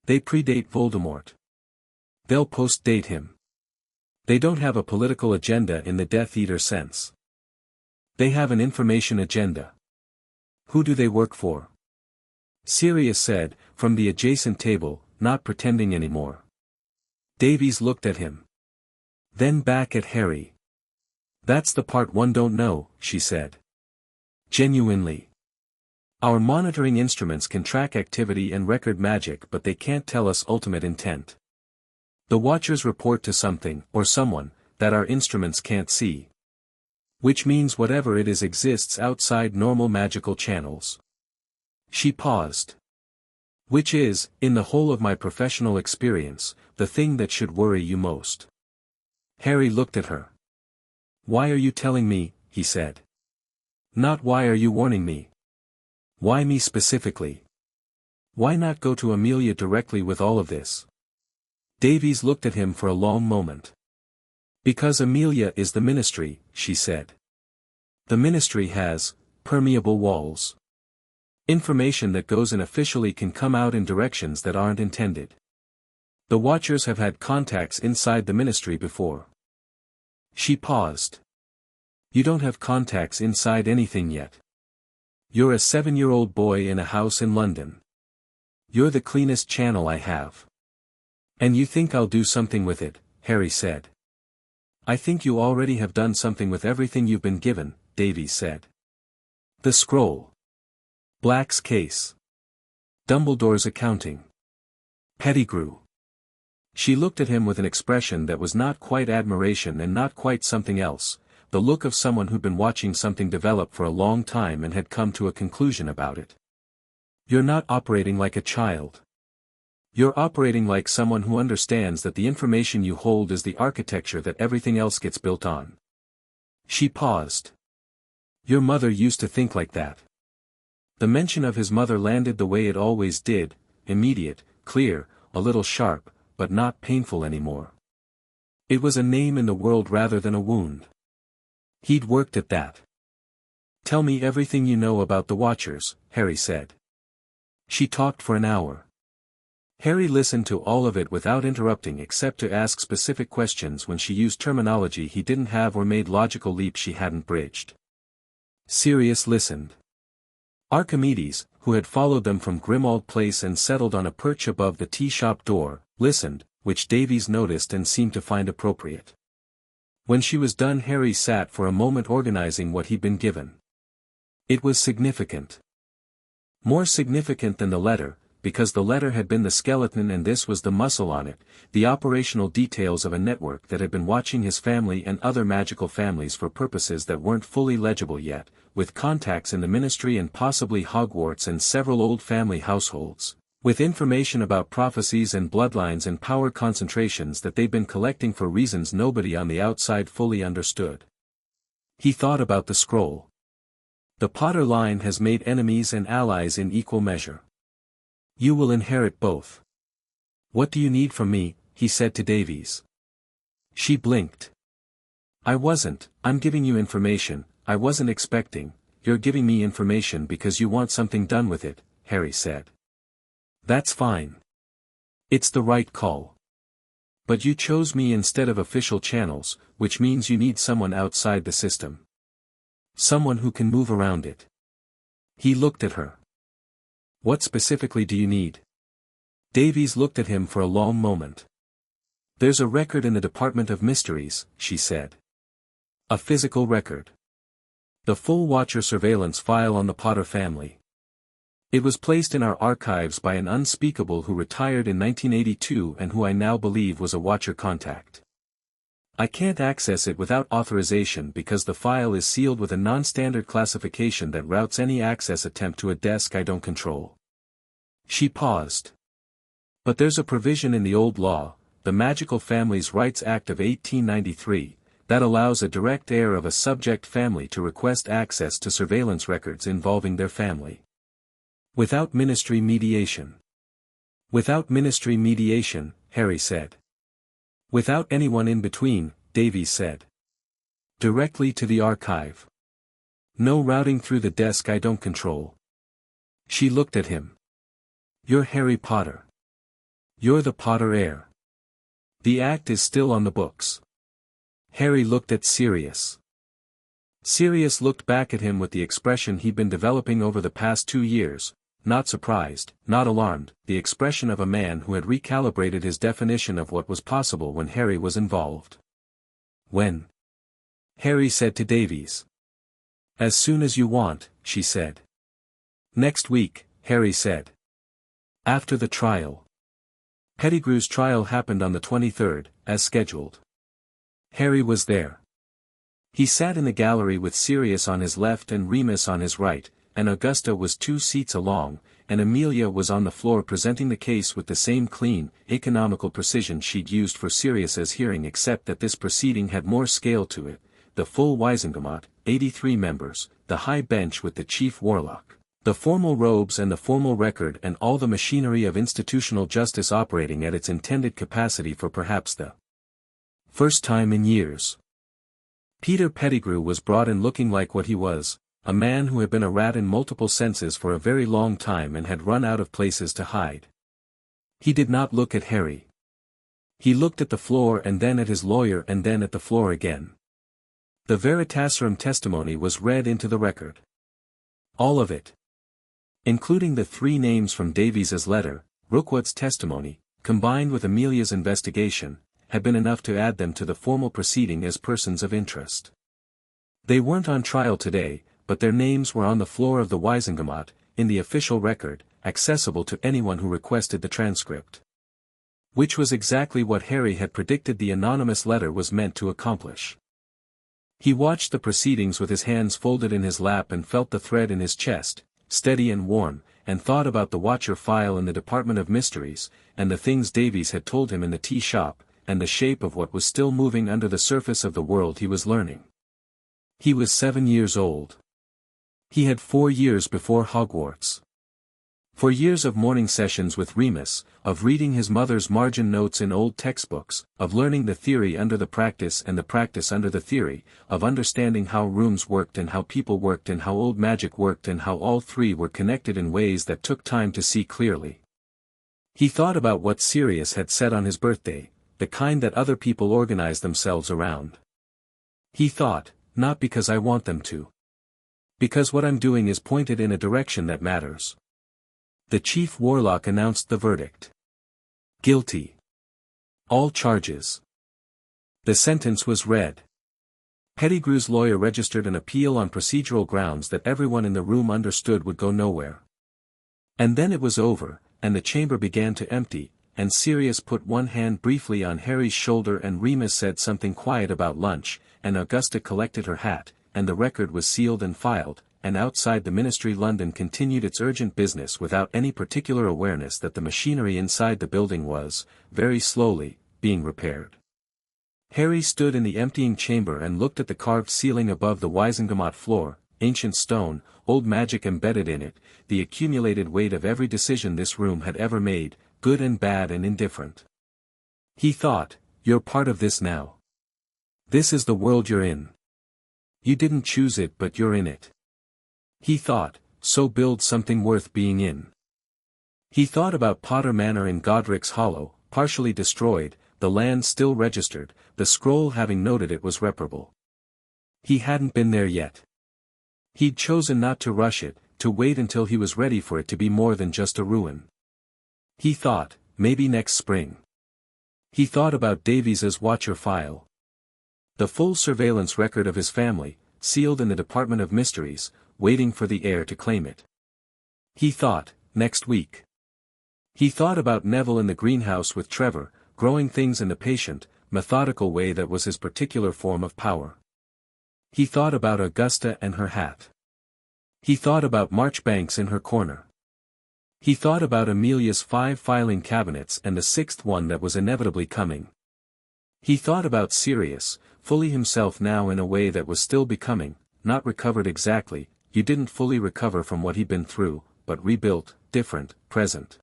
They predate Voldemort. They'll post-date him. They don't have a political agenda in the Death Eater sense. They have an information agenda. Who do they work for? Sirius said, from the adjacent table, not pretending anymore. Davies looked at him. Then back at Harry. That's the part one don't know, she said. Genuinely. Our monitoring instruments can track activity and record magic, but they can't tell us ultimate intent. The Watchers report to something, or someone, that our instruments can't see. Which means whatever it is exists outside normal magical channels. She paused. Which is, in the whole of my professional experience, the thing that should worry you most. Harry looked at her. Why are you telling me, he said. Not why are you warning me. Why me specifically? Why not go to Amelia directly with all of this? Davies looked at him for a long moment. Because Amelia is the Ministry, she said. The Ministry has permeable walls. Information that goes in officially can come out in directions that aren't intended. The Watchers have had contacts inside the Ministry before. She paused. You don't have contacts inside anything yet. You're a 7-year-old boy in a house in London. You're the cleanest channel I have. And you think I'll do something with it, Harry said. I think you already have done something with everything you've been given, Davies said. The scroll. Black's case. Dumbledore's accounting. Pettigrew. She looked at him with an expression that was not quite admiration and not quite something else, the look of someone who'd been watching something develop for a long time and had come to a conclusion about it. You're not operating like a child. You're operating like someone who understands that the information you hold is the architecture that everything else gets built on. She paused. Your mother used to think like that. The mention of his mother landed the way it always did, immediate, clear, a little sharp, but not painful anymore. It was a name in the world rather than a wound. He'd worked at that. Tell me everything you know about the Watchers, Harry said. She talked for an hour. Harry listened to all of it without interrupting except to ask specific questions when she used terminology he didn't have or made logical leaps she hadn't bridged. Sirius listened. Archimedes, who had followed them from Grimmauld Place and settled on a perch above the tea-shop door, listened, which Davies noticed and seemed to find appropriate. When she was done, Harry sat for a moment organizing what he'd been given. It was significant. More significant than the letter, because the letter had been the skeleton and this was the muscle on it, the operational details of a network that had been watching his family and other magical families for purposes that weren't fully legible yet, with contacts in the Ministry and possibly Hogwarts and several old family households, with information about prophecies and bloodlines and power concentrations that they'd been collecting for reasons nobody on the outside fully understood. He thought about the scroll. The Potter line has made enemies and allies in equal measure. You will inherit both. What do you need from me, he said to Davies. She blinked. I'm giving you information, I wasn't expecting, you're giving me information because you want something done with it, Harry said. That's fine. It's the right call. But you chose me instead of official channels, which means you need someone outside the system. Someone who can move around it. He looked at her. What specifically do you need? Davies looked at him for a long moment. There's a record in the Department of Mysteries, she said. A physical record. The full Watcher surveillance file on the Potter family. It was placed in our archives by an unspeakable who retired in 1982 and who I now believe was a Watcher contact. I can't access it without authorization because the file is sealed with a non-standard classification that routes any access attempt to a desk I don't control." She paused. "But there's a provision in the old law, the Magical Families Rights Act of 1893, that allows a direct heir of a subject family to request access to surveillance records involving their family. Without ministry mediation." "Without ministry mediation," Harry said. "Without anyone in between," Davies said. "Directly to the archive. No routing through the desk I don't control." She looked at him. "You're Harry Potter. You're the Potter heir. The act is still on the books." Harry looked at Sirius. Sirius looked back at him with the expression he'd been developing over the past 2 years, not surprised, not alarmed, the expression of a man who had recalibrated his definition of what was possible when Harry was involved. "When?" Harry said to Davies. "As soon as you want," she said. "Next week," Harry said. "After the trial." Pettigrew's trial happened on the 23rd, as scheduled. Harry was there. He sat in the gallery with Sirius on his left and Remus on his right, and Augusta was 2 seats along, and Amelia was on the floor presenting the case with the same clean, economical precision she'd used for Sirius's hearing, except that this proceeding had more scale to it: the full Wizengamot, 83 members, the high bench with the chief warlock, the formal robes and the formal record, and all the machinery of institutional justice operating at its intended capacity for perhaps the first time in years. Peter Pettigrew was brought in looking like what he was, a man who had been a rat in multiple senses for a very long time and had run out of places to hide. He did not look at Harry. He looked at the floor and then at his lawyer and then at the floor again. The Veritaserum testimony was read into the record. All of it. Including the 3 names from Davies's letter, Rookwood's testimony, combined with Amelia's investigation, had been enough to add them to the formal proceeding as persons of interest. They weren't on trial today, but their names were on the floor of the Wizengamot, in the official record, accessible to anyone who requested the transcript. Which was exactly what Harry had predicted the anonymous letter was meant to accomplish. He watched the proceedings with his hands folded in his lap and felt the thread in his chest, steady and warm, and thought about the Watcher file in the Department of Mysteries, and the things Davies had told him in the tea shop, and the shape of what was still moving under the surface of the world he was learning. He was 7 years old. He had 4 years before Hogwarts. 4 years of morning sessions with Remus, of reading his mother's margin notes in old textbooks, of learning the theory under the practice and the practice under the theory, of understanding how rooms worked and how people worked and how old magic worked and how all 3 were connected in ways that took time to see clearly. He thought about what Sirius had said on his birthday, the kind that other people organize themselves around. He thought, not because I want them to. Because what I'm doing is pointed in a direction that matters. The chief warlock announced the verdict. Guilty. All charges. The sentence was read. Pettigrew's lawyer registered an appeal on procedural grounds that everyone in the room understood would go nowhere. And then it was over, and the chamber began to empty, and Sirius put one hand briefly on Harry's shoulder and Remus said something quiet about lunch, and Augusta collected her hat, and the record was sealed and filed, and outside the Ministry London continued its urgent business without any particular awareness that the machinery inside the building was, very slowly, being repaired. Harry stood in the emptying chamber and looked at the carved ceiling above the Wizengamot floor, ancient stone, old magic embedded in it, the accumulated weight of every decision this room had ever made, good and bad and indifferent. He thought, you're part of this now. This is the world you're in. You didn't choose it but you're in it. He thought, so build something worth being in. He thought about Potter Manor in Godric's Hollow, partially destroyed, the land still registered, the scroll having noted it was reparable. He hadn't been there yet. He'd chosen not to rush it, to wait until he was ready for it to be more than just a ruin. He thought, maybe next spring. He thought about Davies's Watcher file. The full surveillance record of his family, sealed in the Department of Mysteries, waiting for the heir to claim it. He thought, next week. He thought about Neville in the greenhouse with Trevor, growing things in the patient, methodical way that was his particular form of power. He thought about Augusta and her hat. He thought about Marchbanks in her corner. He thought about Amelia's 5 filing cabinets and the 6th one that was inevitably coming. He thought about Sirius, fully himself now in a way that was still becoming, not recovered exactly, you didn't fully recover from what he'd been through, but rebuilt, different, present.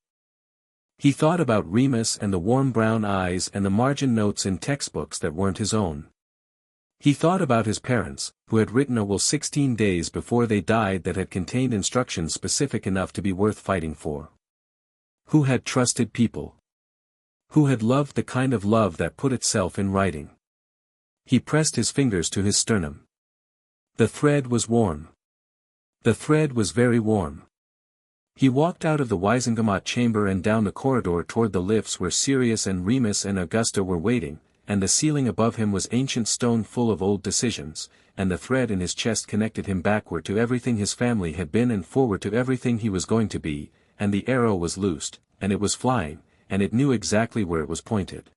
He thought about Remus and the warm brown eyes and the margin notes in textbooks that weren't his own. He thought about his parents, who had written a will 16 days before they died that had contained instructions specific enough to be worth fighting for. Who had trusted people. Who had loved the kind of love that put itself in writing. He pressed his fingers to his sternum. The thread was warm. The thread was very warm. He walked out of the Wisengamot chamber and down the corridor toward the lifts where Sirius and Remus and Augusta were waiting, and the ceiling above him was ancient stone full of old decisions, and the thread in his chest connected him backward to everything his family had been and forward to everything he was going to be, and the arrow was loosed, and it was flying, and it knew exactly where it was pointed.